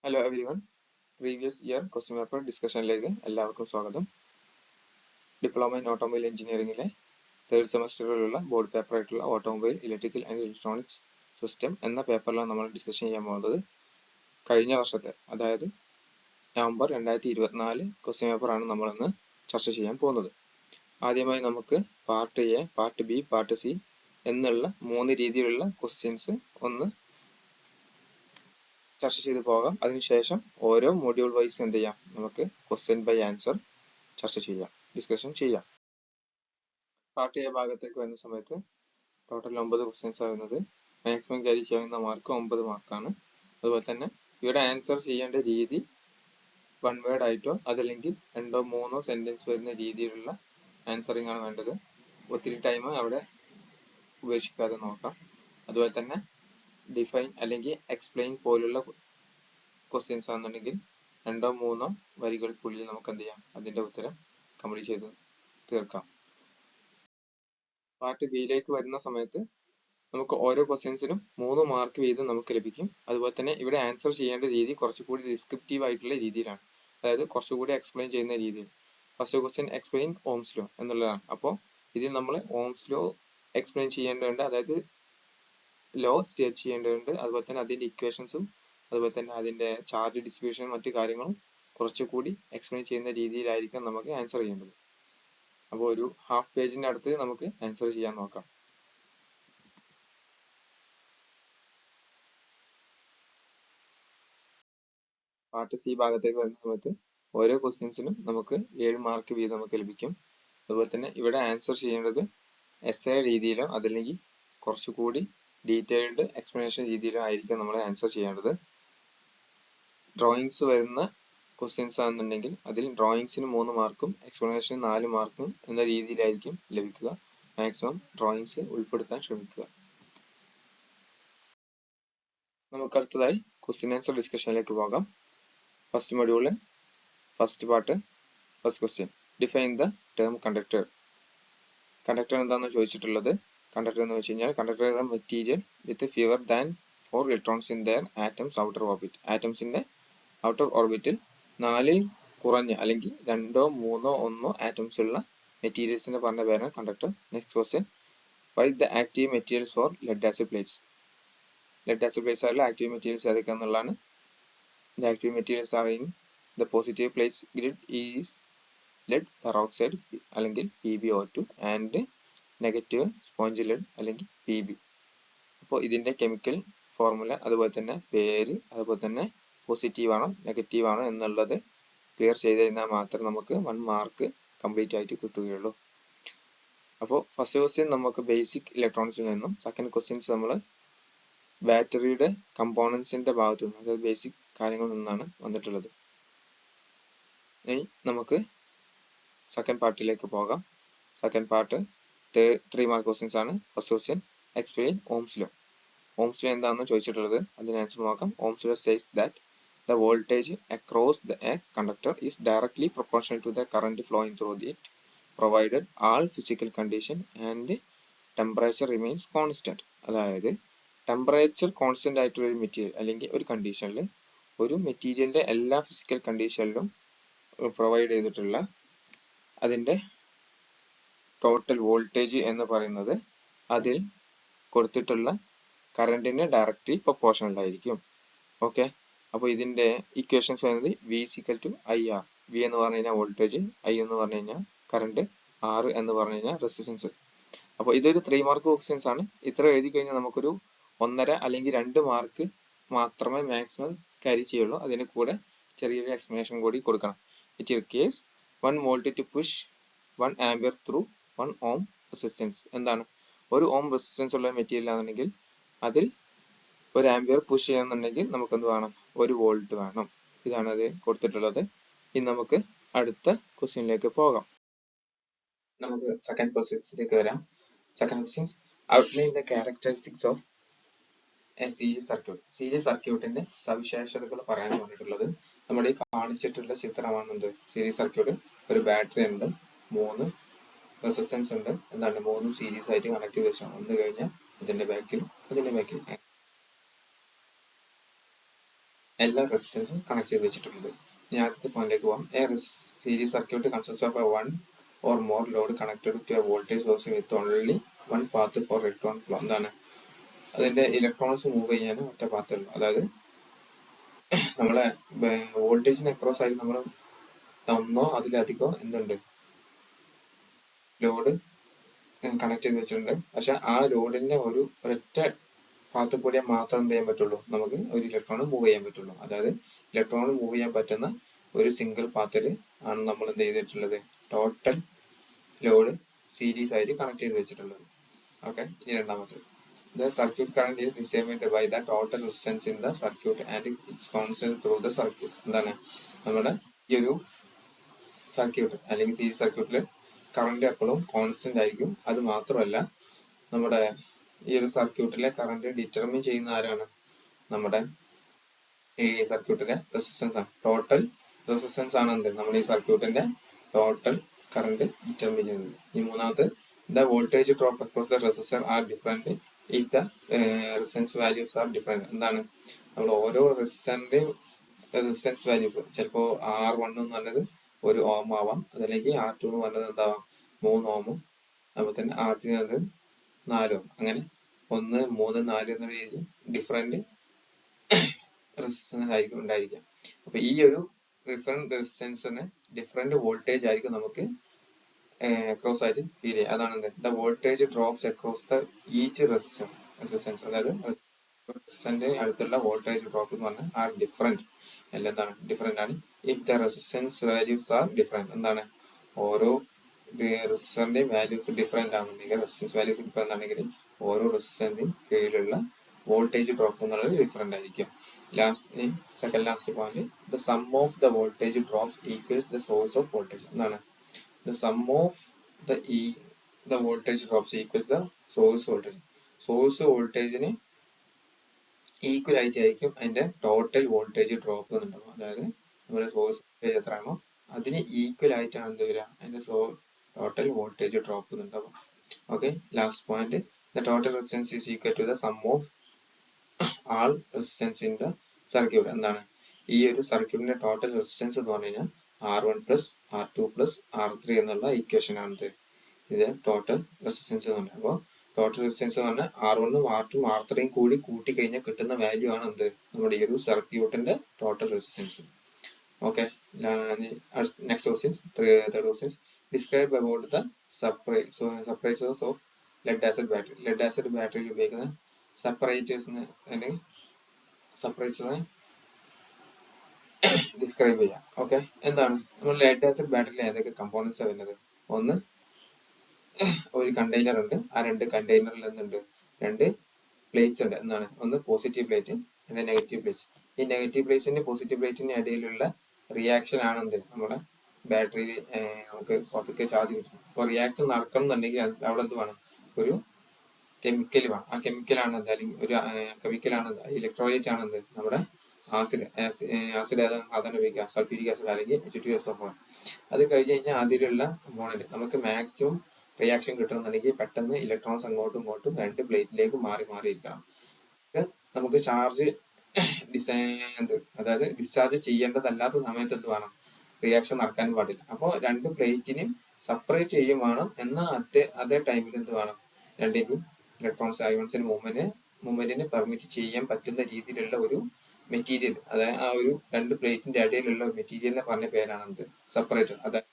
Hello everyone, previous year question paper ഡിസ്കഷനിലേക്ക് എല്ലാവർക്കും സ്വാഗതം. ഡിപ്ലോമ ഇൻ ഓട്ടോമൊബൈൽ എഞ്ചിനീയറിംഗിലെ തേർഡ് സെമസ്റ്ററിലുള്ള ബോർഡ് പേപ്പർ ആയിട്ടുള്ള automobile electrical and electronics system എന്ന പേപ്പറിലാണ് നമ്മൾ ഡിസ്കഷൻ ചെയ്യാൻ പോകുന്നത്. കഴിഞ്ഞ വർഷത്തെ, അതായത് നവംബർ 2024 ക്വസ്റ്റ്യൻ പേപ്പറാണ് നമ്മളിന്ന് ചർച്ച ചെയ്യാൻ പോകുന്നത്. ആദ്യമായി നമുക്ക് part A, part B, part C എന്നുള്ള 3 രീതിയിലുള്ള ക്വസ്റ്റ്യൻസ് ഒന്ന് ചർച്ച ചെയ്ത് പോകാം. അതിനുശേഷം ഓരോ മൊഡ്യൂൾ വൈസ് എന്ത് ചെയ്യാം, നമുക്ക് ക്വസ്റ്റ്യൻ ബൈ ആൻസർ ചർച്ച ചെയ്യാം, ഡിസ്കഷൻ ചെയ്യാം. പാർട്ട് എ ഭാഗത്തേക്ക് വരുന്ന സമയത്ത് ടോട്ടൽ 9 ക്വസ്റ്റ്യൻസ് ആവുന്നത്. മാക്സിമം ക്യാരി ചെയ്യാവുന്ന മാർക്ക് 9 മാർക്കാണ്. അതുപോലെ തന്നെ ഇവിടെ ആൻസർ ചെയ്യേണ്ട രീതി വൺ വേർഡ് ആയിട്ടോ അതല്ലെങ്കിൽ 2 or 3 സെന്റൻസ് വരുന്ന രീതിയിലുള്ള ആൻസറിങ് ആണ് വേണ്ടത്. ഒത്തിരി ടൈം അവിടെ ഉപേക്ഷിക്കാതെ നോക്കാം. അതുപോലെ തന്നെ ഡിഫൈൻ അല്ലെങ്കിൽ എക്സ്പ്ലെയിൻ പോലുള്ള ക്വസ്റ്റ്യൻസ് ആണെന്നുണ്ടെങ്കിൽ 2 or 3 വരികൾക്കുള്ളിൽ നമുക്ക് എന്ത് ചെയ്യാം, അതിന്റെ ഉത്തരം കംപ്ലീറ്റ് ചെയ്ത് തീർക്കാം. പാർട്ട് ബിയിലേക്ക് വരുന്ന സമയത്ത് നമുക്ക് ഓരോ ക്വസ്റ്റ്യൻസിനും 3 മാർക്ക് വീതം നമുക്ക് ലഭിക്കും. അതുപോലെ തന്നെ ഇവിടെ ആൻസർ ചെയ്യേണ്ട രീതി കുറച്ചുകൂടി ഡിസ്ക്രിപ്റ്റീവ് ആയിട്ടുള്ള രീതിയിലാണ്, അതായത് കുറച്ചുകൂടി എക്സ്പ്ലെയിൻ ചെയ്യുന്ന രീതിയിൽ. First question explain Ohm's law എന്നുള്ളതാണ്. അപ്പോൾ ഇതിൽ നമ്മൾ ഓംസ് ലോ എക്സ്പ്ലെയിൻ ചെയ്യേണ്ടതുണ്ട്, അതായത് ലോ സ്റ്റേറ്റ് ചെയ്യേണ്ടതുണ്ട്. അതുപോലെ തന്നെ അതിന്റെ ഇക്വേഷൻസും അതുപോലെ തന്നെ അതിന്റെ ചാർജ് ഡിസ്ട്രിബ്യൂഷനും മറ്റു കാര്യങ്ങളും കുറച്ചുകൂടി എക്സ്പ്ലെയിൻ ചെയ്യുന്ന രീതിയിലായിരിക്കും നമുക്ക് ആൻസർ ചെയ്യേണ്ടത്. അപ്പോൾ ഒരു ഹാഫ് പേജിന്റെ അടുത്ത് നമുക്ക് ആൻസർ ചെയ്യാൻ നോക്കാം. പാർട്ട് സി ഭാഗത്തേക്ക് വരുന്ന സമയത്ത് ഓരോ ക്വസ്റ്റ്യൻസിനും നമുക്ക് 7 മാർക്ക് വീതം നമുക്ക് ലഭിക്കും. അതുപോലെ തന്നെ ഇവിടെ ആൻസർ ചെയ്യേണ്ടത് എസ്എ രീതിയിലോ അതല്ലെങ്കിൽ കുറച്ചുകൂടി ഡീറ്റെയിൽഡ് എക്സ്പ്ലനേഷൻ രീതിയിലോ ആയിരിക്കും നമ്മൾ ആൻസർ ചെയ്യേണ്ടത്. ഡ്രോയിങ്സ് വരുന്ന ക്വസ്റ്റ്യൻസ് ആണെന്നുണ്ടെങ്കിൽ അതിൽ ഡ്രോയിങ്സിന് 3 മാർക്കും എക്സ്പ്ലനേഷന് 4 മാർക്കും എന്ന രീതിയിലായിരിക്കും ലഭിക്കുക. മാക്സിമം ഡ്രോയിങ്സ് ഉൾപ്പെടുത്താൻ ശ്രമിക്കുക. നമുക്ക് അടുത്തതായി ക്വസ്റ്റ്യൻ ആൻസർ ഡിസ്കഷനിലേക്ക് പോകാം. First module, first part, first question. Define the term conductor. Conductor എന്താണെന്ന് ചോദിച്ചിട്ടുള്ളത്. കണ്ടക്ടർ എന്ന് വെച്ച് കഴിഞ്ഞാൽ conductor is a material with fewer than 4 electrons in their atoms outer orbit. ആറ്റംസിന്റെ ഔട്ടർ ഓർബിറ്റിൽ 4 കുറഞ്ഞ അല്ലെങ്കിൽ 2 or 3 or 1 ആറ്റംസ് ഉള്ള മെറ്റീരിയൽസിന്റെ പറഞ്ഞ പേരാണ് conductor. Next question, why the active materials for lead acid plates. Lead acid plates ആയിട്ടുള്ള active materials ഏതൊക്കെയാണെന്നുള്ളതാണ്. The active materials are in the positive plates grid is lead peroxide അല്ലെങ്കിൽ PbO2 and negative sponge lead അല്ലെങ്കിൽ PB. അപ്പോൾ ഇതിന്റെ chemical formula, അതുപോലെ തന്നെ പേര്, അതുപോലെ തന്നെ പോസിറ്റീവ് ആണോ നെഗറ്റീവ് ആണോ എന്നുള്ളത് ക്ലിയർ ചെയ്ത് കഴിഞ്ഞാൽ മാത്രമേ നമുക്ക് 1 മാർക്ക് കംപ്ലീറ്റ് ആയിട്ട് കിട്ടുകയുള്ളൂ. അപ്പോൾ ഫസ്റ്റ് ക്വസ്റ്റ്യൻ നമുക്ക് ബേസിക് ഇലക്ട്രോണിക്സിൽ നിന്നും, സെക്കൻഡ് ക്വസ്റ്റ്യൻസ് നമ്മൾ ബാറ്ററിയുടെ കമ്പോണൻസിന്റെ ഭാഗത്തു നിന്നും, അതായത് ബേസിക് കാര്യങ്ങളിൽ നിന്നാണ് വന്നിട്ടുള്ളത്. ഇനി നമുക്ക് സെക്കൻഡ് പാർട്ടിലേക്ക് പോകാം. സെക്കൻഡ് പാർട്ട് 3 മാർക്ക് ക്വസ്റ്റ്യൻസ് ആണ്. First question explain Ohm's law. Ohm's law എന്താണെന്ന് ചോദിച്ചിട്ടുള്ളത്, അതിന് ആൻസർ നോക്കാം. Ohm's law says that the voltage across a conductor is directly proportional to the current flowing through it, provided all physical condition and temperature remains constant. അതായത് temperature constant ആയിട്ടുള്ള ഒരു material അല്ലെങ്കിൽ ഒരു കണ്ടീഷനിൽ, ഒരു മെറ്റീരിയലിന്റെ എല്ലാ ഫിസിക്കൽ കണ്ടീഷനിലും പ്രൊവൈഡ് ചെയ്തിട്ടുള്ള അതിന്റെ ടോട്ടൽ വോൾട്ടേജ് എന്ന് പറയുന്നത് അതിൽ കൊടുത്തിട്ടുള്ള കറണ്ടിന് ഡയറക്റ്റ്ലി പ്രൊപ്പോർഷണൽ ആയിരിക്കും. ഓക്കെ, അപ്പോൾ ഇതിന്റെ ഇക്വേഷൻസ് വരുന്നത് V = IR. V എന്ന് പറഞ്ഞു കഴിഞ്ഞാൽ വോൾട്ടേജ്, I എന്ന് പറഞ്ഞു കഴിഞ്ഞാൽ കറണ്ട്, R എന്ന് പറഞ്ഞു കഴിഞ്ഞാൽ റെസിസ്റ്റൻസ്. അപ്പോൾ ഇതൊരു 3 മാർക്ക് ക്വസ്റ്റ്യൻസ് ആണ്. ഇത്ര എഴുതി കഴിഞ്ഞാൽ നമുക്കൊരു 1.5 അല്ലെങ്കിൽ 2 മാർക്ക് മാത്രമേ മാക്സിമം ക്യാരി ചെയ്യുള്ളൂ. അതിന് കൂടെ ചെറിയൊരു എക്സ്പ്ലനേഷൻ കൂടി കൊടുക്കണം. It requires 1 volt to push 1 ampere through 1 ohm resistance. എന്താണ്, 1 ohm റെസിസ്റ്റൻസ് ഉള്ള മെറ്റീരിയൽ ആണെന്നുണ്ടെങ്കിൽ അതിൽ 1 ആംപിയർ പുഷ് ചെയ്യണമെന്നുണ്ടെങ്കിൽ നമുക്ക് എന്ത് വേണം, 1 വോൾട്ട് വേണം. ഇതാണ് അത് കൊടുത്തിട്ടുള്ളത്. ഇനി നമുക്ക് അടുത്ത ക്വസ്റ്റ്യനിലേക്ക് പോകാം. നമുക്ക് സെക്കൻഡ് ക്വസ്റ്റ്യൻസിലേക്ക് വരാം. Second question, outline the characteristics of A series circuit. Series സർക്യൂട്ടിന്റെ സവിശേഷതകൾ പറയാൻ പറഞ്ഞിട്ടുള്ളത്. നമ്മുടെ ഈ കാണിച്ചിട്ടുള്ള ചിത്രമാണ് എന്ത്, സീരീസ് സർക്യൂട്ട്. ഒരു ബാറ്ററി ഉണ്ട്, 3 റെസിസ്റ്റൻസ് ഉണ്ട്, എന്താണ് 3 സീരീസ് ആയിട്ട് കണക്ട് ചെയ്ത് വെച്ചാൽ ഒന്ന് കഴിഞ്ഞാൽ അതിന്റെ ബാക്കിൽ എല്ലാ റെസിസ്റ്റൻസും കണക്ട് ചെയ്ത് വെച്ചിട്ടുള്ളത്. ഇനി ആദ്യത്തെ പോയിന്റിലേക്ക് പോകാം. Series circuit consist of a one or more load connected to a voltage source with only one path for electron flow. എന്താണ് അതിന്റെ ഇലക്ട്രോൺസ് മൂവ് ചെയ്യാൻ ഒറ്റ പാത്തേ ഉള്ളൂ. അതായത് നമ്മളെ വോൾട്ടേജിന് അക്രോസ് ആയി നമ്മൾ ഒന്നോ അതിലധികമോ എന്തുണ്ട് ലോഡ് കണക്ട് ചെയ്ത് വെച്ചിട്ടുണ്ട്. പക്ഷെ ആ ലോഡിന്റെ ഒരൊറ്റ പാത്ത് കൂടിയാൽ മാത്രം എന്ത് ചെയ്യാൻ പറ്റുള്ളൂ, നമുക്ക് ഒരു ഇലക്ട്രോൺ മൂവ് ചെയ്യാൻ പറ്റുള്ളൂ. അതായത് ഇലക്ട്രോൺ മൂവ് ചെയ്യാൻ പറ്റുന്ന ഒരു സിംഗിൾ പാത്തിൽ ആണ് നമ്മൾ എന്ത് ചെയ്തിട്ടുള്ളത്, ടോട്ടൽ ലോഡ് സീരീസ് ആയിട്ട് കണക്ട് ചെയ്ത് വെച്ചിട്ടുള്ളത്. ഓക്കെ. ഇനി രണ്ടാമത്തെ, the circuit current is determined by the total resistance in the circuit and its constant through the circuit. എന്താണ് നമ്മുടെ ഈ ഒരു സർക്യൂട്ട് അല്ലെങ്കിൽ സീരീസ് സർക്യൂട്ടിൽ കറണ്ട് എപ്പോഴും കോൺസ്റ്റന്റ് ആയിരിക്കും. അത് മാത്രമല്ല നമ്മുടെ ഈ ഒരു സർക്യൂട്ടിലെ കറണ്ട് ഡിറ്റർമിൻ ചെയ്യുന്ന ആരാണ്, നമ്മുടെ ഈ സർക്യൂട്ടിലെ റെസിസ്റ്റൻസ് ആണ്. ടോട്ടൽ റെസിസ്റ്റൻസ് ആണ് എന്ത് നമ്മുടെ ഈ സർക്യൂട്ടിന്റെ ടോട്ടൽ കറണ്ട് ഡിറ്റർമിൻ ചെയ്യുന്നത്. ഈ മൂന്നാമത്തെ, the voltage drop across the resistor are different if the resistance values are different. എന്താണ് നമ്മൾ ഓരോ റെസിസ്റ്ററിന്റെയും റെസിസ്റ്റൻസ് വാല്യൂസ് ചിലപ്പോൾ R1 എന്ന് പറഞ്ഞത് 1 ഓം ആവാം, അതല്ലെങ്കിൽ R2 എന്ന് പറഞ്ഞത് എന്താവാം 3 ഓമും, അതുപോലെ തന്നെ R3 എന്ന് പറഞ്ഞത് 4 ഓം, അങ്ങനെ 1, 3, 4 എന്ന രീതിയിൽ ഡിഫറെന്റ് റെസിസ്റ്റൻസ് ആയിരിക്കും ഉണ്ടായിരിക്കാം. അപ്പൊ ഈ ഒരു ഡിഫറെന്റ് റെസിസ്റ്റൻസിന് ഡിഫറെന്റ് വോൾട്ടേജ് ആയിരിക്കും നമുക്ക് അക്രോസ് ആയിട്ട് ഫീൽ ചെയ്യുക. അതാണ് എന്ത് the voltage drops across the each resistance. അതായത് റെസിസ്റ്റന്റ് അടുത്തുള്ള വോൾട്ടേജ് ഡ്രോപ്പ് എന്ന് പറഞ്ഞാൽ ആർ ഡിഫറെന്റ്, എല്ലാം എന്താണ് ഡിഫറെന്റ് ആണ്. If the resistance values are different, എന്താണ് ഓരോ റെസിസ്റ്ററിന്റെയും വാല്യൂസ് ഡിഫറെന്റ് ആണെന്നുണ്ടെങ്കിൽ, റെസിസ്റ്റൻസ് വാല്യൂസ് ഡിഫറെന്റ് ആണെങ്കിൽ ഓരോ റെസിസ്റ്റന്റിനും കീഴിലുള്ള വോൾട്ടേജ് ഡ്രോപ്പ് എന്നുള്ളത് ഡിഫറെന്റ് ആയിരിക്കും. Second last point, the sum of the voltage drops equals the source of voltage. എന്താണ് the sum of the voltage drops equals the source voltage. Source വോൾട്ടേജിന് equal ആയിട്ടായിരിക്കും അതിന്റെ total voltage drop എന്നുണ്ടാവും. അതായത് നമ്മുടെ source voltage എത്രയാണോ അതിന് equal ആയിട്ടാണ് എന്ത് വരിക, അതിന്റെ ടോട്ടൽ വോൾട്ടേജ് ഡ്രോപ്പ് എന്നുണ്ടാവും. Okay. Last point, the total resistance is equal to the sum of all resistance in the circuit. എന്താണ് ഈ ഒരു സർക്യൂട്ടിന്റെ ടോട്ടൽ റെസിസ്റ്റൻസ് എന്ന് പറഞ്ഞു കഴിഞ്ഞാൽ R1 plus R2 plus R3 എന്നുള്ള ഇക്വേഷൻ ആണിത്. ഇത് ടോട്ടൽ റെസിസ്റ്റൻസ് എന്ന് പറഞ്ഞാൽ, അപ്പോൾ ടോട്ടൽ റെസിസ്റ്റൻസ് എന്ന് പറഞ്ഞാൽ R1 ഉം R2 ഉം R3 ഉം കൂടി കൂട്ടിക്കഴിഞ്ഞാൽ കിട്ടുന്ന വാല്യൂ ആണ് എന്ത് നമ്മുടെ ഈ ഒരു സർക്യൂട്ടിന്റെ total resistance. Okay. Next questions, third questions, describe about the separators of lead acid battery. Lead acid ബാറ്ററിയിൽ ഉപയോഗിക്കുന്ന സെപ്പറേറ്റേഴ്സിനെ ഡിസ്ക്രൈബ് ചെയ്യാം. ഓക്കെ. എന്താണ് നമ്മൾ ലെഡ് ആസിഡ് ബാറ്ററിയിൽ ഏതൊക്കെ കമ്പോണൻസ് വരുന്നത്, ഒന്ന് ഒരു കണ്ടെയ്നർ ഉണ്ട്, ആ രണ്ട് കണ്ടെയ്നറിൽ നിന്നുണ്ട് രണ്ട് പ്ലേറ്റ്സ് ഉണ്ട്. എന്താണ് ഒന്ന് പോസിറ്റീവ് പ്ലേറ്റ്, രണ്ട് നെഗറ്റീവ് പ്ലേറ്റ്. ഈ നെഗറ്റീവ് പ്ലേറ്റിന്റെ പോസിറ്റീവ് പ്ലേറ്റിന്റെ ഇടയിലുള്ള റിയാക്ഷൻ ആണ് എന്ത് നമ്മുടെ ബാറ്ററിയിൽ നമുക്ക് പുറത്തേക്ക് ചാർജ് കിട്ടും. അപ്പോൾ റിയാക്ഷൻ നടക്കണം എന്നുണ്ടെങ്കിൽ അവിടെ എന്ത് വേണം, ഒരു കെമിക്കൽ വേണം. ആ കെമിക്കലാണ് എന്ത്, അല്ലെങ്കിൽ ഒരു കെമിക്കലാണ് ഇലക്ട്രോലൈറ്റ് ആണ് എന്ത് നമ്മുടെ ആസിഡ് സാധാരണ ഉപയോഗിക്കുക സൾഫ്യൂരിക് ആസിഡ് അല്ലെങ്കിൽ H2SO4. അത് കഴിഞ്ഞ് കഴിഞ്ഞാൽ അതിലുള്ള കമ്പോണന്റ് നമുക്ക് മാക്സിമം റിയാക്ഷൻ കിട്ടണമെന്നുണ്ടെങ്കിൽ പെട്ടെന്ന് ഇലക്ട്രോൺസ് അങ്ങോട്ടും ഇങ്ങോട്ടും രണ്ട് പ്ലേറ്റിലേക്ക് മാറിയിരിക്കണം. നമുക്ക് ചാർജ് അതായത് ഡിസ്ചാർജ് ചെയ്യേണ്ടതല്ലാത്ത സമയത്ത് എന്ത് വേണം, റിയാക്ഷൻ നടക്കാൻ പാടില്ല. അപ്പോൾ രണ്ട് പ്ലേറ്റിനും സെപ്പറേറ്റ് ചെയ്യും വേണം. എന്നാൽ അതേ ടൈമിൽ എന്ത് വേണം, രണ്ടിനും ഇലക്ട്രോൺസ് അയോൺസിന് മൂവ്മെന്റിന് പെർമിറ്റ് ചെയ്യാൻ പറ്റുന്ന രീതിയിലുള്ള ഒരു മെറ്റീരിയൽ, അതായത് ആ ഒരു രണ്ട് പ്ലേറ്റിന്റെ ഇടയിലുള്ള മെറ്റീരിയലിനെ പറഞ്ഞ പേരാണ് എന്ത് സെപ്പറേറ്റർ. അതായത്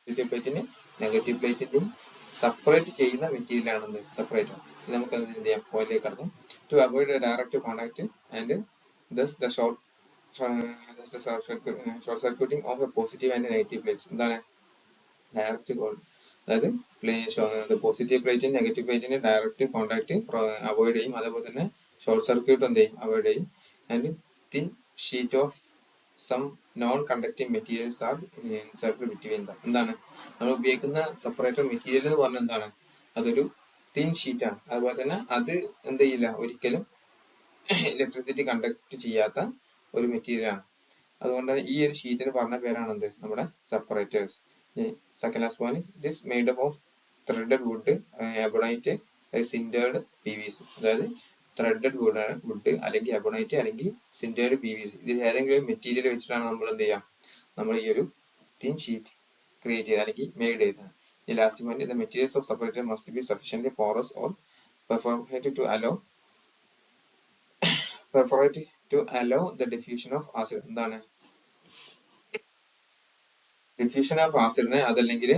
പോസിറ്റീവ് പ്ലേറ്റിന് നെഗറ്റീവ് പ്ലേറ്റിന്റെയും സെപ്പറേറ്റ് ചെയ്യുന്ന മെറ്റീരിയൽ ആണ് എന്ത് സെപ്പറേറ്റർ. നമുക്ക് എന്ത് ചെയ്യാം, പോയിന്റിലേക്ക് കടക്കാം. To avoid direct contact and thus the short circuiting of a positive and negative plates. എന്താണ് ഡയറക്റ്റ് അതായത് പോസിറ്റീവ് പ്ലേറ്റിന് നെഗറ്റീവ് പ്ലേറ്റിന് ഡയറക്റ്റ് കോണ്ടാക്ട് അവോയ്ഡ് ചെയ്യും. അതേപോലെ തന്നെ ഷോർട്ട് സർക്യൂട്ട് എന്ത് ചെയ്യും, അവോയ്ഡ് ചെയ്യും. And thin sheet of some non conducting materials are inserted between them. എന്താണ് നമ്മൾ ഉപയോഗിക്കുന്ന സെപ്പറേറ്റർ മെറ്റീരിയൽ എന്ന് പറഞ്ഞാൽ എന്താണ്, അതൊരു തിൻ ഷീറ്റ് ആണ്. അതുപോലെ തന്നെ അത് എന്ത് ചെയ്യില്ല, ഒരിക്കലും ഇലക്ട്രിസിറ്റി കണ്ടക്ട് ചെയ്യാത്ത ഒരു മെറ്റീരിയൽ ആണ്. അതുകൊണ്ട് ഈ ഒരു ഷീറ്റിന് പറഞ്ഞ പേരാണ് എന്ത് നമ്മുടെ separators. Second last point, this made up of threaded wood, ebonite, sintered PVC. അതായത് ത്രെഡഡ് വുഡ് അല്ലെങ്കിൽ എബണൈറ്റ് അല്ലെങ്കിൽ സിൻറ്റേർഡ് PVC ഇതിൽ ഏതെങ്കിലും മെറ്റീരിയൽ വെച്ചിട്ടാണ് നമ്മൾ എന്ത് ചെയ്യാം നമ്മൾ ഈ ഒരു തിൻ ഷീറ്റ് ക്രിയേറ്റ് ചെയ്ത് അല്ലെങ്കിൽ മെയ്ഡ് ചെയ്തത്. ഈ last point the materials of separator must be sufficiently porous or perforated to allow the diffusion of acid. എന്താണ് ഡിഫ്യൂഷൻ ഓഫ് ആസിഡിനെ അതല്ലെങ്കിൽ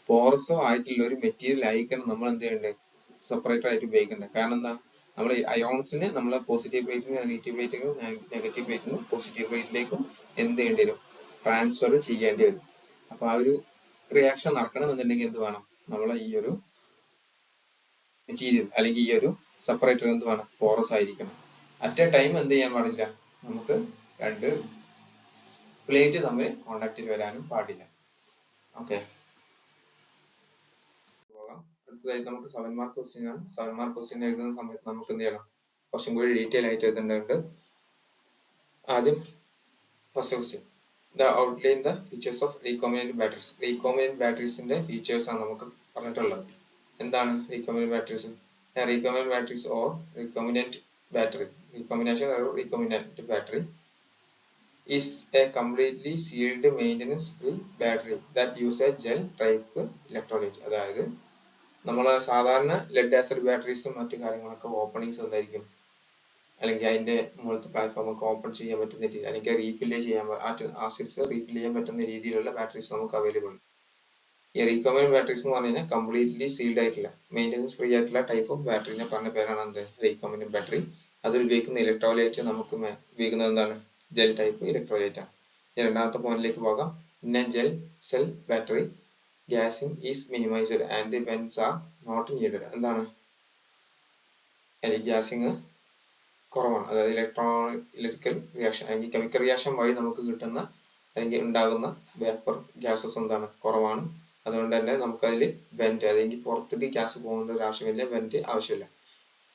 പോറസോ ആയിട്ടുള്ള ഒരു മെറ്റീരിയൽ ആയിരിക്കണം നമ്മൾ എന്ത് ചെയ്യേണ്ടത് സെപ്പറേറ്റർ ആയിട്ട് ഉപയോഗിക്കേണ്ടത്. കാരണം എന്താ നമ്മൾ അയോൺസിന് നമ്മൾ പോസിറ്റീവ് പ്ലേറ്റിന് നെഗറ്റീവ് പ്ലേറ്റിന് പോസിറ്റീവ് പ്ലേറ്റിലേക്കും എന്ത് ചെയ്യേണ്ടി വരും ട്രാൻസ്ഫർ ചെയ്യേണ്ടി വരും. അപ്പൊ ആ ഒരു റിയാക്ഷൻ നടക്കണമെന്നുണ്ടെങ്കിൽ എന്ത് വേണം നമ്മളെ ഈ ഒരു മെറ്റീരിയൽ അല്ലെങ്കിൽ ഈ ഒരു സെപ്പറേറ്റർ എന്ത് വേണം പോറസ് ആയിരിക്കണം. അറ്റ് എ ടൈം എന്ത് ചെയ്യാൻ പാടില്ല നമുക്ക് രണ്ട് പ്ലേറ്റ് തമ്മിൽ കോണ്ടാക്റ്റിൽ വരാനും പാടില്ല. ഓക്കെ പോകാം. അടുത്തതായി നമുക്ക് 7 മാർക്ക് ക്വസ്റ്റ്യൻ ആണ്. 7 മാർക്ക് ക്വസ്റ്റ്യൻ എഴുതുന്ന സമയത്ത് നമുക്ക് എന്ത് ചെയ്യണം കുറച്ചും കൂടി ഡീറ്റെയിൽ ആയിട്ട് എഴുതേണ്ടതുണ്ട്. ആദ്യം first question the outline the features of recombinant batteries. recombinant batteriesന്റെ ഫീച്ചേഴ്സ് ആണ് നമുക്ക് പറഞ്ഞിട്ടുള്ളത്. എന്താണ് recombinant batteries? recombinant batteries or recombinant battery recombination or recombinant battery is a completely sealed maintenance free battery that use a gel type electrolyte. അതായത് നമ്മളെ സാധാരണ lead acid ബാറ്ററീസും മറ്റു കാര്യങ്ങളൊക്കെ ഓപ്പണിങ്സ് എന്തായിരിക്കും അല്ലെങ്കിൽ അതിന്റെ മുകളിലത്തെ പ്ലാറ്റ്ഫോം ഒക്കെ ഓപ്പൺ ചെയ്യാൻ പറ്റുന്ന രീതി അല്ലെങ്കിൽ റീഫില്ല് ചെയ്യാൻ ആസിഡ്സ് റീഫിൽ ചെയ്യാൻ പറ്റുന്ന രീതിയിലുള്ള ബാറ്ററീസ് നമുക്ക് അവൈലബിൾ. ഈ റീകമ്പൈൻഡ് ബാറ്ററീസ് എന്ന് പറഞ്ഞു കഴിഞ്ഞാൽ കംപ്ലീറ്റ്ലി സീൽഡ് ആയിട്ടുള്ള മെയിൻ്റെനൻസ് ഫ്രീ ആയിട്ടുള്ള ടൈപ്പ് ഓഫ് ബാറ്ററിനെ പറഞ്ഞ പേരാണ് എന്ത് റീകമ്പൈൻഡ് ബാറ്ററി. അതിൽ ഉപയോഗിക്കുന്ന ഇലക്ട്രോലൈറ്റ് നമുക്ക് ഉപയോഗിക്കുന്നത് എന്താണ് ജെൽ ടൈപ്പ് ഇലക്ട്രോലൈറ്റ് ആണ്. രണ്ടാമത്തെ പോയിന്റിലേക്ക് പോകാം. In a gel cell battery gassing is minimised and vents are not needed. എന്താണ് ഗ്യാസിംഗ് കുറവാണ്. അതായത് ഇലക്ട്രിക്കൽ റിയാക്ഷൻ അല്ലെങ്കിൽ കെമിക്കൽ റിയാക്ഷൻ വഴി നമുക്ക് കിട്ടുന്ന അല്ലെങ്കിൽ ഉണ്ടാകുന്ന വേപ്പർ ഗ്യാസസ് എന്താണ് കുറവാണ്. അതുകൊണ്ട് തന്നെ നമുക്കതിൽ വെന്റ് അല്ലെങ്കിൽ പുറത്തേക്ക് ഗ്യാസ് പോകുന്ന ഒരു ആവശ്യമില്ല, വെന്റ് ആവശ്യമില്ല.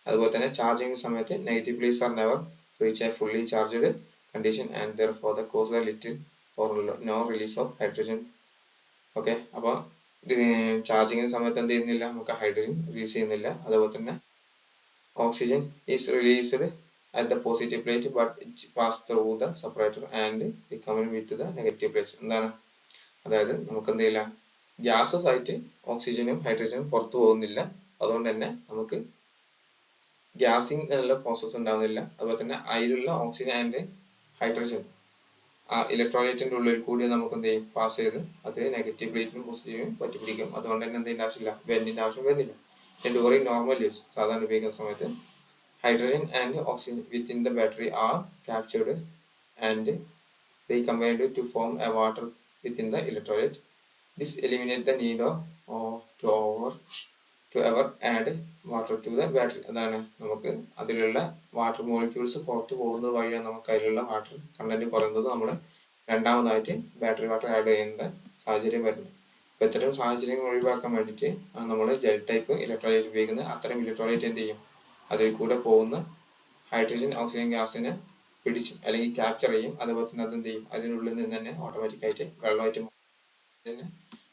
അതുപോലെ തന്നെ ചാർജിങ് സമയത്ത് negative place R never reach A fully charged condition and therefore the cause a little or no release of hydrogen. Okay അപ്പൊ ചാർജിങ്ങിന് സമയത്ത് എന്ത് ചെയ്യുന്നില്ല നമുക്ക് ഹൈഡ്രജൻ റിലീസ് ചെയ്യുന്നില്ല. അതുപോലെ തന്നെ oxygen is released at the positive plate but it pass through the separator and recombine with the negative plate. എന്താണ് അതായത് നമുക്ക് എന്ത് ചെയ്യില്ല ഗ്യാസസ് ആയിട്ട് ഓക്സിജനും ഹൈഡ്രജനും പുറത്തു പോകുന്നില്ല. അതുകൊണ്ട് തന്നെ നമുക്ക് ഗ്യാസിംഗ് എന്നുള്ള പ്രോസസ് ഉണ്ടാവുന്നില്ല. അതുപോലെ തന്നെ അതിലുള്ള ഓക്സിജൻ ആൻഡ് ഹൈഡ്രജൻ ആ ഇലക്ട്രോലൈറ്റിന്റെ ഉള്ളിൽ കൂടി നമുക്ക് എന്ത് ചെയ്യും പാസ് ചെയ്ത് അത് നെഗറ്റീവ് പ്ലേറ്റിനും പോസിറ്റീവിനും പറ്റിപ്പിടിക്കും. അതുകൊണ്ട് തന്നെ എന്തിന്റെ ആവശ്യമില്ല വെന്റിന്റെ ആവശ്യം വരുന്നില്ല. ഡ്യൂറിങ് നോർമൽ യൂസ് സാധാരണ ഉപയോഗിക്കുന്ന സമയത്ത് hydrogen and oxygen within the battery are captured and recombined to form a water within the electrolyte. This eliminates the need of to ever add water to the battery. അതാണ് നമുക്ക് അതിലുള്ള water molecules പുറത്തു പോകുന്നത് വഴിയാണ് നമുക്ക് അതിലുള്ള water content കുറയുന്നത് നമ്മൾ രണ്ടാമതായിട്ട് ബാറ്ററി വാട്ടർ ആഡ് ചെയ്യേണ്ട സാഹചര്യം വരുന്നത്. അപ്പൊ ഇത്തരം സാഹചര്യങ്ങൾ ഒഴിവാക്കാൻ വേണ്ടിയിട്ട് നമ്മൾ ജെൽ ടൈപ്പ് ഇലക്ട്രോലൈറ്റ് ഉപയോഗിക്കുന്നത്. അത്തരം ഇലക്ട്രോലൈറ്റ് എന്ത് ചെയ്യും അതിൽ കൂടെ പോകുന്ന ഹൈഡ്രജൻ ഓക്സിജൻ ഗ്യാസിനെ പിടിച്ച് അല്ലെങ്കിൽ ക്യാപ്ചർ ചെയ്യും. അതുപോലെ തന്നെ അത് എന്ത് ചെയ്യും അതിനുള്ളിൽ നിന്ന് തന്നെ ഓട്ടോമാറ്റിക് ആയിട്ട് വെള്ളമായിട്ട് തന്നെ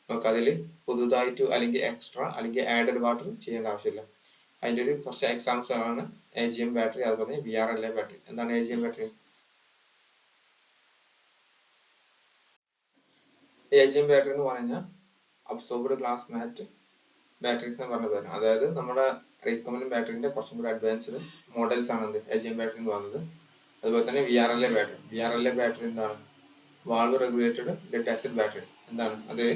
നമുക്ക് അതിൽ പുതുതായിട്ട് അല്ലെങ്കിൽ എക്സ്ട്രാ അല്ലെങ്കിൽ ആഡഡ് വാട്ടർ ചെയ്യേണ്ട ആവശ്യമില്ല. അതിന്റെ ഒരു കുറച്ച് എക്സാമ്പിൾസ് ആണ് AGM ബാറ്ററി അതുപോലെ VRLA ബാറ്ററി. എന്താണ് AGM ബാറ്ററി? AGM ബാറ്ററി എന്ന് പറഞ്ഞാൽ അബ്സോർബ്ഡ് ഗ്ലാസ് മാറ്റ് ബാറ്ററീസ് എന്ന് പറഞ്ഞ പേരാണ്. അതായത് നമ്മുടെ റീകമ്പൈൻഡ് ബാറ്ററിന്റെ കുറച്ചും കൂടി അഡ്വാൻസ്ഡ് മോഡൽസ് ആണ് എന്ത് AGM ബാറ്ററി എന്ന് പറയുന്നത്. അതുപോലെ തന്നെ VRLA ബാറ്ററി. VRLA ബാറ്ററി എന്താണ് valve regulated lead acid battery. എന്താണ് അത്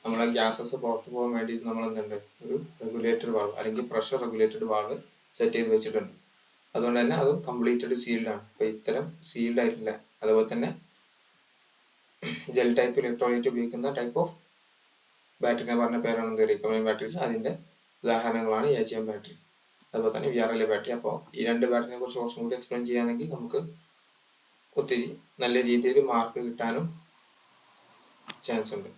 നമ്മളെ ഗ്യാസസ് പുറത്തു പോകാൻ വേണ്ടി നമ്മൾ എന്തുണ്ട് ഒരു റെഗുലേറ്റഡ് വാൾവ് അല്ലെങ്കിൽ പ്രഷർ റെഗുലേറ്റഡ് വാൾവ് സെറ്റ് ചെയ്ത് വെച്ചിട്ടുണ്ട്. അതുകൊണ്ട് തന്നെ അതും കംപ്ലീറ്റഡ് സീൽഡ് ആണ്. അപ്പൊ ഇത്തരം സീൽഡ് ആയിട്ടില്ല അതുപോലെ തന്നെ ജെൽ ടൈപ്പ് ഇലക്ട്രോലൈറ്റ് ഉപയോഗിക്കുന്ന ടൈപ്പ് ഓഫ് ബാറ്ററിനെ പറഞ്ഞ പേരാണ് റീകമ്പൈൻഡ് ബാറ്ററീസ്. അതിന്റെ ഉദാഹരണങ്ങളാണ് AGM ബാറ്ററി അതുപോലെ തന്നെ VRLA ബാറ്ററി. അപ്പോൾ ഈ രണ്ട് ബാറ്ററിനെ കുറിച്ച് കുറച്ചും കൂടി എക്സ്പ്ലെയിൻ ചെയ്യുകയാണെങ്കിൽ നമുക്ക് ഒത്തിരി നല്ല രീതിയിൽ മാർക്ക് കിട്ടാനും ചാൻസ് ഉണ്ട്.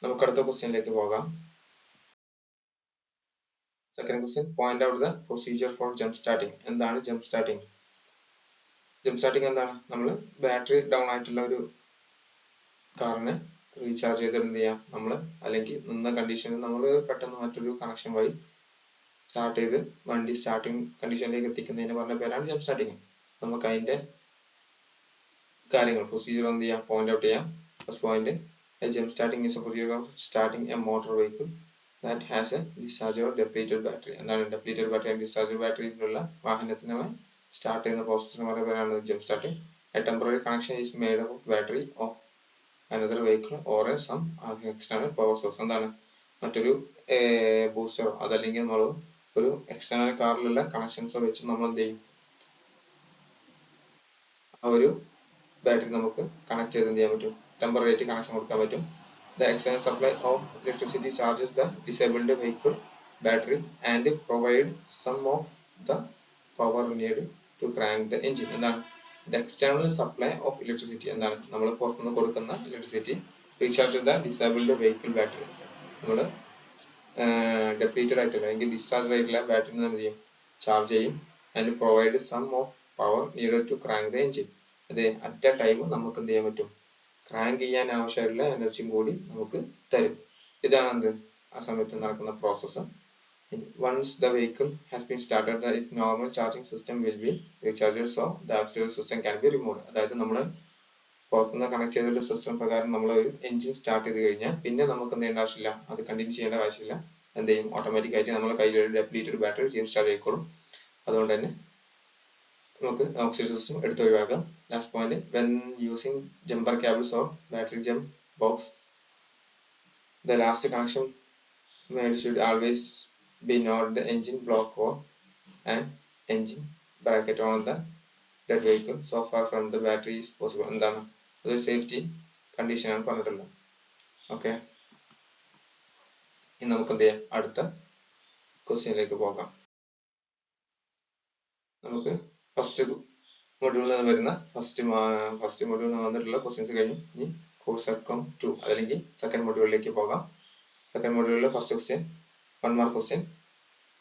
നമുക്ക് അടുത്ത ക്വസ്റ്റ്യനിലേക്ക് പോകാം. Second question point out the procedure for jump starting. എന്താണ് ജംപ് സ്റ്റാർട്ടിംഗ്? ജംപ് സ്റ്റാർട്ടിംഗ് എന്താണ് നമ്മൾ ബാറ്ററി ഡൗൺ ആയിട്ടുള്ള ഒരു കാറിനെ റീചാർജ് ചെയ്ത് എന്ത് ചെയ്യാം നമ്മൾ അല്ലെങ്കിൽ നിന്ന കണ്ടീഷനിൽ നമ്മൾ പെട്ടെന്ന് മറ്റൊരു കണക്ഷൻ വഴി സ്റ്റാർട്ട് ചെയ്ത് വണ്ടി സ്റ്റാർട്ടിങ് കണ്ടീഷനിലേക്ക് എത്തിക്കുന്നതിന് പറഞ്ഞ പേരാണ് ജംപ് സ്റ്റാർട്ടിങ്. നമുക്ക് അതിന്റെ കാര്യങ്ങൾ പ്രൊസീജിയർ എന്ത് ചെയ്യാം, പോയിന്റ് ഔട്ട് ചെയ്യാം. First point, jump starting is A procedure of starting A motor vehicle that has a discharged or depleted battery. എന്താണ് depleted battery and discharged battery ഉള്ള വാഹനത്തിനെ സ്റ്റാർട്ട് ചെയ്യുന്ന പ്രോസസ്സിന് പറയുന്ന പേരാണ് jump starting. A temporary connection is made up of battery of another vehicle or some external power source. എന്താണ് മറ്റൊരു ബൂസ്റ്ററോ അതല്ലെങ്കിൽ നമ്മൾ ഒരു എക്സ്റ്റേണൽ കാറിലുള്ള കണക്ഷൻസോ വെച്ച് നമ്മൾ എന്ത് ചെയ്യും, ആ ഒരു ബാറ്ററി നമുക്ക് കണക്ട് ചെയ്ത് എന്ത് ചെയ്യാൻ പറ്റും, ടെമ്പററി ആയിട്ട് കണക്ഷൻ കൊടുക്കാൻ പറ്റും. The external supply of electricity charges the disabled vehicle battery and provide some of the power needed to crank the engine. എന്താണ് the external supply of electricity, എന്താണ് നമ്മൾ പുറത്തുനിന്ന് കൊടുക്കുന്ന electricity recharge the disabled vehicle battery, നമ്മൾ ഡെപ്ലീറ്റഡ് ആയിട്ടുള്ള അല്ലെങ്കിൽ discharge ആയിട്ടുള്ള battery എന്ത് ചെയ്യും, ചാർജ് ചെയ്യും. And provide some of power needed to crank the engine. അതെ, അറ്റ് എ ടൈം നമുക്ക് എന്ത് ചെയ്യാൻ പറ്റും, ക്രാങ്ക് ചെയ്യാൻ ആവശ്യമായിട്ടുള്ള എനർജിയും കൂടി നമുക്ക് തരും. ഇതാണ് എന്ത് ആ സമയത്ത് നടക്കുന്ന process. Once the vehicle has been started, the normal charging system will be recharged, so the auxiliary system can be removed. അതായത് നമ്മൾ പുറത്തുനിന്ന് കണക്ട് ചെയ്തിട്ടുള്ള സിസ്റ്റം പ്രകാരം നമ്മൾ ഒരു എഞ്ചിൻ സ്റ്റാർട്ട് ചെയ്ത് കഴിഞ്ഞാൽ പിന്നെ നമുക്ക് എന്ത് ചെയ്യേണ്ട ആവശ്യമില്ല, അത് കണ്ടിന്യൂ ചെയ്യേണ്ട ആവശ്യമില്ല. എന്ത് ചെയ്യും, ഓട്ടോമാറ്റിക് ആയിട്ട് നമ്മുടെ കയ്യിൽ ഡെപ്ലീറ്റഡ് ബാറ്ററി റീചാർജ് ആയിക്കോളും. അതുകൊണ്ട് തന്നെ നമുക്ക് ഓക്സിജൻ സിസ്റ്റം എടുത്ത് ഒഴിവാക്കാം. Last point, when using jumper cables or battery jump box, the last connection made should always be not the engine block or an engine bracket on the dead vehicle so far from the battery is possible. എന്താണ് അതൊരു safety condition ആണ് പറഞ്ഞിട്ടുള്ളത്. Okay, ഇനി നമുക്ക് എന്ത് ചെയ്യാം, അടുത്ത ക്വസ്റ്റ്യനിലേക്ക് പോകാം. നമുക്ക് ഫസ്റ്റ് മൊഡ്യൂളിൽ നിന്ന് വരുന്ന ഫസ്റ്റ് മൊഡ്യൂളിൽ നിന്ന് വന്നിട്ടുള്ള ക്വസ്റ്റ്യൻസ് കഴിഞ്ഞു. ഇനി കോഴ്സ് ഔട്ട്കം 2 അല്ലെങ്കിൽ സെക്കൻഡ് മൊഡ്യൂളിലേക്ക് പോകാം. സെക്കൻഡ് മൊഡ്യൂളിലെ first question, 1 mark question.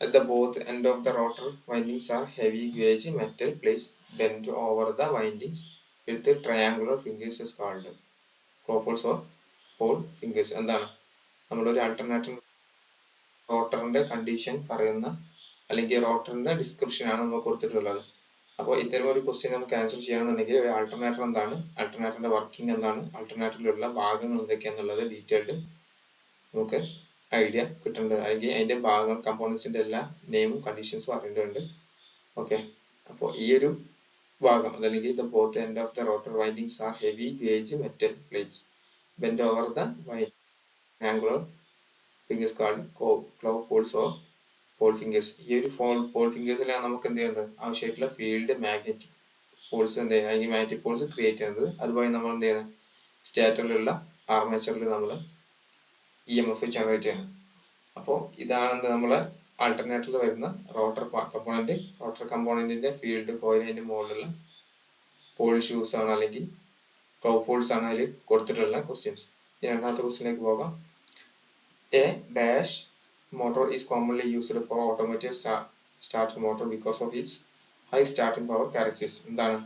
At the both end of the rotor windings are heavy gauge metal plates bent over the windings with triangular fingers is called couples or pole fingers. എന്താണ് നമ്മളൊരു alternative റോട്ടറിന്റെ condition പറയുന്ന അല്ലെങ്കിൽ റോട്ടറിന്റെ description ആണ് നമ്മൾ കൊടുത്തിട്ടുള്ളത്. അപ്പോൾ ഇത്തരം ഒരു ക്വസ്റ്റ്യൻ നമുക്ക് ആൻസർ ചെയ്യണമെന്നുണ്ടെങ്കിൽ ഒരു ആൾട്ടർനേറ്റർ എന്താണ്, ആൾട്ടർനേറ്ററിന്റെ വർക്കിംഗ് എന്താണ്, ആൾട്ടർനേറ്ററിലുള്ള ഭാഗങ്ങൾ എന്തൊക്കെയാണെന്നുള്ളത് ഡീറ്റെയിൽഡ് നമുക്ക് ഐഡിയ കിട്ടേണ്ടത്, അല്ലെങ്കിൽ അതിന്റെ ഭാഗം കമ്പോണൻസിന്റെ എല്ലാ നെയിമും കണ്ടീഷൻസും അറിയേണ്ടതുണ്ട്. ഓക്കെ, അപ്പോൾ ഈ ഒരു ഭാഗം അതല്ലെങ്കിൽ the both end of the rotor windings are heavy gauge metal plates bent over the angular fingers called claw poles or pole fingers. ഈ ഒരു pole fingersലാണ് നമുക്ക് എന്ത് ചെയ്യുന്നത്, ആവശ്യമായിട്ടുള്ള ഫീൽഡ് മാഗ്നറ്റിക് പോൾസ് എന്ത് ചെയ്യുന്നത്, അല്ലെങ്കിൽ മാഗ്നറ്റിക് പോൾസ് ക്രിയേറ്റ് ചെയ്യുന്നത്. അതുവഴി നമ്മൾ എന്ത് ചെയ്യുന്നത്, സ്റ്റേറ്ററിലുള്ള ആർമേച്ചറിൽ നമ്മൾ EMF ജനറേറ്റ് ചെയ്യണം. അപ്പോൾ ഇതാണ് നമ്മളെ ആൾട്ടർനേറ്ററിൽ വരുന്ന റോട്ടർ കമ്പോണന്റ്. റോട്ടർ കമ്പോണന്റിന്റെ ഫീൽഡ് കോയിലിന്റെ മുകളിലുള്ള പോൾ ഷൂസ് ആണ് അല്ലെങ്കിൽ ക്ലൗ പോൾസ് ആണ് അതിൽ കൊടുത്തിട്ടുള്ള ക്വസ്റ്റ്യൻസ്. രണ്ടാമത്തെ ക്വസ്റ്റ്യനിലേക്ക് പോകാം. A dash motor is commonly used for automatic starter motor because of its high starting power characteristics. എന്താണ്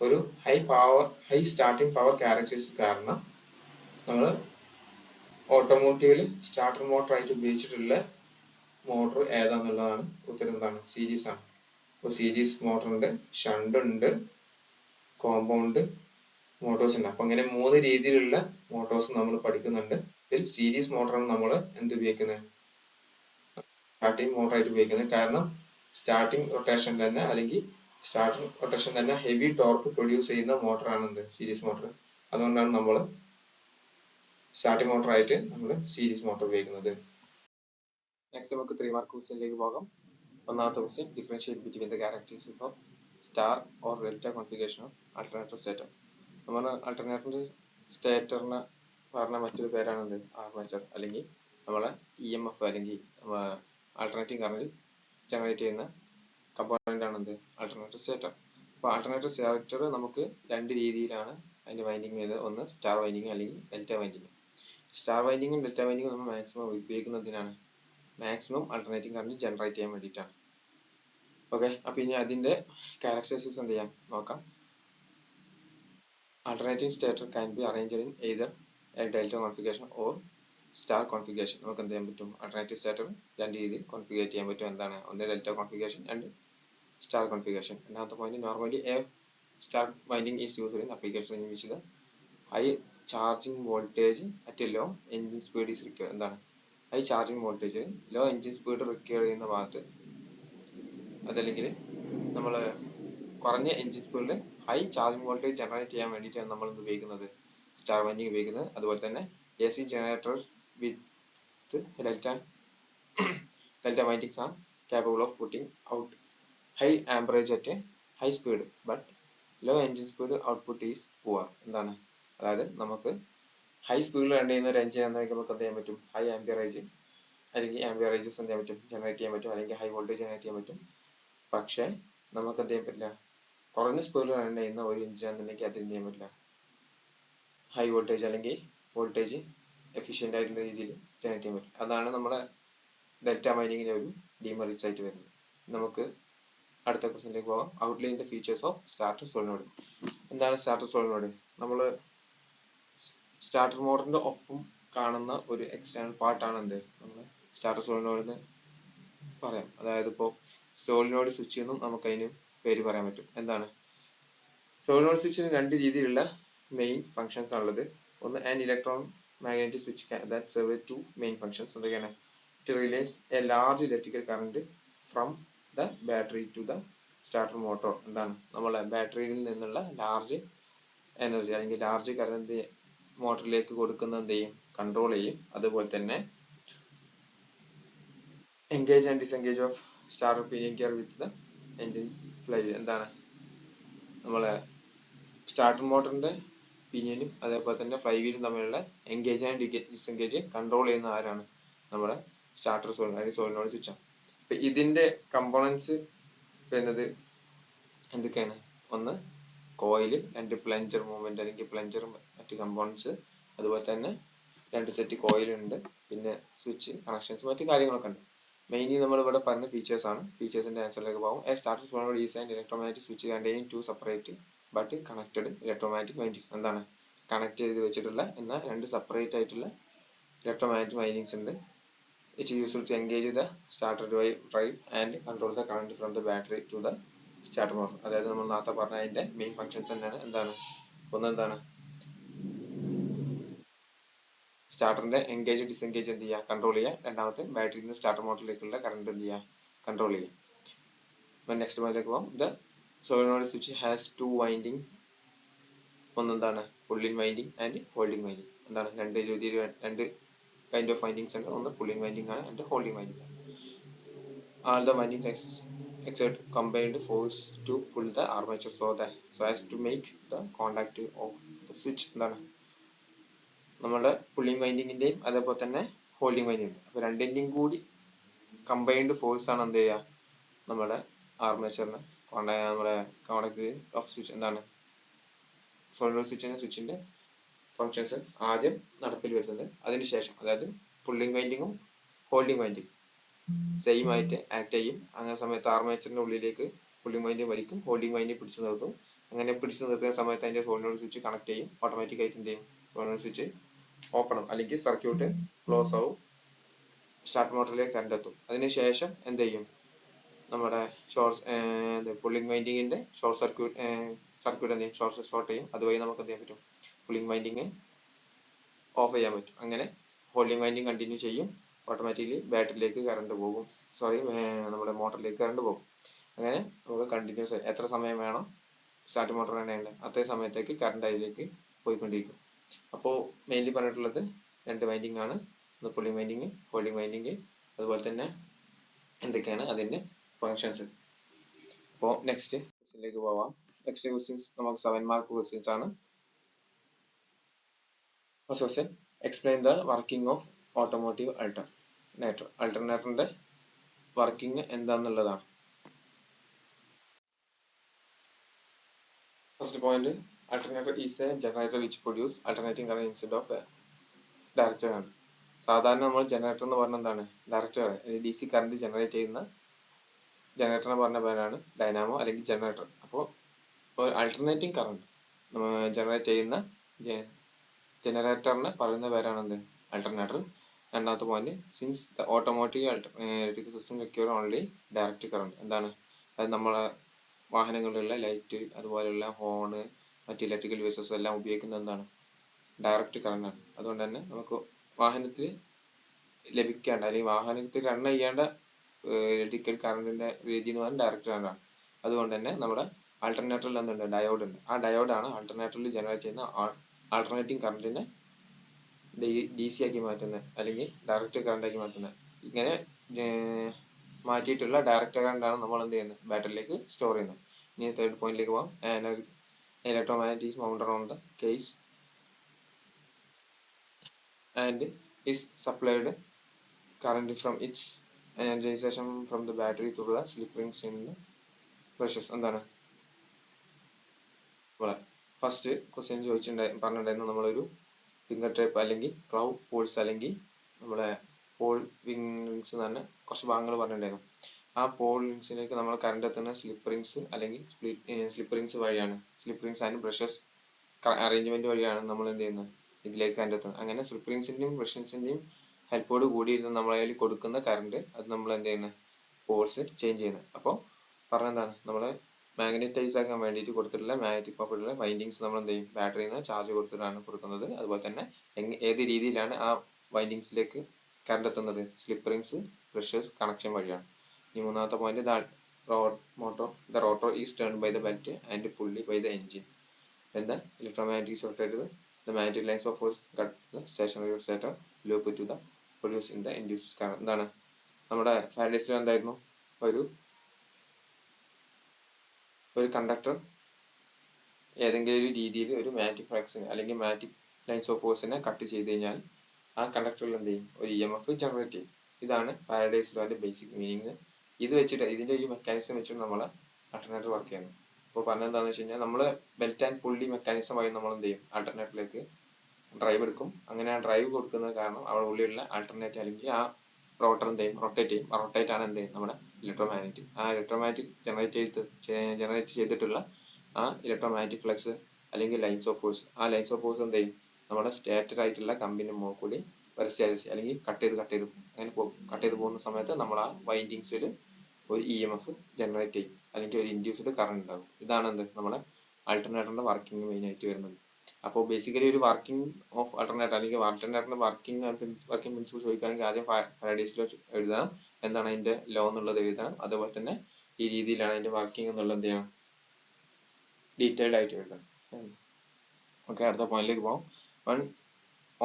ഒരു ഹൈ സ്റ്റാർട്ടിംഗ് പവർ ക്യാരക്ടറിസ്റ്റിക്സ് കാരണം നമ്മൾ ഓട്ടോമോട്ടീവിൽ സ്റ്റാർട്ടർ മോട്ടർ ആയിട്ട് ഉപയോഗിച്ചിട്ടുള്ള മോട്ടോർ ഏതാന്നുള്ളതാണ് ഉത്തരം. എന്താണ്, സീരീസ് ആണ്. അപ്പോൾ സീരീസ് മോട്ടർ ഉണ്ട്, ഷണ്ട് ഉണ്ട്, കോമ്പൗണ്ട് മോട്ടോഴ്സ് ഉണ്ട്. അപ്പൊ അങ്ങനെ 3 രീതിയിലുള്ള മോട്ടോഴ്സ് നമ്മൾ പഠിക്കുന്നുണ്ട്. ഇതിൽ സീരീസ് മോട്ടറാണ് നമ്മൾ എന്ത് ഉപയോഗിക്കുന്നത്, സ്റ്റാർട്ടിംഗ് മോട്ടർ ആയിട്ട് ഉപയോഗിക്കുന്നത്. കാരണം സ്റ്റാർട്ടിംഗ് റൊട്ടേഷൻ തന്നെ അല്ലെങ്കിൽ സ്റ്റാർട്ടിംഗ് റൊട്ടേഷൻ തന്നെ ഹെവി ടോർക്ക് പ്രൊഡ്യൂസ് ചെയ്യുന്ന മോട്ടറാണ് എന്ത്, സീരീസ് മോട്ടർ. അതുകൊണ്ടാണ് നമ്മൾ സ്റ്റാർട്ടിംഗ് മോട്ടർ ആയിട്ട് നമ്മൾ സീരീസ് മോട്ടർ ഉപയോഗിക്കുന്നത്. നെക്സ്റ്റ് നമുക്ക് 3 മാർക്ക് ക്വസ്റ്റ്യനിലേക്ക് പോകാം. ഒന്നാമത്തെ question, differentiate between the characteristics of star or delta configuration of alternator stator. നമ്മൾ ആൾട്ടർനേറ്റർ സ്റ്റേറ്ററിന് പറഞ്ഞ മറ്റൊരു പേരാണ് എന്ത്, ആർമേച്ചർ, അല്ലെങ്കിൽ നമ്മളെ EMF അല്ലെങ്കിൽ ആൾട്ടർനേറ്റിംഗ് കറന്റ് ജനറേറ്റ് ചെയ്യുന്ന കമ്പോണന്റ് ആണ് എന്ത്, ആൾട്ടർനേറ്റർ സ്റ്റേറ്റർ. അപ്പോൾ ആൾട്ടർനേറ്റർ സ്റ്റേറ്റർ നമുക്ക് 2 രീതിയിലാണ് അതിന്റെ വൈൻഡിങ് വരുന്നത്. ഒന്ന് സ്റ്റാർ വൈൻഡിങ് അല്ലെങ്കിൽ ഡെൽറ്റ വൈൻഡിങ്. സ്റ്റാർ വൈൻഡിങ്ങും ഡെൽറ്റ വൈൻഡിങ്ങും നമ്മൾ മാക്സിമം ഉപയോഗിക്കുന്നതിനാണ് മാക്സിമം ആൾട്ടർനേറ്റിംഗ് കറന്റ് ജനറേറ്റ് ചെയ്യാൻ വേണ്ടിയിട്ടാണ്. ഓക്കെ, അപ്പൊ ഇനി അതിന്റെ ക്യാരക്ടറിസ്റ്റിക്സ് എന്ത് ചെയ്യാം നോക്കാം. Alternating stator can be arranged in either a delta configuration or star configuration നമുക്ക് എന്ത് ചെയ്യാൻ പറ്റും? ആൾട്ടർനേറ്റീവ് സ്റ്റാർട്ടർ രണ്ട് രീതിയിൽ കോൺഫിഗറേറ്റ് ചെയ്യാൻ പറ്റും. എന്താണ്? ഒന്ന് delta configuration and star configuration. രണ്ടാമത്തെ point, normally a star winding is used in application in which the high charging voltage at low engine speed is required. എന്താണ്? High charging voltage low engine speed require ചെയ്യുന്ന ഭാഗത്ത്, അതല്ലെങ്കിൽ നമ്മൾ കുറഞ്ഞ engine സ്പീഡിൽ high charging voltage generate ചെയ്യാൻ വേണ്ടിയിട്ടാണ് നമ്മൾ ഉപയോഗിക്കുന്നത് സ്റ്റാർ വൈൻഡിങ് ഉപയോഗിക്കുന്നത്. അതുപോലെ തന്നെ A C generators with delta windings are capable of putting out high amperage at a high speed but low engine speed output is poor. എന്താണ്? അതായത് നമുക്ക് ഹൈ സ്പീഡിൽ റൺ ചെയ്യുന്ന ഒരു എഞ്ചിൻ എന്തായിരിക്കും നമുക്ക് എന്ത് ചെയ്യാൻ പറ്റും? ഹൈ ആംപിയറേജ് അല്ലെങ്കിൽ ആംപിയറേജസ് എന്ത് ചെയ്യാൻ പറ്റും? ജനറേറ്റ് ചെയ്യാൻ പറ്റും, അല്ലെങ്കിൽ ഹൈ വോൾട്ടേജ് ജനറേറ്റ് ചെയ്യാൻ പറ്റും. പക്ഷേ നമുക്ക് എന്ത് ചെയ്യാൻ പറ്റില്ല? കുറഞ്ഞ സ്പീഡിൽ റൺ ചെയ്യുന്ന ഒരു എഞ്ചിൻ എന്നുണ്ടെങ്കിൽ അത് എന്ത് ചെയ്യാൻ പറ്റില്ല? ഹൈ വോൾട്ടേജ് അല്ലെങ്കിൽ വോൾട്ടേജ് എഫിഷ്യൻ്റ് ആയിട്ടുള്ള രീതിയിൽ ജനറേറ്റ് ചെയ്യാൻ പറ്റും. അതാണ് നമ്മുടെ ഡെൽറ്റ മൈനിങ്ങിന്റെ ഒരു ഡിമെറിറ്റ്സ് ആയിട്ട് വരുന്നത്. നമുക്ക് അടുത്ത ക്വസ്റ്റ്യനിലേക്ക് പോകാം. Outline the features of starter solenoid. എന്താണ് സ്റ്റാർട്ടർ സോളിനോയിഡ്? നമ്മൾ സ്റ്റാർട്ടർ മോട്ടറിന്റെ ഒപ്പം കാണുന്ന ഒരു എക്സ്റ്റേണൽ പാർട്ടാണ് എന്ത്? നമ്മൾ സ്റ്റാർട്ടർ സോളിനോയിഡ് എന്ന് പറയാം. അതായത് ഇപ്പോൾ സോളിനോയിഡ് സ്വിച്ച് എന്നും നമുക്ക് അതിന് പേര് പറയാൻ പറ്റും. എന്താണ്? സോളിനോയിഡ് സ്വിച്ചിന് രണ്ട് രീതിയിലുള്ള മെയിൻ ഫങ്ഷൻസ് ആണുള്ളത്. ഒന്ന് an electron magnetic switch that serve two main functions. എന്തൊക്കെയാണ്? It relays a large electrical current from the battery to the starter motor. എന്താണ്? നമ്മളെ ബാറ്ററിയിൽ നിന്നുള്ള ലാർജ് എനർജി അല്ലെങ്കിൽ ലാർജ് കറന്റ് മോട്ടറിലേക്ക് കൊടുക്കുന്ന എന്ത് ചെയ്യും? കൺട്രോൾ ചെയ്യും. അതുപോലെ തന്നെ engage and disengage of starter pinion gear with the engine flywheel. എന്താണ്? നമ്മളെ സ്റ്റാർട്ടർ മോട്ടറിന്റെ പിനിയനും അതേപോലെ തന്നെ ഫ്ലൈവീലും തമ്മിലുള്ള എൻഗേജ് ആൻഡ് ഡിസെൻഗേജ് കൺട്രോൾ ചെയ്യുന്ന ആരാണ്? നമ്മുടെ സ്റ്റാർട്ടർ സോളിനോയിഡ് സോളിനോയിഡ് സ്വിച്ച് ആണ്. അപ്പൊ ഇതിന്റെ കമ്പോണൻസ് വരുന്നത് എന്തൊക്കെയാണ്? ഒന്ന് കോയിൽ, രണ്ട് പ്ലഞ്ചർ മൂവ്മെന്റ് അല്ലെങ്കിൽ പ്ലഞ്ചർ മറ്റ് കമ്പോണൻസ്, അതുപോലെ തന്നെ രണ്ട് സെറ്റ് കോയിലുണ്ട്, പിന്നെ സ്വിച്ച് കണക്ഷൻസ് മറ്റു കാര്യങ്ങളൊക്കെ ഉണ്ട്. മെയിൻലി നമ്മൾ ഇവിടെ പറഞ്ഞ ഫീച്ചേഴ്സ് ആണ്. ഫീച്ചേഴ്സിന്റെ ആൻസറിലേക്ക് പോകും. A starter solenoid is an electromagnetic switch containing two separate but connected electromagnetic windings. എന്താണ്? കണക്ട് ചെയ്ത് വെച്ചിട്ടുള്ള എന്നാൽ രണ്ട് സെപ്പറേറ്റ് ആയിട്ടുള്ള ഇലക്ട്രോമാഗ്നറ്റിക് വൈൻഡിങ്സ് ഉണ്ട്. It is used to engage the starter drive and control the current from the battery to the starter motor. അതായത് നമ്മൾ നേരത്തെ പറഞ്ഞ അതിന്റെ മെയിൻ ഫങ്ഷൻസ് തന്നെയാണ്. എന്താണ്? ഒന്ന് എന്താണ്? സ്റ്റാർട്ടറിന്റെ എൻഗേജ് ഡിസെൻഗേജ് എന്ത് ചെയ്യുക? കൺട്രോൾ ചെയ്യുക. രണ്ടാമത്തെ ബാറ്ററിയിൽ നിന്ന് സ്റ്റാർട്ടർ മോട്ടറിലേക്കുള്ള കറണ്ട് എന്ത് ചെയ്യുക? കൺട്രോൾ ചെയ്യുക. നെക്സ്റ്റ് പോയിന്റിലേക്ക് പോകാം. The solenoid switch has two winding. ഒന്നെന്താണ്? Pulling winding and holding winding. എന്താണ്? രണ്ട് കൈൻഡ് ഓഫ് വൈൻഡിങ്സ് ഉണ്ട്. ഒന്ന് പുള്ളിങ് വൈൻഡിങ് ആണ്, രണ്ട് ഹോൾഡിംഗ് വൈൻഡിങ് ആണ്. All the windings exert combined force to pull the armature so as to make the contact of the switch. എന്താണ്? നമ്മുടെ pulling വൈൻഡിങ്ങിന്റെയും അതേപോലെ തന്നെ ഹോൾഡിംഗ് വൈൻഡിങ്. അപ്പൊ രണ്ടിന്റെയും കൂടി കമ്പൈൻഡ് ഫോഴ്സ് ആണ് എന്ത് ചെയ്യുക? നമ്മുടെ ആർമേച്ചറിന് നമ്മുടെ കോണ്ടാക്ട് ഓഫ് സ്വിച്ച്. എന്താണ്? സോളിനോയിഡ് സ്വിച്ചിന്റെ ഫങ്ഷൻസ് ആദ്യം നടപ്പിൽ വരുന്നത്, അതിനുശേഷം അതായത് പുള്ളിങ് വൈൻഡിങ്ങും ഹോൾഡിംഗ് വൈൻഡിങ് സെയിം ആയിട്ട് ആക്ട് ചെയ്യും. അങ്ങനെ സമയത്ത് ആർമേച്ചറിന്റെ ഉള്ളിലേക്ക് പുള്ളിങ് വൈൻഡിങ് വലിക്കും, ഹോൾഡിംഗ് വൈൻഡിങ് പിടിച്ചു നിർത്തും. അങ്ങനെ പിടിച്ചു നിർത്തുന്ന സമയത്ത് അതിന്റെ സോളിനോയിഡ് സ്വിച്ച് കണക്ട് ചെയ്യും. ഓട്ടോമാറ്റിക് ആയിട്ട് എന്ത് ചെയ്യും? സോളിനോയിഡ് സ്വിച്ച് ഓപ്പൺ ആവും അല്ലെങ്കിൽ സർക്യൂട്ട് ക്ലോസ് ആവും, സ്റ്റാർട്ടർ മോട്ടറിലേക്ക് കറണ്ട് എത്തും. അതിനുശേഷം എന്ത് ചെയ്യും? നമ്മുടെ പുള്ളിങ് വൈൻഡിങ്ങിന്റെ ഷോർട്ട് സർക്യൂട്ട് എന്ത് ചെയ്യും? ഷോർട്ട് ചെയ്യും. അതുവഴി നമുക്ക് എന്ത് ചെയ്യാൻ പറ്റും? പുള്ളിങ് വൈൻഡിങ് ഓഫ് ചെയ്യാൻ പറ്റും. അങ്ങനെ ഹോൾഡിംഗ് വൈൻഡിങ് കണ്ടിന്യൂ ചെയ്യും. ഓട്ടോമാറ്റിക്കലി ബാറ്ററിയിലേക്ക് കറണ്ട് പോകും, നമ്മുടെ മോട്ടറിലേക്ക് കറണ്ട് പോകും. അങ്ങനെ നമുക്ക് കണ്ടിന്യൂസ് എത്ര സമയം വേണം സ്റ്റാർട്ടർ മോട്ടർ റൺ ചെയ്യേണ്ടത് അത്രയും സമയത്തേക്ക് കറണ്ട് അതിലേക്ക് പോയിക്കൊണ്ടിരിക്കും. അപ്പോൾ മെയിൻലി പറഞ്ഞിട്ടുള്ളത് രണ്ട് വൈൻഡിങ് ആണ്. ഒന്ന് പുള്ളിങ് വൈൻഡിങ്, ഹോൾഡിംഗ് വൈൻഡിങ്. അതുപോലെ തന്നെ എന്തൊക്കെയാണ് അതിന്റെ ഫങ്ഷൻസ്. അപ്പോൾ നെക്സ്റ്റ് ക്വസ്റ്റ്യനിലേക്ക് പോവാം. നെക്സ്റ്റ് ക്വസ്റ്റ്യൻസ് നമുക്ക് 7 മാർക്ക് ക്വസ്റ്റ്യൻസ് ആണ്. First question, explain the working of automotive alternator. അൾട്ടർനേറ്ററിന്റെ വർക്കിംഗ് എന്താന്നുള്ളതാണ്. First point, alternator is a generator which produce alternating current instead of a direct current. സാധാരണ നമ്മൾ ജനറേറ്റർ എന്ന് പറഞ്ഞ എന്താണ്? Direct current, DC current generate ചെയ്യുന്ന ജനറേറ്ററിനെ പറഞ്ഞ പേരാണ് ഡൈനാമോ അല്ലെങ്കിൽ ജനറേറ്റർ. അപ്പോൾ ആൾട്ടർനേറ്റിംഗ് കറന്റ് ജനറേറ്റ് ചെയ്യുന്ന ജനറേറ്ററിനെ പറയുന്ന പേരാണ് എന്ത്? അൾട്ടർനേറ്റർ. രണ്ടാമത്തെ point, since the automotive electric system require only direct current. എന്താണ് അത് നമ്മളെ വാഹനങ്ങളിലുള്ള ലൈറ്റ് അതുപോലെയുള്ള ഹോണ് മറ്റ് ഇലക്ട്രിക്കൽ ഡിവൈസസ് എല്ലാം ഉപയോഗിക്കുന്നത് എന്താണ് ഡയറക്റ്റ് കറണ്ട് ആണ്. അതുകൊണ്ട് തന്നെ നമുക്ക് വാഹനത്തിൽ ലഭിക്കേണ്ട അല്ലെങ്കിൽ വാഹനത്തിൽ റൺ ചെയ്യേണ്ട ഇലക്ട്രിക്കൽ കറണ്ടിന്റെ രീതി എന്ന് പറയുന്നത് ഡയറക്റ്റ് കറണ്ട് ആണ്. അതുകൊണ്ട് തന്നെ നമ്മുടെ ആൾട്ടർനേറ്ററിൽ എന്തുണ്ട് ഡയോഡ് ഉണ്ട്. ആ ഡയോഡാണ് ആൾട്ടർനേറ്ററിൽ ജനറേറ്റ് ചെയ്യുന്ന ആൾട്ടർനേറ്റിംഗ് കറണ്ടിനെ DC ആക്കി മാറ്റുന്നത് അല്ലെങ്കിൽ ഡയറക്റ്റ് കറണ്ട് ആക്കി മാറ്റുന്നത്. ഇങ്ങനെ മാറ്റിയിട്ടുള്ള ഡയറക്റ്റ് കറണ്ട് ആണ് നമ്മൾ എന്ത് ചെയ്യുന്നത് ബാറ്ററിയിലേക്ക് സ്റ്റോർ ചെയ്യുന്നത്. ഇനി തേർഡ് പോയിന്റിലേക്ക് പോകാം. Electromagnet is mounted on the case and is supplied current from its energization from the battery through the slip rings in the brushes. എന്താണ് ഫസ്റ്റ് ക്വസ്റ്റ്യൻ പറഞ്ഞിട്ടുണ്ടായിരുന്നു നമ്മളൊരു ഫിംഗർ ടൈപ്പ് അല്ലെങ്കിൽ ക്ലൗ പോൾസ് അല്ലെങ്കിൽ നമ്മുടെ പോൾ റിങ്സ് എന്ന് പറഞ്ഞ കുറച്ച് ഭാഗങ്ങൾ പറഞ്ഞിട്ടുണ്ടായിരുന്നു. ആ പോൾ റിങ്സിലേക്ക് നമ്മൾ കറണ്ട് എത്തുന്ന സ്ലിപ്പ് റിങ്സ് അല്ലെങ്കിൽ സ്ലിപ്പ് റിങ്സ് വഴിയാണ്. Slip rings and brushes arrangement വഴിയാണ് നമ്മൾ എന്ത് ചെയ്യുന്നത് ഇതിലേക്ക് കറണ്ട് എത്തുന്നത്. അങ്ങനെ സ്ലിപ്പ് റിങ്സിന്റെയും ബ്രഷസിന്റെയും ഹെൽപ്പോട് കൂടിയിരുന്ന് നമ്മളതിൽ കൊടുക്കുന്ന കറണ്ട് അത് നമ്മൾ എന്ത് ചെയ്യുന്നത് പോൾസ് ചേഞ്ച് ചെയ്യുന്നത്. അപ്പോൾ പറഞ്ഞെന്താണ് നമ്മള് മാഗ്നറ്റൈസ് ആക്കാൻ വേണ്ടിയിട്ട് കൊടുത്തിട്ടുള്ള മാഗ്നറ്റിക് പ്രോപ്പർട്ടിയുള്ള വൈൻഡിങ്സ് നമ്മൾ എന്ത് ചെയ്യും ബാറ്ററിയിൽ നിന്ന് ചാർജ് കൊടുത്തിട്ടാണ് കൊടുക്കുന്നത്. അതുപോലെ തന്നെ ഏത് രീതിയിലാണ് ആ വൈൻഡിങ്സിലേക്ക് കറണ്ട് എത്തുന്നത് സ്ലിപ്പ് റിങ്സ് ബ്രഷസ് കണക്ഷൻ വഴിയാണ്. ഇനി മൂന്നാമത്തെ point, the rotor is turned by the belt and pulley by the engine. When the electromagnetic is rotated, the magnetic lines of force cut the stationary stator loop to the produce in the induced current. എന്താണ് നമ്മുടെ ഫാരഡേസിൽ എന്തായിരുന്നു ഒരു conductor ഏതെങ്കിലും ഒരു രീതിയിൽ ഒരു magnetic ഫ്ലക്സിനെ അല്ലെങ്കിൽ magnetic lines of ഫോഴ്സിനെ കട്ട് ചെയ്ത് കഴിഞ്ഞാൽ ആ കണ്ടക്ടറിൽ എന്ത് ചെയ്യും ഒരു EMF ജനറേറ്റ് ചെയ്യും. ഇതാണ് ഫാരഡേസ് ലോന്റെ ബേസിക് മീനിങ്. ഇത് വെച്ചിട്ട് ഇതിന്റെ ഈ മെക്കാനിസം വെച്ചിട്ട് നമ്മളെ ആൾട്ടർനേറ്റർ വർക്ക് ചെയ്യുന്നത്. അപ്പോൾ പറഞ്ഞെന്താണെന്ന് വെച്ച് കഴിഞ്ഞാൽ നമ്മള് ബെൽറ്റ് ആൻഡ് പുള്ളി മെക്കാനിസം വഴി നമ്മൾ എന്ത് ചെയ്യും ആൾട്ടർനേറ്ററിലേക്ക് ഡ്രൈവ് എടുക്കും. അങ്ങനെ ആ ഡ്രൈവ് കൊടുക്കുന്നത് കാരണം അവിടെ ഉള്ളിലുള്ള ആൾട്ടർനേറ്റ് അല്ലെങ്കിൽ ആ റോട്ടർ എന്ത് ചെയ്യും റൊട്ടേറ്റ് ചെയ്യും. ആ റൊട്ടേറ്റ് ആണ് എന്ത് ചെയ്യും നമ്മുടെ ഇലക്ട്രോമാഗ്നറ്റിക്. ആ ഇലക്ട്രോമാഗ്നറ്റിക് ജനറേറ്റ് ചെയ്തിട്ടുള്ള ആ ഇലക്ട്രോമാഗ്നറ്റിക് ഫ്ലക്സ് അല്ലെങ്കിൽ ലൈൻസ് ഓഫ് ഫോഴ്സ്, ആ ലൈൻസ് ഓഫ് ഫോഴ്സ് എന്ത് ചെയ്യും നമ്മുടെ സ്റ്റേറ്റർ ആയിട്ടുള്ള കമ്പിന്റെ മുകളിൽ കൂടി വരച്ച് അല്ലെങ്കിൽ കട്ട് ചെയ്ത് അങ്ങനെ കട്ട് ചെയ്ത് പോകുന്ന സമയത്ത് നമ്മൾ ആ വൈൻഡിങ്സിൽ ഒരു EMF ജനറേറ്റ് ചെയ്യും അല്ലെങ്കിൽ ഒരു ഇൻഡ്യൂസ്ഡ് കറണ്ട് ഉണ്ടാകും. ഇതാണ് എന്ത് നമ്മളെ ആൾട്ടർനേറ്ററിന്റെ വർക്കിംഗ് മെയിൻ ആയിട്ട് വരുന്നത്. അപ്പോൾ ബേസിക്കലി ഒരു വർക്കിംഗ് ഓഫ് ആൾട്ടർനേറ്റർ അല്ലെങ്കിൽ ആൾട്ടർനേറ്ററിന്റെ വർക്കിംഗ് പ്രിൻസിപ്പിൾ ചോദിക്കുകയാണെങ്കിൽ ആദ്യം ഫാരഡേസ് ലോ എഴുതാം, എന്താണ് അതിന്റെ ലോ എന്നുള്ളത് എഴുതാം. അതുപോലെ തന്നെ ഈ രീതിയിലാണ് അതിന്റെ വർക്കിംഗ് എന്നുള്ളത് എന്ത് ചെയ്യണം ഡീറ്റെയിൽഡ് ആയിട്ട് എഴുതാം. ഓക്കെ, അടുത്ത പോയിന്റിലേക്ക് പോകാം.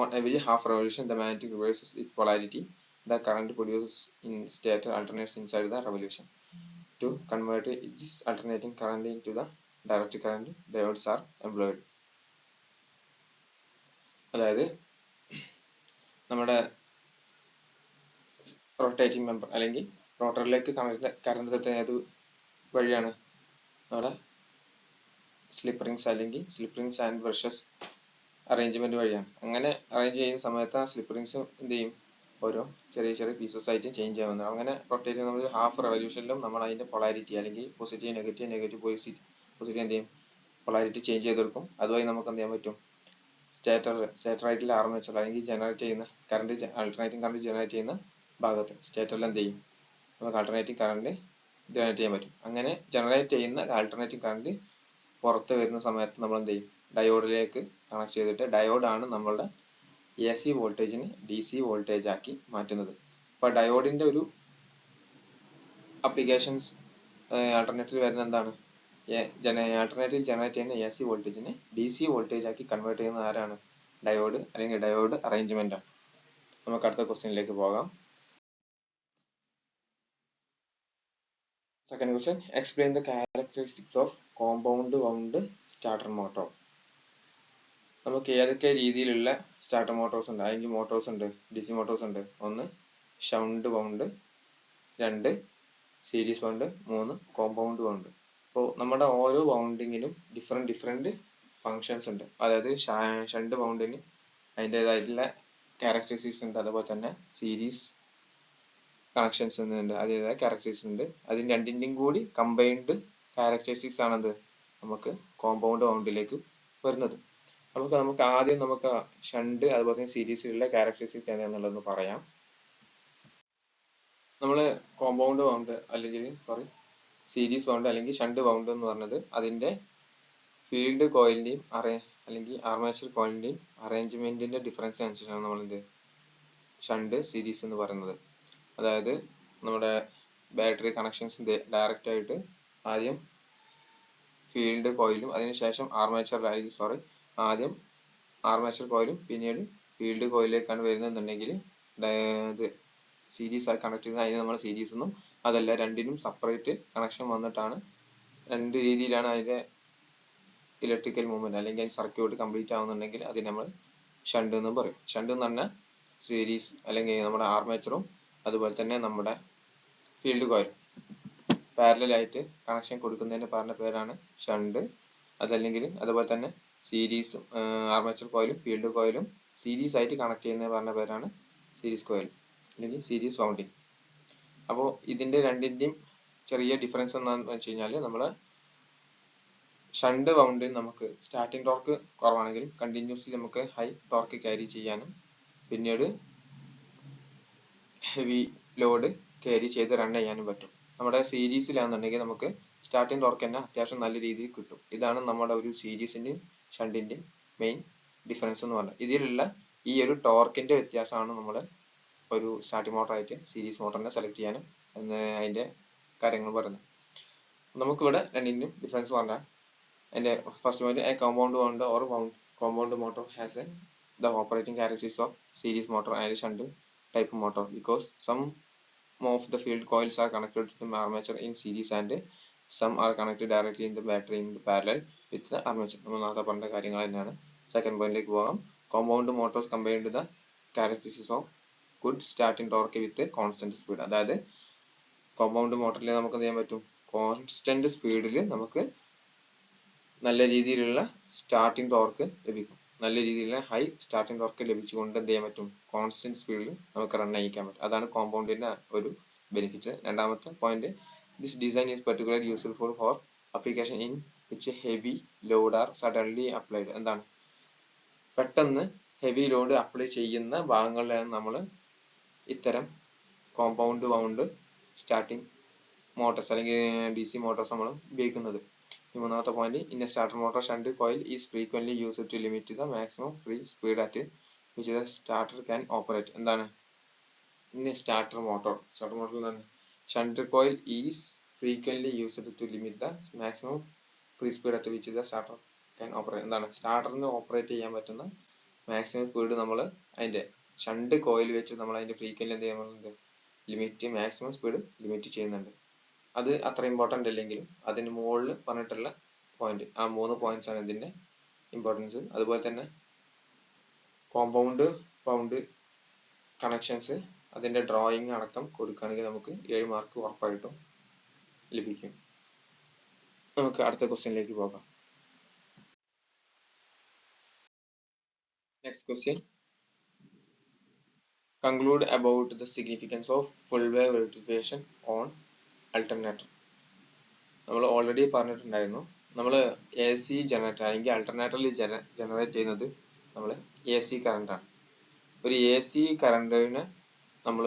On every half revolution, the magnetic reverses its polarity. The current produced in stator alternates inside the revolution. To convert this alternating current into the direct current, diodes are employed. അതായത് നമ്മുടെ rotating member അല്ലെങ്കിൽ റോട്ടറിലേക്ക് current എത്തുന്ന ഏത് വഴിയാണ് നമ്മുടെ slip rings അല്ലെങ്കിൽ slip rings and brushes arrangement വഴിയാണ്. അങ്ങനെ അറേഞ്ച് ചെയ്യുന്ന സമയത്ത് ആ സ്ലിപ്പ് റിങ്സ് എന്ത് ചെയ്യും ഓരോ ചെറിയ പീസസ് ആയിട്ട് ചേഞ്ച് ചെയ്യാവുന്നതാണ്. അങ്ങനെ റൊട്ടേറ്റ് ചെയ്യുന്ന ഹാഫ് റെവല്യൂഷനിലും നമ്മൾ അതിന്റെ പൊളാരിറ്റി അല്ലെങ്കിൽ പോസിറ്റീവ് പോസിറ്റീവ് എന്ത് ചെയ്യും പൊളാരിറ്റി ചേഞ്ച് ചെയ്തെടുക്കും. അതുവഴി നമുക്ക് എന്ത് ചെയ്യാൻ പറ്റും സ്റ്റേറ്ററായിട്ടുള്ള ആർമേച്ചർ അല്ലെങ്കിൽ ജനറേറ്റ് ചെയ്യുന്ന കറണ്ട് ആൾട്ടർനേറ്റിംഗ് കറണ്ട് ജനറേറ്റ് ചെയ്യുന്ന ഭാഗത്ത് സ്റ്റേറ്ററിൽ എന്ത് ചെയ്യും നമുക്ക് ആൾട്ടർനേറ്റിംഗ് കറണ്ട് ജനറേറ്റ് ചെയ്യാൻ പറ്റും. അങ്ങനെ ജനറേറ്റ് ചെയ്യുന്ന ആൾട്ടർനേറ്റിംഗ് കറണ്ട് പുറത്ത് വരുന്ന സമയത്ത് നമ്മൾ എന്ത് ചെയ്യും ഡയോഡിലേക്ക് കണക്ട് ചെയ്തിട്ട് ഡയോഡാണ് നമ്മളുടെ AC വോൾട്ടേജിന് DC വോൾട്ടേജ് ആക്കി മാറ്റുന്നത്. അപ്പൊ ഡയോഡിന്റെ ഒരു അപ്ലിക്കേഷൻസ് ആൾട്ടർനേറ്റീവ് വരുന്ന എന്താണ് ആൾട്ടർനേറ്റീവ് ജനറേറ്റ് ചെയ്യുന്ന AC വോൾട്ടേജിനെ DC വോൾട്ടേജ് ആക്കി കൺവേർട്ട് ചെയ്യുന്ന ആരാണ് ഡയോഡ് അല്ലെങ്കിൽ ഡയോഡ് അറേഞ്ച്മെന്റ് ആണ്. നമുക്ക് അടുത്ത ക്വസ്റ്റ്യനിലേക്ക് പോകാം. Second question, explain the characteristics of compound wound starter motor. നമുക്ക് ഏതൊക്കെ രീതിയിലുള്ള സ്റ്റാർട്ടർ മോട്ടോഴ്സ് ഉണ്ട് അല്ലെങ്കിൽ മോട്ടോഴ്സ് ഉണ്ട് DC മോട്ടോഴ്സ് ഉണ്ട്. ഒന്ന് shunt wound, 2 series wound, 3 compound wound. അപ്പോൾ നമ്മുടെ ഓരോ വൗണ്ടിങ്ങിനും ഡിഫറെന്റ് ഫങ്ഷൻസ് ഉണ്ട്. അതായത് ഷണ്ട് വൗണ്ടിന് അതിൻ്റെതായിട്ടുള്ള ക്യാരക്ടറിസ്റ്റിക്സ് ഉണ്ട്. അതുപോലെ തന്നെ സീരീസ് കണക്ഷൻസ് ഉണ്ട്, അതിൻ്റെതായ ക്യാരക്ടറിസ്റ്റിക്സ് ഉണ്ട്. അതിന് രണ്ടിൻ്റെയും കൂടി കമ്പൈൻഡ് ക്യാരക്ടറിസ്റ്റിക്സ് ആണത് നമുക്ക് കോമ്പൗണ്ട് വൗണ്ടിലേക്ക് വരുന്നത്. നമുക്ക് ആദ്യം ഷണ്ട് അതുപോലെ തന്നെ സീരീസിലുള്ള ക്യാരക്ടറിസ്റ്റിക്സ് ഏതാണെന്നുള്ളതെന്ന് പറയാം. നമ്മൾ കോമ്പൗണ്ട് വൗണ്ട് അല്ലെങ്കിൽ സീരീസ് വൗണ്ട് അല്ലെങ്കിൽ ഷണ്ട് വൗണ്ട് എന്ന് പറഞ്ഞത് അതിന്റെ ഫീൽഡ് കോയിലിന്റെയും അല്ലെങ്കിൽ ആർമേച്ചർ കോയിലിന്റെയും അറേഞ്ച്മെന്റിന്റെ ഡിഫറൻസ് അനുസരിച്ചാണ് നമ്മൾ ഷണ്ട് സീരീസ് എന്ന് പറയുന്നത്. അതായത് നമ്മുടെ ബാറ്ററി കണക്ഷൻസ് ഡയറക്റ്റ് ആയിട്ട് ആദ്യം ഫീൽഡ് കോയിലും അതിനുശേഷം ആദ്യം ആർമേച്ചർ കോയിലും പിന്നീട് ഫീൽഡ് കോയിലേക്കാണ് വരുന്നതെന്നുണ്ടെങ്കിൽ സീരീസ് ആയി കണക്ട് ചെയ്യുന്നത് അതിന് നമ്മൾ സീരീസ് എന്നും, അതല്ല രണ്ടിനും സെപ്പറേറ്റ് കണക്ഷൻ വന്നിട്ടാണ് രണ്ട് രീതിയിലാണ് അതിന്റെ ഇലക്ട്രിക്കൽ മൂവ്മെന്റ് അല്ലെങ്കിൽ അതിന്റെ സർക്യൂട്ട് കംപ്ലീറ്റ് ആവുന്നുണ്ടെങ്കിൽ അതിന് നമ്മൾ ഷണ്ട് എന്നും പറയും. ഷണ്ട് എന്ന് പറഞ്ഞാൽ സീരീസ് അല്ലെങ്കിൽ നമ്മുടെ ആർമേച്ചറും അതുപോലെ തന്നെ നമ്മുടെ ഫീൽഡ് കോയിലും പാരലൽ ആയിട്ട് കണക്ഷൻ കൊടുക്കുന്നതിന് പറഞ്ഞ പേരാണ് ഷണ്ട്. അതല്ലെങ്കിൽ അതുപോലെ തന്നെ സീരീസും ആർമേച്ചർ കോയിലും ഫീൽഡ് കോയിലും സീരീസ് ആയിട്ട് കണക്ട് ചെയ്യുന്നതിന് പറഞ്ഞ പേരാണ് സീരീസ് കോയിൽ അല്ലെങ്കിൽ സീരീസ് വൗണ്ടിങ്. അപ്പോൾ ഇതിന്റെ രണ്ടിന്റെയും ചെറിയ ഡിഫറൻസ് എന്താണെന്ന് വെച്ച് കഴിഞ്ഞാൽ നമ്മള് ഷണ്ട് വൗണ്ടിൽ നമുക്ക് സ്റ്റാർട്ടിംഗ് ടോർക്ക് കുറവാണെങ്കിലും കണ്ടിന്യൂസ്ലി നമുക്ക് ഹൈ ടോർക്ക് ക്യാരി ചെയ്യാനും പിന്നീട് ഹെവി ലോഡ് ക്യാരി ചെയ്ത് റൺ ചെയ്യാനും പറ്റും. നമ്മുടെ സീരീസിലാണെന്നുണ്ടെങ്കിൽ നമുക്ക് സ്റ്റാർട്ടിംഗ് ടോർക്ക് തന്നെ അത്യാവശ്യം നല്ല രീതിയിൽ കിട്ടും. ഇതാണ് നമ്മുടെ ഒരു സീരീസിന്റെയും ഷണ്ടിന്റെയും മെയിൻ ഡിഫറൻസ് എന്ന് പറഞ്ഞത്. ഇതിലുള്ള ഈ ഒരു ടോർക്കിന്റെ വ്യത്യാസമാണ് നമ്മൾ ഒരു സ്റ്റാർട്ടിംഗ് മോട്ടർ ആയിട്ട് സീരീസ് മോട്ടറിനെ സെലക്ട് ചെയ്യാനും അതിന്റെ കാര്യങ്ങൾ പറയുന്നത്. നമുക്കിവിടെ രണ്ടിന്റെയും ഡിഫറൻസ് പറഞ്ഞാൽ അതിന്റെ first point, A compound wound or compound motor has the operating characteristics of series motor and shunt type motor because some of the field coils are connected to the armature in series and some are connected directly in the battery in parallel with the armature. നമ്മൾ നേരത്തെ പറഞ്ഞ കാര്യങ്ങൾ തന്നെയാണ്. Second പോയിന്റിലേക്ക് പോകാം. Compound motors combined the characteristics of good starting torque with constant speed. അതായത് compound മോട്ടറിൽ നമുക്ക് എന്ത് ചെയ്യാൻ പറ്റും, കോൺസ്റ്റന്റ് സ്പീഡിൽ നമുക്ക് നല്ല രീതിയിലുള്ള സ്റ്റാർട്ടിംഗ് ടോർക്ക് ലഭിക്കും. നല്ല രീതിയിലുള്ള ഹൈ സ്റ്റാർട്ടിംഗ് ടോർക്ക് ലഭിച്ചുകൊണ്ട് എന്ത് ചെയ്യാൻ പറ്റും, കോൺസ്റ്റന്റ് സ്പീഡിൽ നമുക്ക് റൺ ചെയ്യിക്കാൻ പറ്റും. അതാണ് കോമ്പൗണ്ടിന്റെ ഒരു ബെനിഫിറ്റ്. രണ്ടാമത്തെ point, this design is particularly useful for application in which heavy load are suddenly applied. എന്താണ്, പെട്ടെന്ന് ഹെവി ലോഡ് അപ്ലൈ ചെയ്യുന്ന ഭാഗങ്ങളിലാണ് നമ്മൾ ഇത്തരം കോമ്പൗണ്ട് വൗണ്ട് സ്റ്റാർട്ടിംഗ് മോട്ടോർസ് അല്ലെങ്കിൽ DC മോട്ടോർസ് നമ്മൾ ഉപയോഗിക്കുന്നത്. മൂന്നാമത്തെ point, in a starter motor shunt coil is frequently used to limit the maximum free speed at which the starter can operate. എന്താണ്, in a starter മോട്ടോറിൽ എന്താണ്, shunt coil is frequently used to limit the maximum free speed at which the starter can operate. എന്താണ്, സ്റ്റാർട്ടറിന് operate ചെയ്യാൻ പറ്റുന്ന maximum speed നമ്മൾ അതിന്റെ shunt coil വെച്ച് നമ്മൾ അതിന്റെ ഫ്രീക്വന്റ്ലി എന്ത് ചെയ്യാൻ മാക്സിമം സ്പീഡ് ലിമിറ്റ് ചെയ്യുന്നുണ്ട്. അത് അത്ര ഇമ്പോർട്ടന്റ് അല്ലെങ്കിലും അതിന് മുകളിൽ പറഞ്ഞിട്ടുള്ള പോയിന്റ്, ആ 3 പോയിന്റ്സ് ആണ് ഇതിന്റെ ഇമ്പോർട്ടൻസ്. അതുപോലെ തന്നെ കോമ്പൗണ്ട് വൗണ്ട് കണക്ഷൻസ് അതിന്റെ ഡ്രോയിങ് അടക്കം കൊടുക്കുകയാണെങ്കിൽ നമുക്ക് 7 മാർക്ക് ഉറപ്പായിട്ടും ലഭിക്കും. നമുക്ക് അടുത്ത ക്വസ്റ്റ്യനിലേക്ക് പോകാം. Next question, conclude about the significance of full wave rectification on alternator. നമ്മൾ ഓൾറെഡി പറഞ്ഞിട്ടുണ്ടായിരുന്നു, നമ്മൾ AC ജനറേറ്റർ അല്ലെങ്കിൽ ആൾട്ടർനേറ്ററിൽ ജനറേറ്റ് ചെയ്യുന്നത് നമ്മൾ AC കറണ്ട് ആണ്. ഒരു AC കറണ്ടിന് നമ്മൾ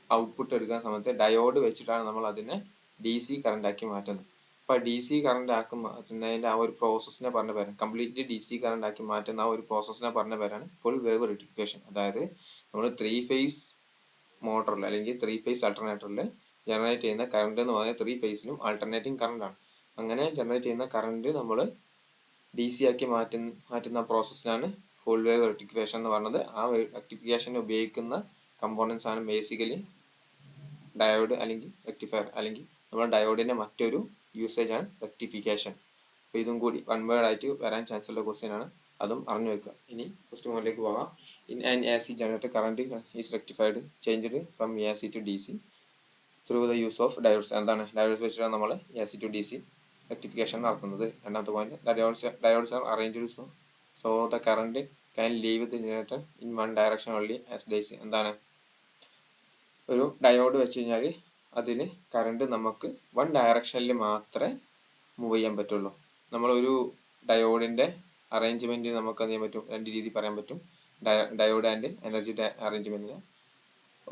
ഔട്ട്പുട്ട് എടുക്കുന്ന സമയത്ത് ഡയോഡ് വെച്ചിട്ടാണ് നമ്മൾ അതിനെ DC കറണ്ട് ആക്കി മാറ്റുന്നത്. അപ്പൊ DC കറണ്ട് ആക്കി മാറ്റുന്നതിന്റെ ആ ഒരു പ്രോസസ്സിനെ പറഞ്ഞ പേരാണ്, കംപ്ലീറ്റ്ലി DC കറണ്ട് ആക്കി മാറ്റുന്ന ആ ഒരു പ്രോസസ്സിനെ പറഞ്ഞ പേരാണ് ഫുൾ വേവ് റെക്ടിഫിക്കേഷൻ. അതായത് നമ്മൾ 3 ഫേസ് മോട്ടറിൽ അല്ലെങ്കിൽ 3 ഫേസ് ആൾട്ടർനേറ്ററിൽ ജനറേറ്റ് ചെയ്യുന്ന കറണ്ട് എന്ന് പറഞ്ഞാൽ 3 ഫേസിലും ആൾട്ടർനേറ്റിംഗ് കറണ്ട് ആണ്. അങ്ങനെ ജനറേറ്റ് ചെയ്യുന്ന കറണ്ട് നമ്മൾ DC ആക്കി മാറ്റുന്ന പ്രോസസ്സിനാണ് ഫുൾ വേവ് റെക്ടിഫിക്കേഷൻ എന്ന് പറയുന്നത്. ആ റെക്ടിഫിക്കേഷൻ ഉപയോഗിക്കുന്ന കമ്പോണൻസ് ആണ് ബേസിക്കലി ഡയോഡ് അല്ലെങ്കിൽ റെക്ടിഫയർ, അല്ലെങ്കിൽ നമ്മുടെ ഡയോഡിന്റെ മറ്റൊരു യൂസേജ് ആണ് റെക്ടിഫിക്കേഷൻ. അപ്പൊ ഇതും കൂടി വൺ വേർഡ് ആയിട്ട് വരാൻ ചാൻസ് ഉള്ള ക്വസ്റ്റ്യൻ ആണ്, അതും അറിഞ്ഞു വെക്കുക. ഇനി ക്വസ്റ്റ്യൻ മോഡിലേക്ക് പോകാം. In an AC generator current is rectified changed from AC to DC through the use of diodes. എന്താണ്, ഡയോഡ്സ് വെച്ചിട്ടാണ് നമ്മൾ AC to DC റെക്ടിഫിക്കേഷൻ നടത്തുന്നത്. രണ്ടാമത്തെ point, diodes are arranged so the current can leave the generator in one direction only as they say. എന്താണ്, ഒരു diode വെച്ച് കഴിഞ്ഞാൽ അതിന് കറണ്ട് നമുക്ക് വൺ ഡയറക്ഷനിൽ മാത്രമേ മൂവ് ചെയ്യാൻ പറ്റുള്ളൂ. നമ്മൾ ഒരു ഡയോഡിന്റെ അറേഞ്ച്മെന്റ് നമുക്ക് എന്ത് ചെയ്യാൻ പറ്റും, രണ്ട് രീതി പറയാൻ പറ്റും. ഡയോഡ് ആൻഡ് എനർജി അറേഞ്ച്മെന്റിന്.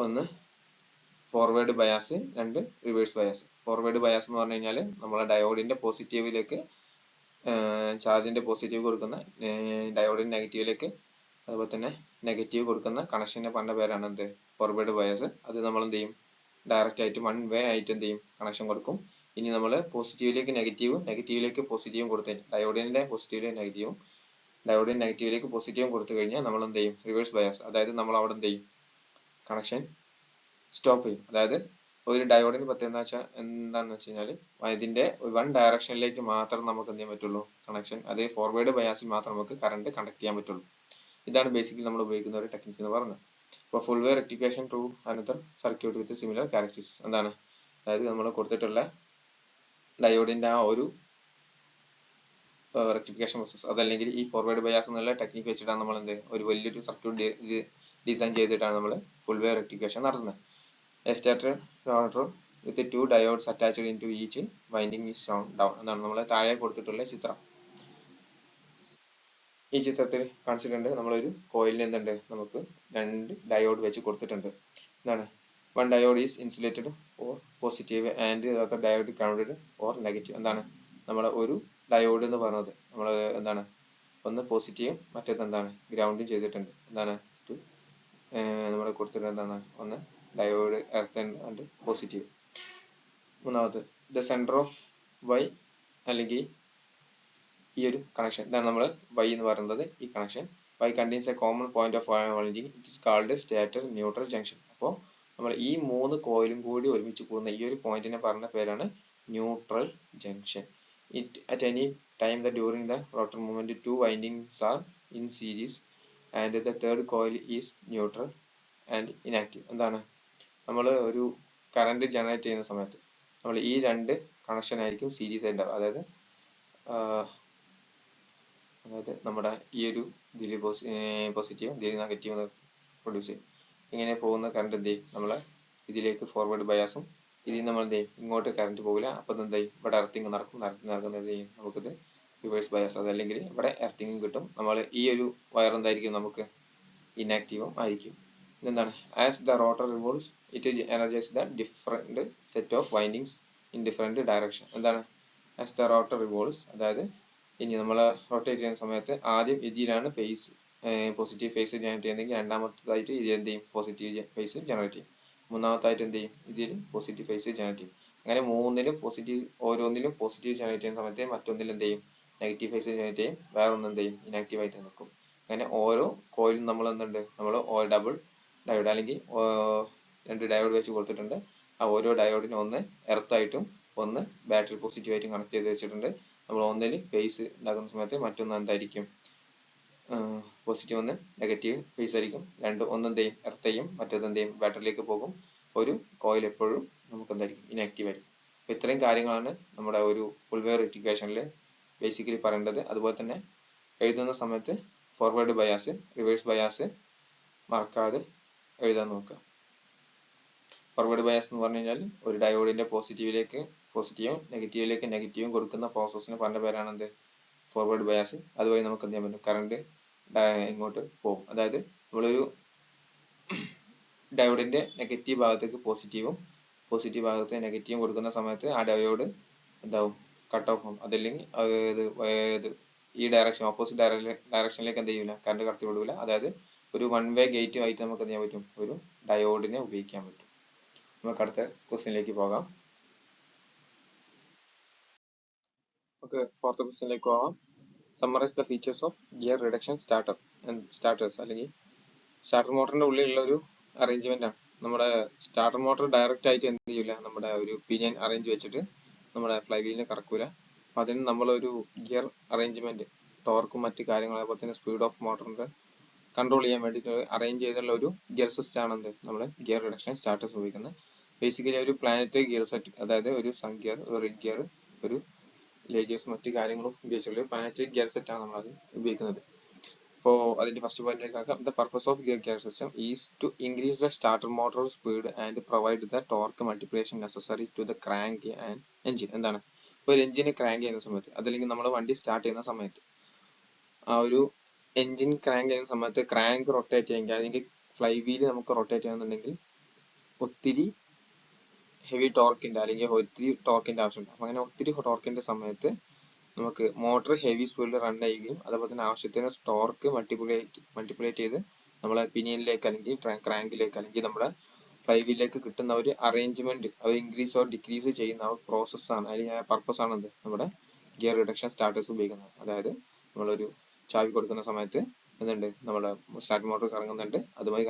ഒന്ന് ഫോർവേഡ് ബയാസ്, രണ്ട് റിവേഴ്സ് ബയാസ്. ഫോർവേഡ് ബയാസ് എന്ന് പറഞ്ഞു കഴിഞ്ഞാൽ നമ്മളെ ഡയോഡിന്റെ പോസിറ്റീവിലേക്ക് ചാർജിന്റെ പോസിറ്റീവ് കൊടുക്കുന്ന, ഡയോഡിന്റെ നെഗറ്റീവിലേക്ക് അതുപോലെ തന്നെ നെഗറ്റീവ് കൊടുക്കുന്ന കണക്ഷനെ പറഞ്ഞ പേരാണ് എന്ത്, ഫോർവേഡ് ബയാസ്. അത് നമ്മൾ എന്ത് ചെയ്യും, ഡയറക്റ്റ് ആയിട്ട് വൺ വേ ആയിട്ട് എന്ത് ചെയ്യും, കണക്ഷൻ കൊടുക്കും. ഇനി നമ്മൾ പോസിറ്റീവിലേക്ക് നെഗറ്റീവും നെഗറ്റീവിലേക്ക് പോസിറ്റീവും കൊടുത്തു, ഡയോഡിന്റെ പോസിറ്റീവിലേക്ക് നെഗറ്റീവും ഡയോഡിന്റെ നെഗറ്റീവിലേക്ക് പോസിറ്റീവും കൊടുത്തു കഴിഞ്ഞാൽ നമ്മൾ എന്ത് ചെയ്യും, റിവേഴ്സ് ബയാസ്. അതായത് നമ്മൾ അവിടെ എന്ത് ചെയ്യും, കണക്ഷൻ സ്റ്റോപ്പ് ചെയ്യും. അതായത് ഒരു ഡയോഡിന് പ്രത്യേകത എന്താണെന്ന് വെച്ച് കഴിഞ്ഞാൽ ഇതിന്റെ വൺ ഡയറക്ഷനിലേക്ക് മാത്രം നമുക്ക് എന്ത് ചെയ്യാൻ പറ്റുള്ളൂ, കണക്ഷൻ. അതേ ഫോർവേഡ് ബയാസിൽ മാത്രം നമുക്ക് കറണ്ട് കണ്ടക്ട് ചെയ്യാൻ പറ്റുള്ളൂ. ഇതാണ് ബേസിക്കലി നമ്മൾ ഉപയോഗിക്കുന്ന ഒരു ടെക്നിക്സ് എന്ന് പറയുന്നത്. ഇപ്പോൾ ഫുൾ വേ റെക്ടിഫിക്കേഷൻ ത്രൂ അനദർ സർക്യൂട്ട് വിത്ത് സിമിലർ ക്യാരക്ടറിസ്റ്റിക്സ് എന്താണ്, അതായത് നമ്മൾ കൊടുത്തിട്ടുള്ള ഡയോഡിന്റെ ആ ഒരു റെക്ടിഫിക്കേഷൻ പ്രോസസ്, അതല്ലെങ്കിൽ ഈ ഫോർവേഡ് ബയാസ് എന്നുള്ള ടെക്നിക്ക് വെച്ചിട്ടാണ് നമ്മൾ എന്ത് ഒരു വലിയൊരു സർക്യൂട്ട് ഡിസൈൻ ചെയ്തിട്ടാണ് നമ്മൾ ഫുൾ വേ റെക്ടിഫിക്കേഷൻ നടത്തുന്നത്. A starter rotor with two diodes attached into each winding is shown down എന്നാണ് നമ്മൾ താഴെ കൊടുത്തിട്ടുള്ള ചിത്രം. ഈ ചിത്രത്തിൽ കാണിച്ചിട്ടുണ്ട്, നമ്മളൊരു കോയിലിൽ എന്തുണ്ട്, നമുക്ക് രണ്ട് ഡയോഡ് വെച്ച് കൊടുത്തിട്ടുണ്ട്. എന്താണ്, one diode is insulated or positive and other diode grounded or negative. എന്താണ്, നമ്മളെ ഒരു ഡയോഡ് എന്ന് പറഞ്ഞത് നമ്മൾ എന്താണ്, ഒന്ന് പോസിറ്റീവും മറ്റേത് എന്താണ് ഗ്രൗണ്ടും ചെയ്തിട്ടുണ്ട്. എന്താണ്, നമ്മൾ കൊടുത്തിട്ടുണ്ട് എന്താണ്, ഒന്ന് ഡയോഡ് എർത്ത് ആൻഡ് പോസിറ്റീവ്. മൂന്നാമത് ദ സെന്റർ ഓഫ് വൈ, അല്ലെങ്കിൽ ഈ ഒരു കണക്ഷൻ, ഇതാണ് നമ്മൾ വൈ എന്ന് പറയുന്നത്. ഈ connection Y contains a common point of winding, it is called stator neutral junction. അപ്പോൾ നമ്മൾ ഈ മൂന്ന് കോയിലും കൂടി ഒരുമിച്ച് കൂടുന്ന ഈ ഒരു പോയിന്റിനെ പറഞ്ഞ പേരാണ് neutral junction. It at any time the during the rotor movement two windings are in series and the third coil is neutral and inactive. എന്താണ്, നമ്മൾ ഒരു കറണ്ട് ജനറേറ്റ് ചെയ്യുന്ന സമയത്ത് നമ്മൾ ഈ രണ്ട് കണക്ഷൻ ആയിരിക്കും സീരീസ് ആയിട്ട് ഉണ്ടാവുക. അതായത് നമ്മുടെ ഈ ഒരു ഇതിൽ പോസിറ്റീവ് ഇതിൽ നെഗറ്റീവ് പ്രൊഡ്യൂസ് ചെയ്യും. ഇങ്ങനെ പോകുന്ന കറണ്ട് എന്ത് ചെയ്യും, നമ്മളെ ഇതിലേക്ക് ഫോർവേഡ് ബയാസും, ഇതിൽ നമ്മൾ എന്ത് ചെയ്യും, ഇങ്ങോട്ട് കറണ്ട് പോകില്ല. അപ്പം എന്താ ചെയ്യും, ഇവിടെ എർത്തിങ് നടക്കും. നടക്കുന്നത് എന്ത് ചെയ്യും, നമുക്കിത് റിവേഴ്സ് ബയാസ്, അതല്ലെങ്കിൽ ഇവിടെ എർത്തിങ്ങും കിട്ടും. നമ്മൾ ഈ ഒരു വയർ എന്തായിരിക്കും, നമുക്ക് ഇനാക്റ്റീവും ആയിരിക്കും. എന്താണ്, as the rotor revolves it energise the different set of windings in different direction. എന്താണ്, ആസ് ദ റോട്ടർ റിവോൾവ്സ്, അതായത് ഇനി നമ്മൾ റൊട്ടേറ്റ് ചെയ്യുന്ന സമയത്ത് ആദ്യം ഇതിലാണ് ഫേസ് പോസിറ്റീവ് ഫേസ് ജനറേറ്റ് ചെയ്യുന്നെങ്കിൽ രണ്ടാമത്തേതായിട്ട് ഇത് എന്ത് ചെയ്യും, പോസിറ്റീവ് ഫേസ് ജനറേറ്റ് ചെയ്യും. മൂന്നാമത്തായിട്ട് എന്ത് ചെയ്യും, ഇതിൽ പോസിറ്റീവ് ഫേസ് ജനറേറ്റ് ചെയ്യും. അങ്ങനെ മൂന്നിലും പോസിറ്റീവ്, ഓരോന്നിലും പോസിറ്റീവ് ജനറേറ്റ് ചെയ്യുന്ന സമയത്ത് മറ്റൊന്നിൽ എന്ത് ചെയ്യും, നെഗറ്റീവ് ഫേസ് ജനറേറ്റ് ചെയ്യും. വേറെ ഒന്ന് എന്ത് ചെയ്യും, ഇനാക്റ്റീവ് ആയിട്ട് നിൽക്കും. അങ്ങനെ ഓരോ കോയിലും നമ്മൾ എന്തുണ്ട്, നമ്മൾ ഡബിൾ ഡയോഡ് അല്ലെങ്കിൽ രണ്ട് ഡയോഡ് വെച്ച് കൊടുത്തിട്ടുണ്ട്. ആ ഓരോ ഡയോഡിനും ഒന്ന് എർത്തായിട്ടും ഒന്ന് ബാറ്ററി പോസിറ്റീവ് ആയിട്ടും കണക്ട് ചെയ്ത് വെച്ചിട്ടുണ്ട്. നമ്മൾ ഒന്നിൽ ഫേസ് ഉണ്ടാക്കുന്ന സമയത്ത് മറ്റൊന്ന് എന്തായിരിക്കും, പോസിറ്റീവ് ഒന്ന് നെഗറ്റീവ് ഫേസ് ആയിരിക്കും. ഒന്ന് എന്ത് ചെയ്യും, എർത്ത് ചെയ്യും, മറ്റേത് എന്ത് ചെയ്യും, ബാറ്ററിയിലേക്ക് പോകും. ഒരു കോയിൽ എപ്പോഴും നമുക്ക് എന്തായിരിക്കും, ഇനാക്റ്റീവ് ആയിരിക്കും. അപ്പോൾ ഇത്രയും കാര്യങ്ങളാണ് നമ്മുടെ ഒരു ഫുൾ വേ റെക്ടിഫിക്കേഷനിൽ ബേസിക്കലി പറയേണ്ടത്. അതുപോലെ തന്നെ എഴുതുന്ന സമയത്ത് ഫോർവേഡ് ബയാസ് റിവേഴ്സ് ബയാസ് മറക്കാതെ എഴുതാൻ നോക്കുക. ഫോർവേഡ് ബയാസ് എന്ന് പറഞ്ഞു കഴിഞ്ഞാൽ ഒരു ഡയോഡിന്റെ പോസിറ്റീവിലേക്ക് പോസിറ്റീവും നെഗറ്റീവിലേക്ക് നെഗറ്റീവും കൊടുക്കുന്ന പ്രോസസ്സിന് പറഞ്ഞ പേരാണ് എന്ത്, ഫോർവേഡ് ബയാസ്. അതുവഴി നമുക്ക് എന്ത് ചെയ്യാൻ പറ്റും, കറണ്ട് ഇങ്ങോട്ട് പോകും. അതായത് നമ്മളൊരു ഡയോഡിന്റെ നെഗറ്റീവ് ഭാഗത്തേക്ക് പോസിറ്റീവും പോസിറ്റീവ് ഭാഗത്ത് നെഗറ്റീവും കൊടുക്കുന്ന സമയത്ത് ആ ഡയോഡ് എന്താവും, കട്ട് ഓഫ് ആവും. അതല്ലെങ്കിൽ ഈ ഡയറക്ഷൻ ഓപ്പോസിറ്റ് ഡയറക്ഷനിലേക്ക് എന്ത് ചെയ്യൂല, കറണ്ട് കടത്തി വിടൂല. അതായത് ഒരു വൺ വേ ഗേറ്റ് ആയിട്ട് നമുക്ക് എന്ത് ചെയ്യാൻ പറ്റും, ഒരു ഡയോഡിനെ ഉപയോഗിക്കാൻ പറ്റും. നമുക്ക് അടുത്ത ക്വസ്റ്റ്യനിലേക്ക് പോകാം. നമുക്ക് ഫോർത്ത് ക്വസ്റ്റ്യനിലേക്ക് പോകാം. Summarise the features of gear reduction starters, അല്ലെങ്കിൽ സ്റ്റാർട്ടർ മോട്ടറിന്റെ ഉള്ളിലുള്ള ഒരു അറേഞ്ച്മെന്റ് ആണ്. നമ്മുടെ സ്റ്റാർട്ടർ മോട്ടർ ഡയറക്റ്റ് ആയിട്ട് എന്ത് ചെയ്യൂല, നമ്മുടെ ഒരു പിനിയൻ അറേഞ്ച് വെച്ചിട്ട് നമ്മുടെ ഫ്ലൈ വീലിനെ കറക്കൂല. അപ്പൊ അതിന് നമ്മളൊരു ഗിയർ അറേഞ്ച്മെന്റ്, ടോർക്കും മറ്റു കാര്യങ്ങളും അതുപോലെ തന്നെ സ്പീഡ് ഓഫ് മോട്ടറിന്റെ കൺട്രോൾ ചെയ്യാൻ വേണ്ടിയിട്ട് അറേഞ്ച് ചെയ്തുള്ള ഒരു ഗിയർ സിസ്റ്റം ആണ് എന്ത്, നമ്മൾ ഗിയർ റിഡക്ഷൻ സ്റ്റാർട്ടേഴ്സ് ഉപയോഗിക്കുന്നത്. ബേസിക്കലി ഒരു പ്ലാനറ്ററി ഗിയർ സെറ്റ്, അതായത് ഒരു സൺ ഗിയർ, ഒരു റിഡ് ഗിയർ, ഒരു ലേഗേഴ്സ് മറ്റു കാര്യങ്ങളും ഉപയോഗിച്ചുള്ള പ്ലാനറ്ററി ഗിയർ സെറ്റ് ആണ് നമ്മൾ അത് ഉപയോഗിക്കുന്നത്. അപ്പോൾ അതിന്റെ ഫസ്റ്റ് പോയിന്റിലേക്ക് ആക്കാം. The purpose of gear system is to increase the starter motor speed and provide the torque multiplication necessary to the crank and engine. എന്താണ്, ഇപ്പോൾ ഒരു എഞ്ചിന് ക്രാങ്ക് ചെയ്യുന്ന സമയത്ത്, അതല്ലെങ്കിൽ നമ്മൾ വണ്ടി സ്റ്റാർട്ട് ചെയ്യുന്ന സമയത്ത് ആ ഒരു എൻജിൻ ക്രാങ്ക് ചെയ്യുന്ന സമയത്ത് ക്രാങ്ക് റൊട്ടേറ്റ് ചെയ്യാമെങ്കിൽ അല്ലെങ്കിൽ ഫ്ലൈ വീല് നമുക്ക് റൊട്ടേറ്റ് ചെയ്യണമെന്നുണ്ടെങ്കിൽ ഒത്തിരി ഹെവി ടോർക്കിന്റെ അല്ലെങ്കിൽ ഒത്തിരി ടോർക്കിന്റെ ആവശ്യമുണ്ട്. അപ്പൊ അങ്ങനെ ഒത്തിരി ടോർക്കിന്റെ സമയത്ത് നമുക്ക് മോട്ടോർ ഹെവി സ്പീഡിൽ റൺ ചെയ്യുകയും അതുപോലെ തന്നെ ആവശ്യത്തിന് ടോർക്ക് മൾട്ടിപ്ലേറ്റ് ചെയ്ത് നമ്മളെ പിനിയനിലേക്ക് അല്ലെങ്കിൽ ക്രാങ്കിലേക്ക് അല്ലെങ്കിൽ നമ്മുടെ ഫ്ലൈ വീലിലേക്ക് കിട്ടുന്ന ഒരു അറേഞ്ച്മെന്റ് അത് ഇൻക്രീസ് ഓർ ഡിക്രീസ് ചെയ്യുന്ന ആ പ്രോസസ്സാണ് അല്ലെങ്കിൽ ആ പർപ്പസ് ആണ് എന്ത് നമ്മുടെ ഗിയർ റിഡക്ഷൻ സ്റ്റാർട്ടേഴ്സ് ഉപയോഗിക്കുന്നത്. അതായത് നമ്മളൊരു ചാവി കൊടുക്കുന്ന സമയത്ത് എന്തുണ്ട് നമ്മുടെ സ്റ്റാർട്ട് മോട്ടോർ കറങ്ങുന്നുണ്ട്, അതുമായി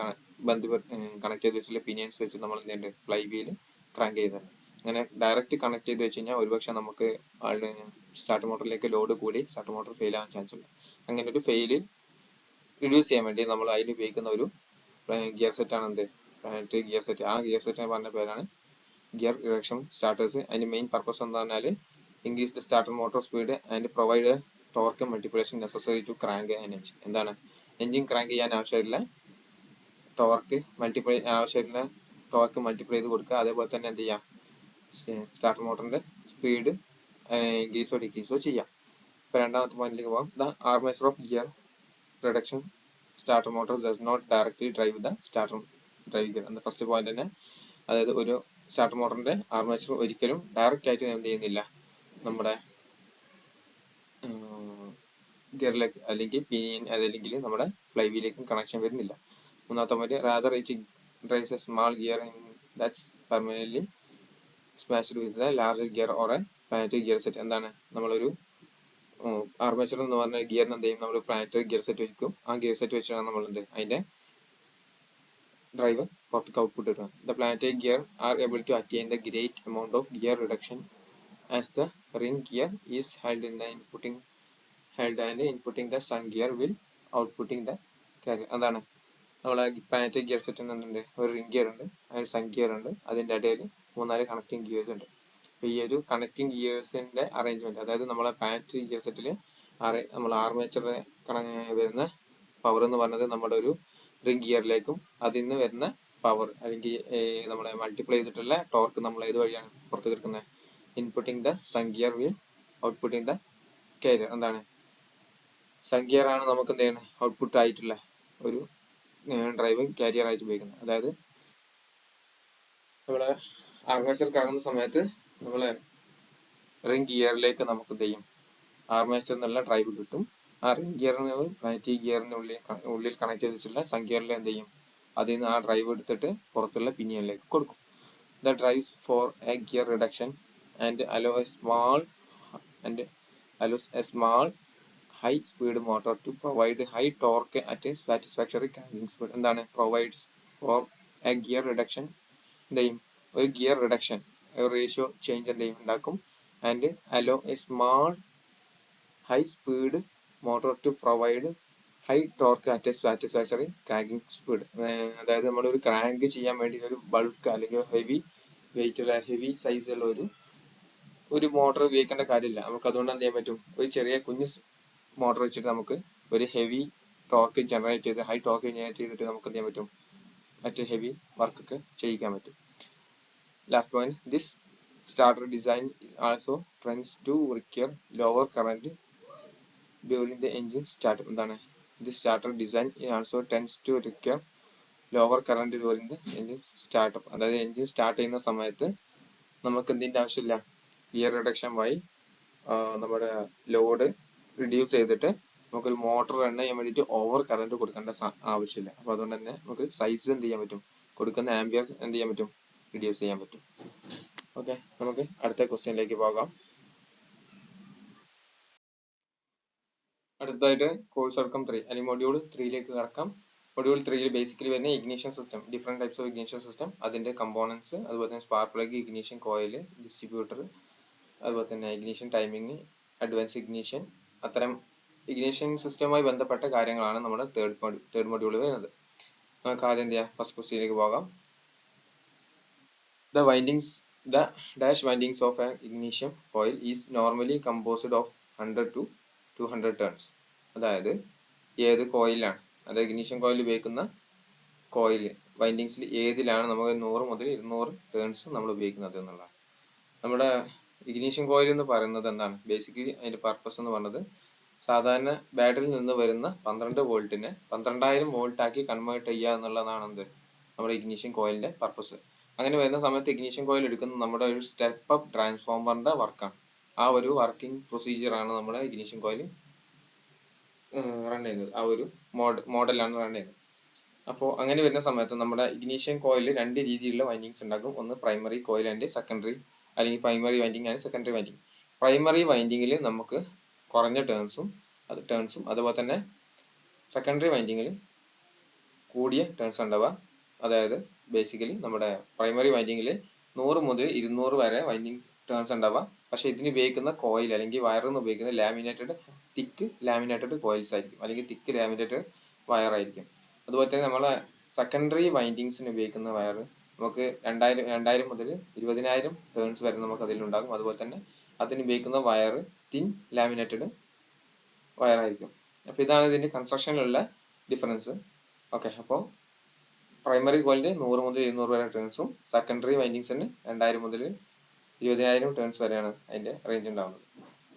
കണക്ട് ചെയ്ത് വെച്ചിട്ടുള്ള പിനിയൻസ് വെച്ച് നമ്മൾ എന്തുണ്ട് ഫ്ലൈ വീല് ക്രാങ്ക് ചെയ്യുന്നത്. അങ്ങനെ ഡയറക്റ്റ് കണക്ട് ചെയ്ത് വെച്ച് കഴിഞ്ഞാൽ ഒരുപക്ഷെ നമുക്ക് സ്റ്റാർട്ട് മോട്ടറിലേക്ക് ലോഡ് കൂടി സ്റ്റാർട്ട് മോട്ടോർ ഫെയിൽ ആവാൻ ചാൻസ് ഉണ്ട്. അങ്ങനെ ഒരു ഫെയിൽ റിഡ്യൂസ് ചെയ്യാൻ വേണ്ടി നമ്മൾ അതിൽ ഉപയോഗിക്കുന്ന ഒരു ഗിയർ സെറ്റ് ആണ് എന്ത് പ്ലാനറ്ററി ഗിയർ സെറ്റ്. ആ ഗിയർ സെറ്റ് പറഞ്ഞ പേരാണ് ഗിയർ റിഡക്ഷൻ സ്റ്റാർട്ടേഴ്സ്. അതിന്റെ മെയിൻ പർപ്പസ് എന്താ പറഞ്ഞാൽ increase the starter motor speed and provide torque multiplication necessary to crank an engine. എന്താണ് എഞ്ചിൻ ക്രാങ്ക് ചെയ്യാൻ ആവശ്യമായിട്ടുള്ള ടോർക്ക് മൾട്ടിപ്ലൈ ചെയ്ത് കൊടുക്കുക. അതേപോലെ തന്നെ എന്ത് ചെയ്യാം സ്റ്റാർട്ടർ മോട്ടറിന്റെ സ്പീഡ് ഇൻക്രീസോ ഡിക്രീസോ ചെയ്യാം. ഇപ്പൊ രണ്ടാമത്തെ പോയിന്റിലേക്ക് പോകാം. The armature of gear reduction starter motor does not directly drive the starter drive gear എന്ന ഫസ്റ്റ് പോയിന്റ് തന്നെ. അതായത് ഒരു സ്റ്റാർട്ടർ മോട്ടറിന്റെ ആർമേച്ചർ ഒരിക്കലും ഡയറക്റ്റ് ആയിട്ട് എന്ത് ചെയ്യുന്നില്ല നമ്മുടെ ഗിയറിലേക്ക് അല്ലെങ്കിൽ പിനിയൻ അതല്ലെങ്കിൽ നമ്മുടെ ഫ്ലൈ വീലിലേക്കും കണക്ഷൻ വരുന്നില്ല. മൂന്നാമത്തെ point rather it drives A small gear that's permanently smashed with the larger gear or A planetary gear set. എന്താണ് നമ്മളൊരു ആർമേച്ചർ എന്ന് പറഞ്ഞ ഗിയറിന് എന്ത് ചെയ്യും നമ്മൾ പ്ലാനറ്ററി ഗിയർ സെറ്റ് വെക്കും. ആ ഗിയർ സെറ്റ് വെച്ചാണ് നമ്മൾ എന്ത് അതിന്റെ ഡ്രൈവ് പുറത്തേക്ക് ഔട്ട്പുട്ട് കിട്ടുന്നത്. The planetary gear are able to attain the great amount of gear reduction as the ring gear is held in the inputting the sun gear will outputting the carrier. എന്താണ് നമ്മളെ planetary gear set എന്നുണ്ട് ഒരു ring gear ഉണ്ട്, അതിന് sun gear ഉണ്ട്, അതിന്റെ ഇടയിൽ 3-4 connecting gears ഉണ്ട്. അപ്പൊ ഈ ഒരു കണക്റ്റിംഗ് ഗിയേഴ്സിന്റെ അറേഞ്ച്മെന്റ് അതായത് നമ്മളെ പ്ലാനറ്ററി ഗിയർ സെറ്റിൽ നമ്മൾ ആർമേച്ചറിൽ വരുന്ന പവർ എന്ന് പറഞ്ഞത് നമ്മുടെ ഒരു റിംഗ് ഗിയറിലേക്കും അതിൽ നിന്ന് വരുന്ന പവർ അല്ലെങ്കിൽ നമ്മളെ മൾട്ടിപ്ലൈ ചെയ്തിട്ടുള്ള ടോർക്ക് നമ്മൾ ഏത് വഴിയാണ് പുറത്തേക്ക് എടുക്കുന്നത് inputting the sun gear will outputting the carrier. എന്താണ് സൺ ഗിയർ ആണ് നമുക്ക് എന്ത് ചെയ്യണം ഔട്ട്പുട്ട് ആയിട്ടുള്ള ഒരു ഡ്രൈവ് കാരിയർ ആയിട്ട് ഉപയോഗിക്കുന്നത്. അതായത് നമ്മളെ ആർമേച്ചർ കറങ്ങുന്ന സമയത്ത് നമ്മളെ റിംഗ് ഗിയറിലേക്ക് നമുക്ക് എന്ത് ചെയ്യും ആർമേച്ചർ എന്നുള്ള ഡ്രൈവ് കിട്ടും. ആ റിംഗ് ഗിയറിന് പ്ലാനറ്ററി ഗിയറിന്റെ ഉള്ളിൽ കണക്ട് ചെയ്ത് വെച്ചിട്ടുള്ള സൺ ഗിയറിൽ എന്ത് ചെയ്യും അതിൽ നിന്ന് ആ ഡ്രൈവ് എടുത്തിട്ട് പുറത്തുള്ള പിനിയനിലേക്ക് കൊടുക്കും. The drives for a gear reduction and allows a small high speed motor to provide high torque at a satisfactory cranking speed. എന്താണ് provides for a gear reduction എന്ത് ചെയ്യും ഒരു ഗിയർ റിഡക്ഷൻ റേഷ്യോ ചേഞ്ച് എന്ത് ചെയ്യും ഉണ്ടാക്കും. And allow a small high speed motor to provide high torque at a satisfactory cranking speed. അതായത് നമ്മളൊരു crank ചെയ്യാൻ വേണ്ടി ഒരു ബൾക്ക് അല്ലെങ്കിൽ ഹെവി വെയിറ്റ് ഉള്ള ഹെവി സൈസുള്ള ഒരു മോട്ടോർ ഉപയോഗിക്കേണ്ട കാര്യമില്ല. നമുക്ക് അതുകൊണ്ട് എന്ത് ചെയ്യാൻ പറ്റും ഒരു ചെറിയ കുഞ്ഞു മോട്ടോർ വെച്ചിട്ട് നമുക്ക് ഒരു ഹെവി ടോർക്ക് ജനറേറ്റ് ചെയ്ത് ഹൈ ടോർക്ക് ജനറേറ്റ് ചെയ്തിട്ട് നമുക്ക് എന്ത് ചെയ്യാൻ പറ്റും മറ്റു ഹെവി വർക്ക് ഒക്കെ ചെയ്യിക്കാൻ പറ്റും. Last point this starter design also trends to require lower current during the engine start. എന്താണ് this starter design also tends to require lower current during the engine startup. അതായത് എഞ്ചിൻ സ്റ്റാർട്ട് ചെയ്യുന്ന സമയത്ത് നമുക്ക് എന്തിന്റെ ആവശ്യമില്ല ഗിയർ റിഡക്ഷൻ വഴി നമ്മുടെ load reduce ചെയ്തിട്ട് നമുക്കൊരു മോട്ടോർ റൺ ചെയ്യാൻ വേണ്ടിയിട്ട് ഓവർ കറന്റ് കൊടുക്കേണ്ട ആവശ്യമില്ല. അപ്പൊ അതുകൊണ്ട് തന്നെ നമുക്ക് സൈസ് എന്ത് ചെയ്യാൻ പറ്റും കൊടുക്കുന്ന ആംബിയൻസ് എന്ത് ചെയ്യാൻ പറ്റും റിഡ്യൂസ് ചെയ്യാൻ പറ്റും. ഓക്കെ, നമുക്ക് അടുത്ത ക്വസ്റ്റ്യനിലേക്ക് പോകാം. അടുത്തതായിട്ട് കോഴ്സ് ഔട്ട്കം 3 അല്ലെങ്കിൽ മൊഡ്യൂൾ 3ലേക്ക് കടക്കാം. മൊഡ്യൂൾ 3 ബേസിക്കലി വരുന്ന ignition system, different types of ignition system, അതിന്റെ കമ്പോണൻസ്, അതുപോലെ തന്നെ spark plug, ignition coil, distributor, അതുപോലെ തന്നെ ഇഗ്നിഷൻ ടൈമിംഗ്, അഡ്വാൻസ് ഇഗ്നിഷൻ, അത്തരം ഇഗ്നിഷൻ സിസ്റ്റവുമായി ബന്ധപ്പെട്ട കാര്യങ്ങളാണ് നമ്മുടെ തേർഡ് മൊഡ്യൂളിൽ വരുന്നത്. നമുക്ക് ആദ്യം എന്ത് ചെയ്യാം ഫസ്റ്റ് ക്വസ്റ്റ്യനിലേക്ക് പോകാം. The dash windings of an ignition coil is normally composed of 100 to 200 turns. അതായത് ഏത് കോയിലാണ് അതായത് ഇഗ്നിഷൻ കോയിൽ ഉപയോഗിക്കുന്ന കോയിൽ വൈൻഡിങ്സിൽ ഏതിലാണ് നമുക്ക് 100 മുതൽ 200 ടേൺസ് നമ്മൾ ഉപയോഗിക്കുന്നത് എന്നുള്ളതാണ്. നമ്മുടെ ഇഗ്നിഷൻ കോയിൽ എന്ന് പറയുന്നത് എന്താണ് ബേസിക്കലി അതിന്റെ പർപ്പസ് എന്ന് പറയുന്നത് സാധാരണ ബാറ്ററിയിൽ നിന്ന് വരുന്ന 12 വോൾട്ടിനെ 12000 വോൾട്ട് ആക്കി കൺവേർട്ട് ചെയ്യുക എന്നുള്ളതാണ് എന്ത് നമ്മുടെ ഇഗ്നിഷൻ കോയിലിന്റെ പർപ്പസ്. അങ്ങനെ വരുന്ന സമയത്ത് ഇഗ്നിഷൻ കോയിൽ എടുക്കുന്നത് നമ്മുടെ ഒരു സ്റ്റെപ്പ് അപ്പ് ട്രാൻസ്ഫോമറിന്റെ വർക്കാണ്. ആ ഒരു വർക്കിംഗ് പ്രൊസീജിയർ ആണ് നമ്മുടെ ഇഗ്നിഷൻ കോയിൽ റൺ ചെയ്യുന്നത്. ആ ഒരു മോഡലാണ് റൺ ചെയ്യുന്നത്. അപ്പോൾ അങ്ങനെ വരുന്ന സമയത്ത് നമ്മുടെ ഇഗ്നിഷൻ കോയിൽ രണ്ട് രീതിയിലുള്ള വൈൻഡിങ്സ് ഉണ്ടാകും. ഒന്ന് പ്രൈമറി കോയിൽ ആൻഡ് സെക്കൻഡറി, അല്ലെങ്കിൽ primary winding and secondary winding. പ്രൈമറി വൈൻഡിങ്ങിൽ നമുക്ക് കുറഞ്ഞ ടേൺസും അതുപോലെ തന്നെ സെക്കൻഡറി വൈൻഡിങ്ങിൽ കൂടിയ ടേൺസ് ഉണ്ടാവുക. അതായത് ബേസിക്കലി നമ്മുടെ പ്രൈമറി വൈൻഡിങ്ങിൽ 100 മുതൽ 200 വരെ വൈൻഡിങ് ടേൺസ് ഉണ്ടാവുക. പക്ഷെ ഇതിന് ഉപയോഗിക്കുന്ന കോയിൽ അല്ലെങ്കിൽ വയറിന് ഉപയോഗിക്കുന്ന തിക്ക് ലാമിനേറ്റഡ് കോയിൽസ് ആയിരിക്കും, അല്ലെങ്കിൽ തിക്ക് ലാമിനേറ്റഡ് വയർ ആയിരിക്കും. അതുപോലെ തന്നെ നമ്മളെ സെക്കൻഡറി വൈൻഡിങ്സിന് ഉപയോഗിക്കുന്ന വയർ നമുക്ക് 2000 മുതൽ 20000 ടേൺസ് വരെ നമുക്ക് അതിലുണ്ടാകും. അതുപോലെ തന്നെ അതിന് ഉപയോഗിക്കുന്ന വയർ തിൻ ലാമിനേറ്റഡ് വയർ ആയിരിക്കും. അപ്പൊ ഇതാണ് ഇതിന്റെ കൺസ്ട്രക്ഷനിലുള്ള ഡിഫറൻസ്. ഓക്കെ, അപ്പോൾ പ്രൈമറി കോയിലിന് 100 മുതൽ 200 വരെ ടേൺസും സെക്കൻഡറി വൈൻഡിങ്സിന് 2000 മുതൽ 20000 ടേൺസ് വരെയാണ് അതിന്റെ റേഞ്ച് ഉണ്ടാവുന്നത്.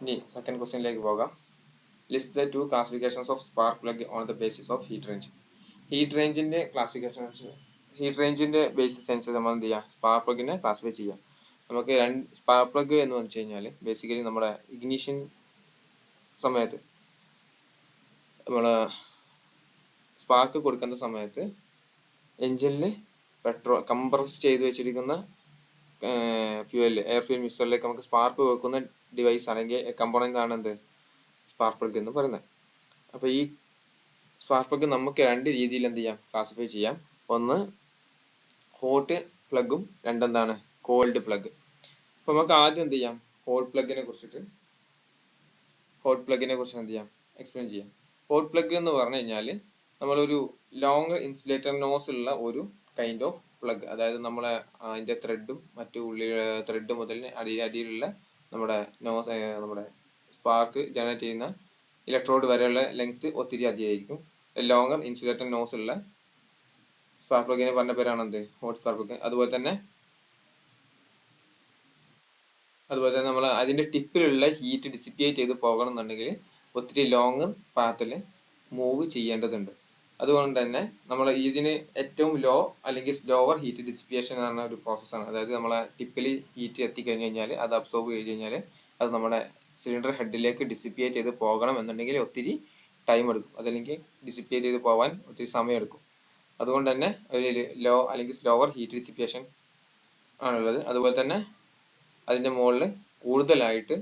ഇനി സെക്കൻഡ് ക്വസ്റ്റ്യനിലേക്ക് പോകാം. List the 2 classifications of spark plug on the basis of heat range. Heat റേഞ്ചിന്റെ ക്ലാസിഫിക്കേഷൻസ്, ഹീറ്റ് റേഞ്ചിന്റെ ബേസിസ് അനുസരിച്ച് നമ്മൾ എന്ത് ചെയ്യാം, സ്പാർക്ക് പ്ലഗിനെ ക്ലാസിഫൈ ചെയ്യാം. നമുക്ക് സ്പാർക്ക് പ്ലഗ് എന്ന് വെച്ച് കഴിഞ്ഞാൽ ബേസിക്കലി നമ്മുടെ ഇഗ്നിഷൻ സമയത്ത് നമ്മള് സ്പാർക്ക് കൊടുക്കുന്ന സമയത്ത് എഞ്ചിനിൽ പെട്രോൾ കംപ്രസ് ചെയ്ത് വെച്ചിരിക്കുന്ന ഫ്യൂവൽ എയർ ഫ്യൂൽ മിക്സറിലേക്ക് നമുക്ക് സ്പാർക്ക് വെക്കുന്ന ഡിവൈസ് അല്ലെങ്കിൽ കമ്പോണന്റ് ആണ് എന്ത് സ്പാർക്ക് പ്ലഗ് എന്ന് പറയുന്നത്. അപ്പൊ ഈ സ്പാർക്ക് പ്ലഗ് നമുക്ക് രണ്ട് രീതിയിൽ എന്ത് ചെയ്യാം, ക്ലാസിഫൈ ചെയ്യാം. ഒന്ന് ഹോട്ട് പ്ലഗും, രണ്ടെന്താണ് കോൾഡ് പ്ലഗ്. അപ്പൊ നമുക്ക് ആദ്യം എന്ത് ചെയ്യാം, ഹോട്ട് പ്ലഗിനെ കുറിച്ച് എന്ത് ചെയ്യാം, എക്സ്പ്ലെയിൻ ചെയ്യാം. ഹോട്ട് പ്ലഗ് എന്ന് പറഞ്ഞു കഴിഞ്ഞാല് നമ്മളൊരു ലോങ് ഇൻസുലേറ്റർ നോസ് ഉള്ള ഒരു കൈൻഡ് ഓഫ് പ്ലഗ്. അതായത് നമ്മളെ അതിന്റെ ത്രെഡും മറ്റു ത്രെഡ് മുതൽ അടിയിലുള്ള നമ്മുടെ നമ്മുടെ സ്പാർക്ക് ജനറേറ്റ് ചെയ്യുന്ന ഇലക്ട്രോഡ് വരെയുള്ള ലെങ്ത് ഒത്തിരി അധികമായിരിക്കും. ലോങ്ങർ ഇൻസുലേറ്റർ നോസ് ഉള്ള സ്പാർക്ക് പ്ലഗിനെ പറഞ്ഞ പേരാണ് എന്ത് ഹോട്ട് സ്പാർക്ക് പ്ലഗ്. അതുപോലെ തന്നെ നമ്മൾ അതിന്റെ ടിപ്പിലുള്ള ഹീറ്റ് ഡിസിപ്പേറ്റ് ചെയ്ത് പോകണം എന്നുണ്ടെങ്കിൽ ഒത്തിരി ലോങ് പാത്തിൽ മൂവ് ചെയ്യേണ്ടതുണ്ട്. അതുകൊണ്ട് തന്നെ നമ്മൾ ഇതിന് ഏറ്റവും ലോ അല്ലെങ്കിൽ സ്ലോവർ ഹീറ്റ് ഡിസിപ്പിയേഷൻ എന്ന ഒരു പ്രോസസ്സാണ്. അതായത് നമ്മളെ ടിപ്പിൽ ഹീറ്റ് എത്തിക്കഴിഞ്ഞ് കഴിഞ്ഞാൽ അത് അബ്സോർബ് ചെയ്ത് കഴിഞ്ഞാൽ അത് നമ്മുടെ സിലിണ്ടർ ഹെഡിലേക്ക് ഡിസിപ്പിയേറ്റ് ചെയ്ത് പോകണം എന്നുണ്ടെങ്കിൽ ഒത്തിരി ടൈം എടുക്കും. അതല്ലെങ്കിൽ ഡിസിപ്പിയേറ്റ് ചെയ്ത് പോകാൻ ഒത്തിരി സമയം എടുക്കും. അതുകൊണ്ട് തന്നെ ഒരു ലോ അല്ലെങ്കിൽ സ്ലോവർ ഹീറ്റ് ഡിസിപ്പിയേഷൻ ആണുള്ളത്. അതുപോലെ തന്നെ അതിന്റെ മുകളിൽ കൂടുതലായിട്ട്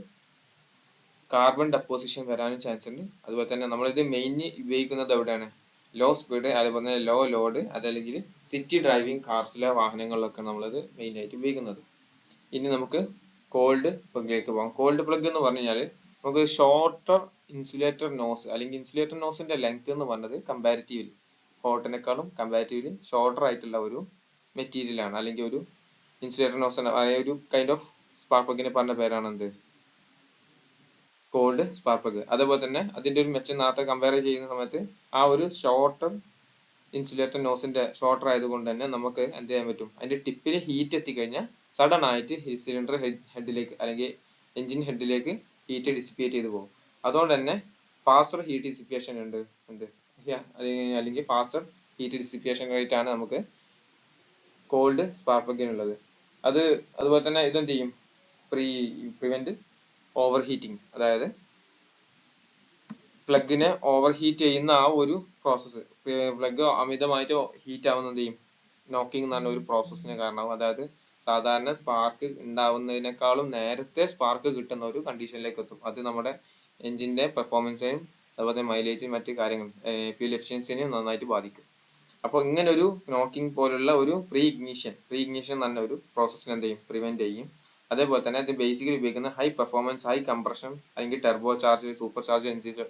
കാർബൺ ഡെപ്പോസിഷൻ വരാനും ചാൻസ് ഉണ്ട്. അതുപോലെ തന്നെ നമ്മളിത് മെയിൻലി ഉപയോഗിക്കുന്നത് എവിടെയാണ്, ലോ സ്പീഡ്, അതുപോലെ തന്നെ ലോ ലോഡ്, അതല്ലെങ്കിൽ സിറ്റി ഡ്രൈവിംഗ് കാർസിലെ വാഹനങ്ങളിലൊക്കെ നമ്മളിത് മെയിൻ ആയിട്ട് ഉപയോഗിക്കുന്നത്. ഇനി നമുക്ക് കോൾഡ് പ്ലഗിലേക്ക് പോകാം. കോൾഡ് പ്ലഗ് എന്ന് പറഞ്ഞു കഴിഞ്ഞാൽ നമുക്ക് ഷോർട്ടർ ഇൻസുലേറ്റർ നോസ്, അല്ലെങ്കിൽ ഇൻസുലേറ്റർ നോസിന്റെ ലെങ്ത് എന്ന് പറഞ്ഞത് കമ്പാരിറ്റീവ്ലി ഹോട്ടിനേക്കാളും കമ്പാരിറ്റീവ്ലി ഷോർട്ടർ ആയിട്ടുള്ള ഒരു മെറ്റീരിയൽ ആണ്, അല്ലെങ്കിൽ ഒരു ഇൻസുലേറ്റർ നോസ് ഒരു കൈൻഡ് ഓഫ് സ്പാർക്ക് പ്ലഗിനെ പറഞ്ഞ പേരാണ് എന്ത് കോൾഡ് സ്പാർക്ക് പ്ലഗ്. അതേപോലെ തന്നെ അതിന്റെ ഒരു മെച്ചം നേരത്തെ കമ്പയർ ചെയ്യുന്ന സമയത്ത് ആ ഒരു ഷോർട്ടർ ഇൻസുലേറ്റർ നോസിന്റെ ഷോർട്ടർ ആയതുകൊണ്ട് തന്നെ നമുക്ക് എന്ത് ചെയ്യാൻ പറ്റും, അതിന്റെ ടിപ്പിൽ ഹീറ്റ് എത്തിക്കഴിഞ്ഞാൽ സഡൻ ആയിട്ട് സിലിണ്ടർ ഹെഡിലേക്ക് അല്ലെങ്കിൽ എഞ്ചിൻ ഹെഡിലേക്ക് ഹീറ്റ് ഡിസിപ്പേറ്റ് ചെയ്ത് പോകും. അതുകൊണ്ട് തന്നെ ഫാസ്റ്റർ ഹീറ്റ് ഡിസിപ്പേഷൻ ഉണ്ട് അല്ലെങ്കിൽ ഫാസ്റ്റർ ഹീറ്റ് ഡിസിപ്പേഷൻ റേറ്റ് ആണ് നമുക്ക് കോൾഡ് സ്പാർക്ക് പ്ലഗിനുള്ളത്. അതുപോലെ തന്നെ ഇതെന്ത് ചെയ്യും, പ്രിവെന്റ് ഓവർ ഹീറ്റിംഗ്. അതായത് പ്ലഗിനെ ഓവർ ഹീറ്റ് ചെയ്യുന്ന ആ ഒരു പ്രോസസ്സ്, പ്ലഗ് അമിതമായിട്ട് ഹീറ്റ് ആവുന്ന എന്ത് ചെയ്യും, നോക്കിംഗ് എന്ന് പറഞ്ഞ ഒരു പ്രോസസ്സിന് കാരണമാവും. അതായത് സാധാരണ സ്പാർക്ക് ഉണ്ടാവുന്നതിനേക്കാളും നേരത്തെ സ്പാർക്ക് കിട്ടുന്ന ഒരു കണ്ടീഷനിലേക്ക് എത്തും. അത് നമ്മുടെ എഞ്ചിന്റെ പെർഫോമൻസിനെയും അതുപോലെ മൈലേജും മറ്റു കാര്യങ്ങളും ഫ്യൂൽ എഫിഷ്യൻസിനെയും നന്നായിട്ട് ബാധിക്കും. അപ്പോൾ ഇങ്ങനെ ഒരു നോക്കിംഗ് പോലുള്ള ഒരു പ്രീ ഇഗ്നിഷൻ എന്ന് പറഞ്ഞ ഒരു പ്രോസസ്സിനെ എന്ത് ചെയ്യും, പ്രിവെന്റ് ചെയ്യും. അതേപോലെ തന്നെ അത് ബേസിക്കലി ഉപയോഗിക്കുന്ന ഹൈ പെർഫോമൻസ്, ഹൈ കംപ്രഷൻ അല്ലെങ്കിൽ ടർബോ ചാർജ്, സൂപ്പർ ചാർജ്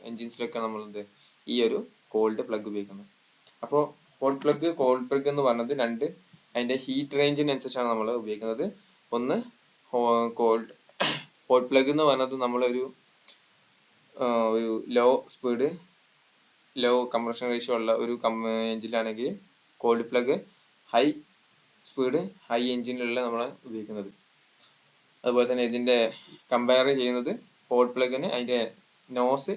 എഞ്ചിൻസിലൊക്കെ നമ്മൾ എന്ത് ഈ ഒരു കോൾഡ് പ്ലഗ് ഉപയോഗിക്കുന്നത്. അപ്പോൾ ഹോട്ട് പ്ലഗ്, കോൾഡ് പ്ലഗ് എന്ന് പറഞ്ഞത് രണ്ട് അതിന്റെ ഹീറ്റ് റേഞ്ചിനനുസരിച്ചാണ് നമ്മൾ ഉപയോഗിക്കുന്നത്. ഒന്ന് ഹോട്ട് പ്ലഗ് എന്ന് പറഞ്ഞത് നമ്മളൊരു low speed low compression ratio ഉള്ള ഒരു എഞ്ചിനാണെങ്കിൽ cold plug high speed high എഞ്ചിനിലുള്ള നമ്മൾ ഉപയോഗിക്കുന്നത്. അതുപോലെ തന്നെ ഇതിന്റെ കമ്പയർ ചെയ്യുന്നത് ഹോട്ട് പ്ലഗിന് അതിന്റെ നോസ്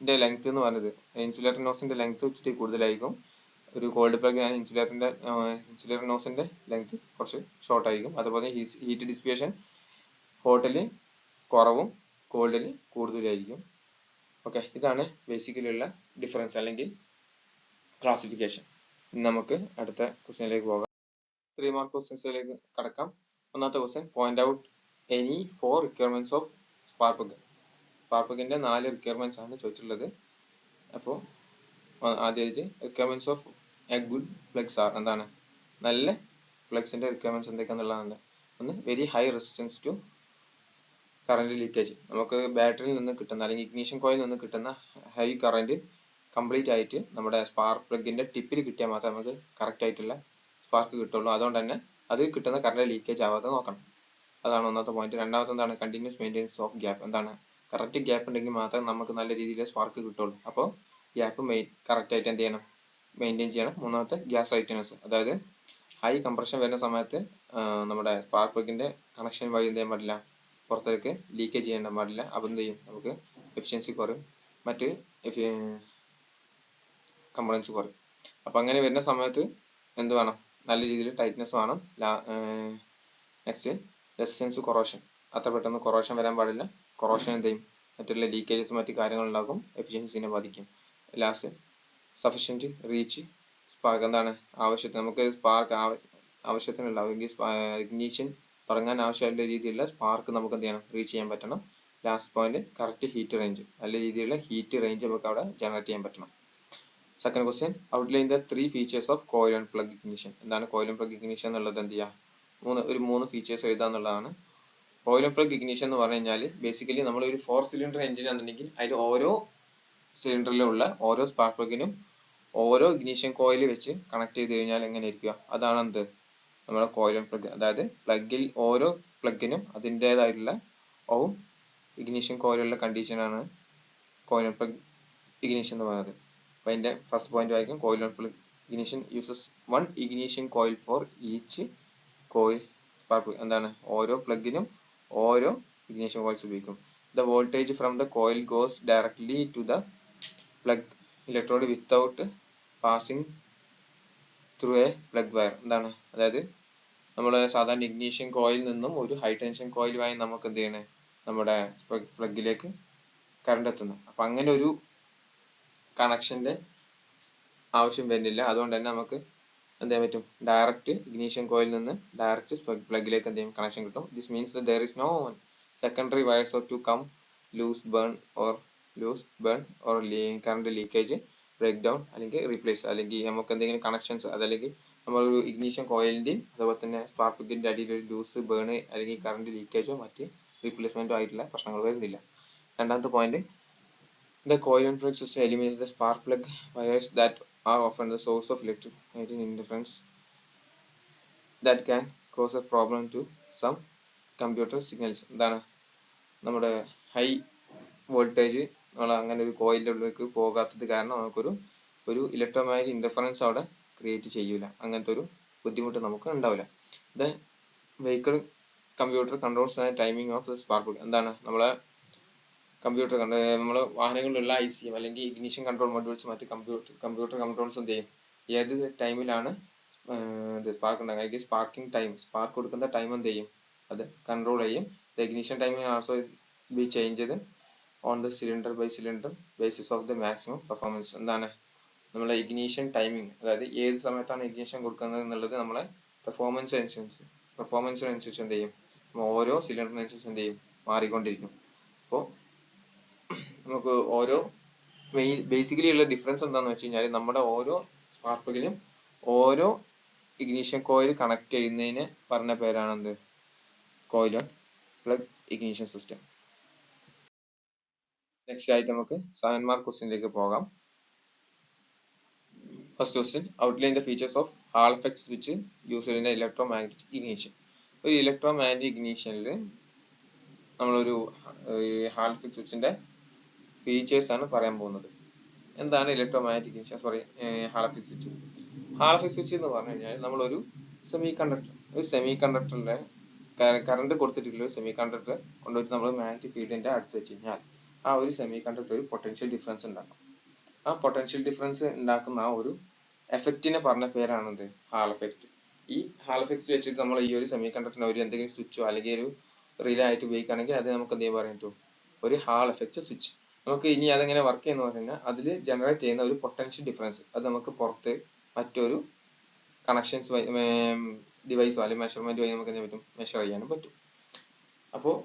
ന്റെ ലെങ്ത് എന്ന് പറയുന്നത് ഇൻസുലേറ്റർ നോസിന്റെ ലെങ്ത് ഇച്ചിരി കൂടുതലായിരിക്കും. ഒരു കോൾഡ് പ്ലഗ് ഇൻസുലേറ്റർ നോസിന്റെ ലെങ്ത് കുറച്ച് ഷോർട്ട് ആയിരിക്കും. അതുപോലെ ഹീറ്റ് ഡിസിപ്പേഷൻ ഹോട്ടില് കുറവും കോൾഡിൽ കൂടുതലായിരിക്കും. ഓക്കെ, ഇതാണ് ബേസിക്കലി ഉള്ള ഡിഫറൻസ് അല്ലെങ്കിൽ ക്ലാസിഫിക്കേഷൻ. നമുക്ക് അടുത്ത ക്വസ്റ്റ്യനിലേക്ക് പോകാം. 3 മാർക്ക് ക്വസ്റ്റ്യൻസിലേക്ക് കടക്കാം. ഒന്നാമത്തെ question, point out any 4 requirements of spark plug. Spark പ്ലഗിന്റെ 4 റിക്വയർമെന്റ്സ് ആണ് ചോദിച്ചിട്ടുള്ളത്. അപ്പോൾ ആദ്യമായിട്ട് requirements of a good plugs are, എന്താണ് നല്ല പ്ലഗ്സിന്റെ റിക്വയർമെന്റ്സ് എന്തൊക്കെയാണെന്നുള്ളതാണ്. ഒന്ന്, very high resistance to current leakage. നമുക്ക് ബാറ്ററിയിൽ നിന്ന് കിട്ടുന്ന അല്ലെങ്കിൽ ഇഗ്നിഷൻ കോയിൽ നിന്ന് കിട്ടുന്ന ഹൈ കറന്റ് കംപ്ലീറ്റ് ആയിട്ട് നമ്മുടെ സ്പാർക്ക് പ്ലഗിന്റെ ടിപ്പിൽ കിട്ടിയാൽ മാത്രമേ നമുക്ക് കറക്റ്റ് ആയിട്ടുള്ള സ്പാർക്ക് കിട്ടുള്ളൂ. അതുകൊണ്ട് തന്നെ അത് കിട്ടുന്ന കറന്റ് ലീക്കേജ് ആവാതെ നോക്കണം. അതാണ് ഒന്നാമത്തെ പോയിന്റ്. രണ്ടാമത്തെ എന്താണ്, കണ്ടിന്യൂസ് മെയിൻ്റെനൻസ് ഓഫ് ഗ്യാപ്പ്. എന്താണ്, കറക്റ്റ് ഗ്യാപ്പ് ഉണ്ടെങ്കിൽ മാത്രമേ നമുക്ക് നല്ല രീതിയിൽ സ്പാർക്ക് കിട്ടുള്ളൂ. അപ്പോൾ ഗ്യാപ്പ് കറക്റ്റ് ആയിട്ട് എന്ത് ചെയ്യണം, മെയിൻറ്റെയിൻ ചെയ്യണം. മൂന്നാമത്തെ, ഗ്യാസ് റൈറ്റ്നസ്, അതായത് ഹൈ കംപ്രഷൻ വരുന്ന സമയത്ത് നമ്മുടെ സ്പാർക്ക് പ്ലഗിന്റെ കണക്ഷൻ വഴി എന്ത് ചെയ്യാൻ പാടില്ല, പുറത്തേക്ക് ലീക്കേജ് ചെയ്യാൻ പാടില്ല. അപ്പം എന്ത് ചെയ്യും, നമുക്ക് എഫിഷ്യൻസി കുറയും, മറ്റ് കമ്പോണൻസ് കുറയും. അപ്പം അങ്ങനെ വരുന്ന സമയത്ത് എന്ത് വേണം, നല്ല രീതിയിൽ ടൈറ്റ്നസ് വേണം. നെക്സ്റ്റ്, റെസിസ്റ്റൻസ് കൊറോഷൻ, അത്ര പെട്ടെന്ന് കൊറോഷൻ വരാൻ പാടില്ല. കൊറോഷൻ എന്ത് ചെയ്യും, മറ്റുള്ള ലീക്കേജസ് മറ്റു കാര്യങ്ങളുണ്ടാക്കും, എഫിഷ്യൻസിനെ ബാധിക്കും. ലാസ്റ്റ്, സഫിഷ്യൻറ്റ് റീച്ച് സ്പാർക്ക്, എന്താണ് ആവശ്യത്തിന് നമുക്ക് സ്പാർക്ക് ആവശ്യത്തിനുള്ള ഇഗ്നീഷൻ തുടങ്ങാൻ ആവശ്യമുള്ള രീതിയിലുള്ള സ്പാർക്ക് നമുക്ക് എന്ത് ചെയ്യണം, റീച്ച് ചെയ്യാൻ പറ്റണം. Last point, correct heat range, നല്ല രീതിയിലുള്ള ഹീറ്റ് റേഞ്ച് നമുക്ക് അവിടെ ജനറേറ്റ് ചെയ്യാൻ പറ്റണം. Second question, outline the 3 features of coil and plug ignition. എന്താണ് കോയിൽ ആൻഡ് പ്ലഗ് ഇഗ്നിഷൻ എന്നുള്ളത്, എന്ത് ചെയ്യുക, മൂന്ന് ഫീച്ചേഴ്സ് എഴുതാന്നുള്ളതാണ്. കോയിൽ ആൻഡ് പ്ലഗ് ഇഗ്നിഷൻ എന്ന് പറഞ്ഞു കഴിഞ്ഞാൽ ബേസിക്കലി നമ്മൾ ഒരു 4 സിലിണ്ടർ എഞ്ചിൻ ആണെന്നുണ്ടെങ്കിൽ അതിൽ ഓരോ സിലിണ്ടറിലുള്ള ഓരോ സ്പാർക്ക് പ്ലഗിനും ഓരോ ഇഗ്നിഷൻ കോയിൽ വെച്ച് കണക്ട് ചെയ്ത് കഴിഞ്ഞാൽ എങ്ങനെ ഇരിക്കുക, അതാണ് എന്ത് നമ്മുടെ കോയിൽ ആൻഡ് പ്ലഗ്. അതായത് പ്ലഗിൽ ഓരോ പ്ലഗിനും അതിൻ്റെതായിട്ടുള്ള ഇഗ്നിഷൻ കോയിലുള്ള കണ്ടീഷനാണ് കോയിൽ ആൻഡ് പ്ലഗ് ഇഗ്നിഷൻ എന്ന് പറയുന്നത്. അപ്പൊ അതിന്റെ ഫസ്റ്റ് പോയിന്റ് വായിക്കും, coil and plug ignition uses 1 ignition coil for each coil spark plug. എന്താണ്, ഓരോ പ്ലഗിനും ഓരോ ഇഗ്നിഷൻ കോയിൽസ് ഉപയോഗിക്കും. The voltage from the coil goes directly to the plug electrode without passing through a plug wire. എന്താണ്, അതായത് നമ്മൾ സാധാരണ ignition coil നിന്നും ഒരു ഹൈ ടെൻഷൻ കോയിൽ വഴി നമുക്ക് എന്ത് ചെയ്യണേ, നമ്മുടെ പ്ലഗിലേക്ക് കറണ്ട് എത്തുന്നത്. അപ്പൊ അങ്ങനെ ഒരു കണക്ഷന്റെ ആവശ്യം വരുന്നില്ല. അതുകൊണ്ട് തന്നെ നമുക്ക് എന്ത് ചെയ്യാൻ പറ്റും, ഡയറക്റ്റ് ഇഗ്നിഷൻ കോയിൽ നിന്ന് ഡയറക്റ്റ് പ്ലഗിലേക്ക് എന്ത് ചെയ്യും, കണക്ഷൻ കിട്ടും. This means there is no secondary wires to come loose burn or current leakage, break down അല്ലെങ്കിൽ റീപ്ലേസ്, അല്ലെങ്കിൽ നമുക്ക് എന്തെങ്കിലും കണക്ഷൻസ്, അതല്ലെങ്കിൽ നമ്മളൊരു ഇഗ്നിഷൻ കോയിലിന്റെയും അതുപോലെ തന്നെ സ്പാർക്ക് പ്ലഗിന്റെ അടിയിൽ ഒരു ലൂസ് ബേൺ അല്ലെങ്കിൽ കറണ്ട് ലീക്കേജോ മറ്റ് റീപ്ലേസ്മെന്റോ ആയിട്ടുള്ള പ്രശ്നങ്ങൾ വരുന്നില്ല. രണ്ടാമത്തെ point, the coil and plug system eliminates the spark plug wires that are often the source of electric interference that can cause a problem to some computer signals. എന്താണ്, നമ്മുടെ high voltage നമ്മൾ അങ്ങനെ ഒരു കോയിലിന്റെ ഉള്ളിലേക്ക് പോകാത്തത് കാരണം നമുക്കൊരു ഇലക്ട്രോമാഗ്നറ്റിക് ഇന്റർഫറൻസ് അവിടെ ക്രിയേറ്റ് ചെയ്യൂല. അങ്ങനത്തെ ഒരു ബുദ്ധിമുട്ട് നമുക്ക് ഉണ്ടാവില്ല. The vehicle computer controls and timing of the spark plug. എന്താണ്, നമ്മളെ കമ്പ്യൂട്ടർ നമ്മൾ വാഹനങ്ങളിലുള്ള ICM അല്ലെങ്കിൽ ഇഗ്നിഷൻ കൺട്രോൾ മൊഡ്യൂൾസ് മറ്റ് കമ്പ്യൂട്ടർ കൺട്രോൾസ് എന്ത് ചെയ്യും, ഏത് ടൈമിലാണ് സ്പാർക്ക് ഉണ്ടാകുക, അല്ലെങ്കിൽ സ്പാർക്കിംഗ് ടൈം, സ്പാർക്ക് കൊടുക്കുന്ന ടൈം എന്ത് ചെയ്യും, അത് കൺട്രോൾ ചെയ്യും. The ignition timing also be changed on the cylinder by cylinder basis of the maximum performance. എന്താണ്, നമ്മളെ ഇഗ്നിഷൻ ടൈമിംഗ്, അതായത് ഏത് സമയത്താണ് ഇഗ്നിഷൻ കൊടുക്കുന്നത് എന്നുള്ളത് നമ്മളെ പെർഫോമൻസിനനുസരിച്ച് എന്ത് ചെയ്യും, ഓരോ സിലിണ്ടറിനനുസരിച്ച് എന്ത് ചെയ്യും, മാറിക്കൊണ്ടിരിക്കും. അപ്പോൾ നമുക്ക് ഓരോ ബേസിക്കലി ഉള്ള ഡിഫറൻസ് എന്താണെന്ന് വെച്ച് കഴിഞ്ഞാൽ നമ്മുടെ ഓരോ സ്പാർക്ക് പ്ലഗിലും ഓരോ ഇഗ്നിഷൻ കോയിൽ കണക്ട് ചെയ്യുന്നതിന് പറഞ്ഞ പേരാണ് എന്ത്, coil and plug ignition system. Next ആയിട്ട് നമുക്ക് 7 മാർക്ക് ക്വസ്റ്റ്യനിലേക്ക് പോകാം. First question, outline the features of hall effect switch used in electromagnetic ignition. ഒരു ഇലക്ട്രോമാഗ്നറ്റിക് ഇഗ്നിഷനിൽ നമ്മളൊരു ഹാൾ എഫക്ട് സ്വിച്ചിന്റെ ഫീച്ചേഴ്സ് ആണ് പറയാൻ പോകുന്നത്. എന്താണ് electromagnetic ignition, hall effect switch. Hall effect switch എന്ന് പറഞ്ഞു കഴിഞ്ഞാൽ നമ്മളൊരു സെമി കണ്ടക്ടറിന്റെ കറണ്ട് കൊടുത്തിട്ടുള്ള ഒരു സെമി കണ്ടക്ടർ കൊണ്ടുപോയിട്ട് നമ്മൾ മാഗ്നറ്റിക് ഫീൽഡിന്റെ അടുത്ത് വെച്ച് കഴിഞ്ഞാൽ ആ ഒരു സെമി കണ്ടക്ടർ ഒരു പൊട്ടൻഷ്യൽ ഡിഫറൻസ് ഉണ്ടാക്കും. ആ പൊട്ടൻഷ്യൽ ഡിഫറൻസ് ഉണ്ടാക്കുന്ന ആ ഒരു എഫക്റ്റിനെ പറഞ്ഞ പേരാണെന്ത്? Hall effect. ഈ ഹാൾ എഫക്റ്റ് വെച്ചിട്ട് നമ്മൾ ഈ ഒരു സെമി കണ്ടക്ടറിന് ഒരു എന്തെങ്കിലും സ്വിച്ചോ അല്ലെങ്കിൽ ഒരു റിലേ ആയിട്ട് ഉപയോഗിക്കുകയാണെങ്കിൽ അത് നമുക്ക് എന്ത് ചെയ്യാൻ പറയാൻ പറ്റും? ഒരു ഹാൾ എഫക്റ്റ് സ്വിച്ച്. നമുക്ക് ഇനി അതെങ്ങനെ വർക്ക് ചെയ്യുന്ന പറഞ്ഞാൽ അതിൽ ജനറേറ്റ് ചെയ്യുന്ന ഒരു പൊട്ടൻഷ്യൽ ഡിഫറൻസ് അത് നമുക്ക് പുറത്ത് മറ്റൊരു കണക്ഷൻസ് ഡിവൈസോ അല്ലെങ്കിൽ മെഷർമെന്റ് വഴി നമുക്ക് എന്ത് പറ്റും? മെഷർ ചെയ്യാനും പറ്റും. അപ്പോൾ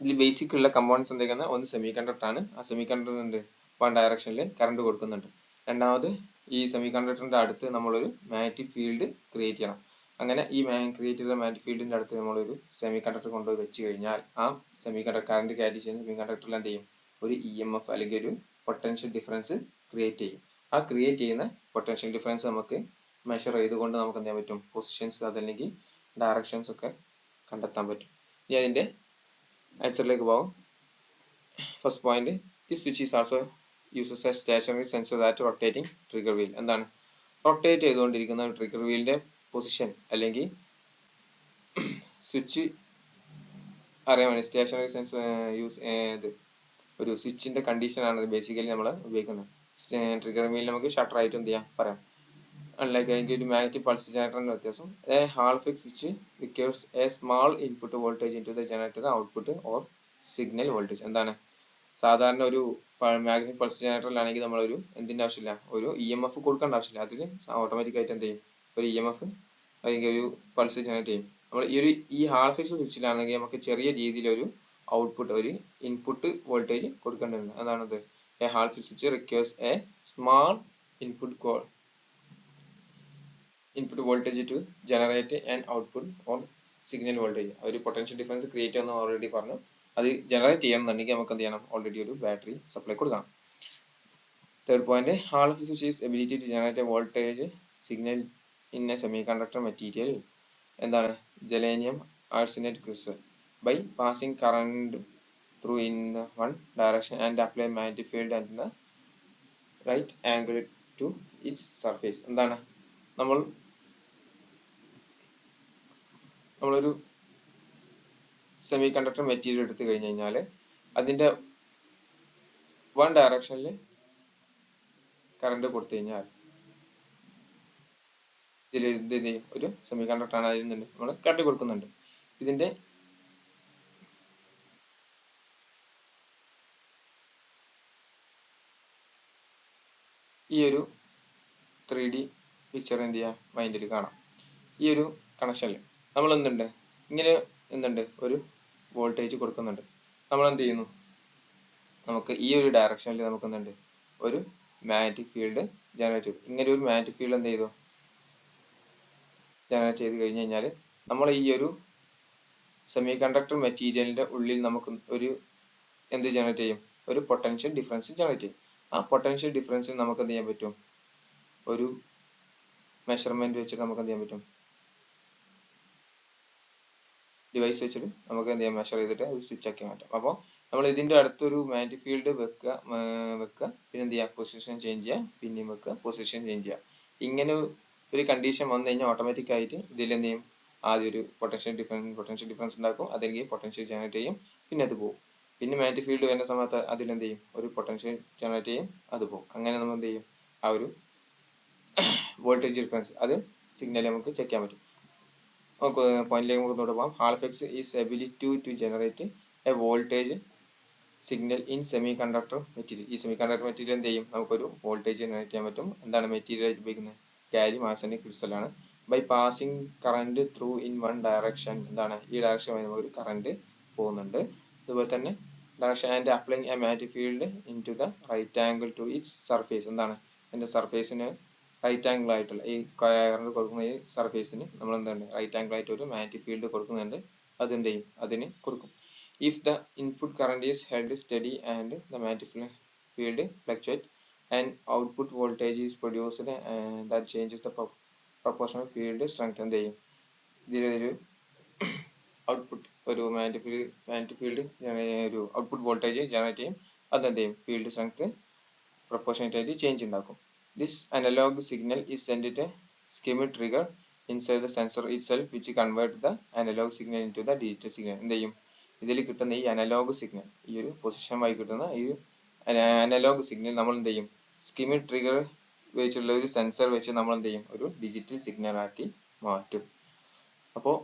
ഇതിൽ ബേസിക് ഉള്ള കമ്പോണൻസ് എന്തൊക്കെയാണ്? ഒന്ന് സെമി കണ്ടക്ടർ ആണ്. ആ സെമി കണ്ടക്ടർ ഉണ്ട് വൺ ഡയറക്ഷനിൽ കറണ്ട് കൊടുക്കുന്നുണ്ട്. രണ്ടാമത് ഈ സെമി കണ്ടക്ടറിന്റെ അടുത്ത് നമ്മളൊരു മാഗ്നറ്റിക് ഫീൽഡ് ക്രിയേറ്റ് ചെയ്യണം. അങ്ങനെ ഈ ക്രിയേറ്റ് ചെയ്ത മാഗ്നറ്റിക് ഫീൽഡിന്റെ അടുത്ത് നമ്മളൊരു സെമി കണ്ടക്ടർ കൊണ്ടുപോയി വെച്ച് കഴിഞ്ഞാൽ ആ സെമി കണ്ടക്ടർ കറണ്ട് ക്യാരി ചെയ്യുന്ന സെമി കണ്ടക്ടറിൽ എന്ത് ചെയ്യും? ഒരു EMF അല്ലെങ്കിൽ ഒരു പൊട്ടൻഷ്യൽ ഡിഫറൻസ് ക്രിയേറ്റ് ചെയ്യും. ആ ക്രിയേറ്റ് ചെയ്യുന്ന പൊട്ടൻഷ്യൽ ഡിഫറൻസ് നമുക്ക് മെഷർ ചെയ്തുകൊണ്ട് നമുക്ക് എന്ത് ചെയ്യാൻ പറ്റും? പൊസിഷൻസ് അതല്ലെങ്കിൽ ഡയറക്ഷൻസ് ഒക്കെ കണ്ടെത്താൻ പറ്റും. ഇനി അതിന്റെ ആൻസറിലേക്ക് പോകാം. ഫസ്റ്റ് പോയിന്റ്, ഈ switch is also uses a stationary sensor that rotating trigger wheel. എന്താണ്? റൊട്ടേറ്റ് ചെയ്തുകൊണ്ടിരിക്കുന്ന ട്രിഗർ വീലിന്റെ പൊസിഷൻ അല്ലെങ്കിൽ സ്വിച്ച് അറിയാൻ വേണ്ടി സ്റ്റേഷനറി സെൻസർ യൂസ് ഒരു സ്വിച്ചിന്റെ കണ്ടീഷൻ ആണ് ബേസിക്കലി നമ്മൾ ഉപയോഗിക്കുന്നത്. ട്രിഗർ വീൽ നമുക്ക് ഷട്ടർ ആയിട്ട് എന്ത് ചെയ്യാം പറയാം. അൺലൈക്ക് അതിന്റെ ഒരു മാഗ്നറ്റിക് പൾസ് ജനറേറ്ററിന്റെ വ്യത്യാസം, a Hall effect switch requires a small input voltage into the generator output or signal voltage. എന്താണ്? സാധാരണ ഒരു മാഗ്നറ്റിക് പൾസ് ജനറേറ്ററിലാണെങ്കിൽ നമ്മളൊരു എന്തിന്റെ ആവശ്യമില്ല, ഒരു EMF കൊടുക്കേണ്ട ആവശ്യമില്ല. അതിൽ ഓട്ടോമാറ്റിക് ആയിട്ട് എന്ത് ചെയ്യും? ഒരു EMF അല്ലെങ്കിൽ ഒരു പൾസ് ജനറേറ്റ് ചെയ്യും. നമ്മൾ ഈ ഹാൾ ഫിക്സ് സ്വിച്ചിലാണെങ്കിൽ നമുക്ക് ചെറിയ രീതിയിൽ ഒരു ഔട്ട്പുട്ട് ഒരു ഇൻപുട്ട് വോൾട്ടേജ് കൊടുക്കേണ്ടതുണ്ട്. അതാണത്. A Hall effect switch requires a small input voltage to generate and output or signal voltage. ഒരു പൊട്ടൻഷ്യൽ ഡിഫറൻസ് ക്രിയേറ്റ് ചെയ്യുന്ന ഓൾറെഡി പറഞ്ഞു. അത് ജനറേറ്റ് ചെയ്യണമെന്നുണ്ടെങ്കിൽ നമുക്ക് എന്ത് ചെയ്യണം? ഓൾറെഡി ഒരു ബാറ്ററി സപ്ലൈ കൊടുക്കണം. Third point, Hall of switch is ability to generate a voltage signal in a semiconductor material. എന്താണ്? Gallium arsenate crystal by passing current through in one direction and apply magnetic field and the right angle to its surface. എന്താണ്? നമ്മളൊരു semi conductor material എടുത്തു കഴിഞ്ഞു കഴിഞ്ഞാൽ അതിന്റെ one ഡയറക്ഷനിൽ current കൊടുത്തു കഴിഞ്ഞാൽ ഇതിൽ ഒരു സെമി കണ്ടക്ടർ ആണ്, അതിൽ നിന്ന് നമ്മൾ കറണ്ട് കൊടുക്കുന്നുണ്ട്. ഇതിന്റെ ഈ ഒരു 3D പിക്ചർ എന്ത് ചെയ്യാം? മൈൻഡിൽ കാണാം. ഈ ഒരു കണക്ഷനിൽ നമ്മൾ എന്തുണ്ട്? ഇങ്ങനെ എന്തുണ്ട്? ഒരു വോൾട്ടേജ് കൊടുക്കുന്നുണ്ട്. നമ്മൾ എന്ത് ചെയ്യുന്നു? നമുക്ക് ഈ ഒരു ഡയറക്ഷനിൽ നമുക്ക് എന്തുണ്ട്? ഒരു മാഗ്നറ്റിക് ഫീൽഡ് ജനറേറ്റ് ചെയ്തു. ഇങ്ങനെ ഒരു മാഗ്നറ്റിക് ഫീൽഡ് എന്ത് ചെയ്തു? ജനറേറ്റ് ചെയ്ത് കഴിഞ്ഞു കഴിഞ്ഞാൽ നമ്മൾ ഈ ഒരു സെമി കണ്ടക്ടർ മെറ്റീരിയലിന്റെ ഉള്ളിൽ നമുക്ക് ഒരു എന്ത് ജനറേറ്റ് ചെയ്യും? ഒരു പൊട്ടൻഷ്യൽ ഡിഫറൻസ് ജനറേറ്റ് ചെയ്യും. ആ പൊട്ടൻഷ്യൽ ഡിഫറൻസിൽ നമുക്ക് എന്ത് ചെയ്യാൻ പറ്റും? ഒരു മെഷർമെന്റ് വെച്ചിട്ട് നമുക്ക് എന്ത് ചെയ്യാൻ പറ്റും? ഡിവൈസ് വെച്ചിട്ട് നമുക്ക് എന്ത് ചെയ്യാം? മെഷർ ചെയ്തിട്ട് അത് സ്വിച്ച് ആക്കി മാറ്റാം. അപ്പോൾ നമ്മൾ ഇതിന്റെ അടുത്തൊരു മാഗ്നറ്റിക് ഫീൽഡ് വെക്കുക, പിന്നെ എന്ത് ചെയ്യുക? പൊസിഷൻ ചേഞ്ച് ചെയ്യുക, പിന്നെയും വെക്കുക, പൊസിഷൻ ചേഞ്ച് ചെയ്യുക. ഇങ്ങനെ ഒരു കണ്ടീഷൻ വന്നു കഴിഞ്ഞാൽ ഓട്ടോമാറ്റിക് ആയിട്ട് ഇതിൽ എന്ത് ചെയ്യും? ആദ്യം ഒരു പൊട്ടൻഷ്യൽ ഡിഫറൻസ് ഉണ്ടാക്കും, അതെങ്കിൽ പൊട്ടൻഷ്യൽ ജനറേറ്റ് ചെയ്യും, പിന്നെ അത് പോകും. പിന്നെ മാഗ്നറ്റിക് ഫീൽഡ് വരുന്ന സമയത്ത് അതിലെന്ത് ചെയ്യും? ഒരു പൊട്ടൻഷ്യൽ ജനറേറ്റ് ചെയ്യും, അത് പോകും. അങ്ങനെ നമ്മൾ എന്ത് ചെയ്യും? ആ ഒരു വോൾട്ടേജ് ഡിഫറൻസ് അത് സിഗ്നൽ നമുക്ക് ചെക്ക് ചെയ്യാൻ പറ്റും. നമുക്ക് പോയിന്റിലേക്ക് മുന്നോട്ട് പോകാം. Hall effect is ability to generate a voltage signal in semiconductor material. ഈ സെമി കണ്ടക്ടർ മെറ്റീരിയൽ എന്ത് ചെയ്യും? നമുക്കൊരു വോൾട്ടേജ് ജനറേറ്റ് ചെയ്യാൻ പറ്റും. എന്താണ് മെറ്റീരിയൽ ആയിട്ട് ഉപയോഗിക്കുന്നത്? ഗാലിയം ആർസനൈഡ് ക്രിസ്റ്റൽ ആണ്. By passing current through in one direction. എന്താണ്? ഈ ഡയറക്ഷൻ വഴി നമുക്ക് ഒരു കറന്റ് പോകുന്നുണ്ട്. അതുപോലെ തന്നെ direction and applying a magnetic field into the right angle to its surface. എന്താണ്? അതിന്റെ സർഫേസിന് റൈറ്റ് ആംഗിൾ ആയിട്ടുള്ള ഈ കറന്റ് കൊടുക്കുന്ന ഈ സർഫേസിന് നമ്മൾ എന്താണ്? റൈറ്റ് ആംഗിൾ ആയിട്ട് ഒരു മാഗ്നറ്റിക് ഫീൽഡ് കൊടുക്കുന്നുണ്ട്. അതെന്ത് ചെയ്യും? അതിന് കൊടുക്കും. If the input current is held steady and the magnetic field fluctuates and output voltage is produced, that changes the proportional field strength. എന്ത് ചെയ്യും? ഇതിലൊരു ഔട്ട്പുട്ട് ഒരു മാഗ്നറ്റിക് ഫീൽഡ് ഒരു ഔട്ട്പുട്ട് വോൾട്ടേജ് ജനറേറ്റ് ചെയ്യും. അതെന്ത് ചെയ്യും? ഫീൽഡ് സ്ട്രെങ്ത് പ്രൊപ്പോർഷനേറ്റ് ആയിട്ട് change ഉണ്ടാക്കും. This analog signal is sent to a schematic trigger inside the sensor itself which convert the analog signal into the digital signal. എന്ത് ചെയ്യും? ഇതിൽ കിട്ടുന്ന ഈ അനലോഗ് സിഗ്നൽ, ഈ ഒരു പൊസിഷൻ വഴി കിട്ടുന്ന ഈ അനലോഗ് സിഗ്നൽ നമ്മൾ എന്ത് ചെയ്യും, സ്കിമിക് ട്രിഗർ വെച്ചുള്ള ഒരു സെൻസർ വെച്ച് നമ്മൾ എന്ത് ചെയ്യും, ഒരു ഡിജിറ്റൽ സിഗ്നൽ ആക്കി മാറ്റും. അപ്പോൾ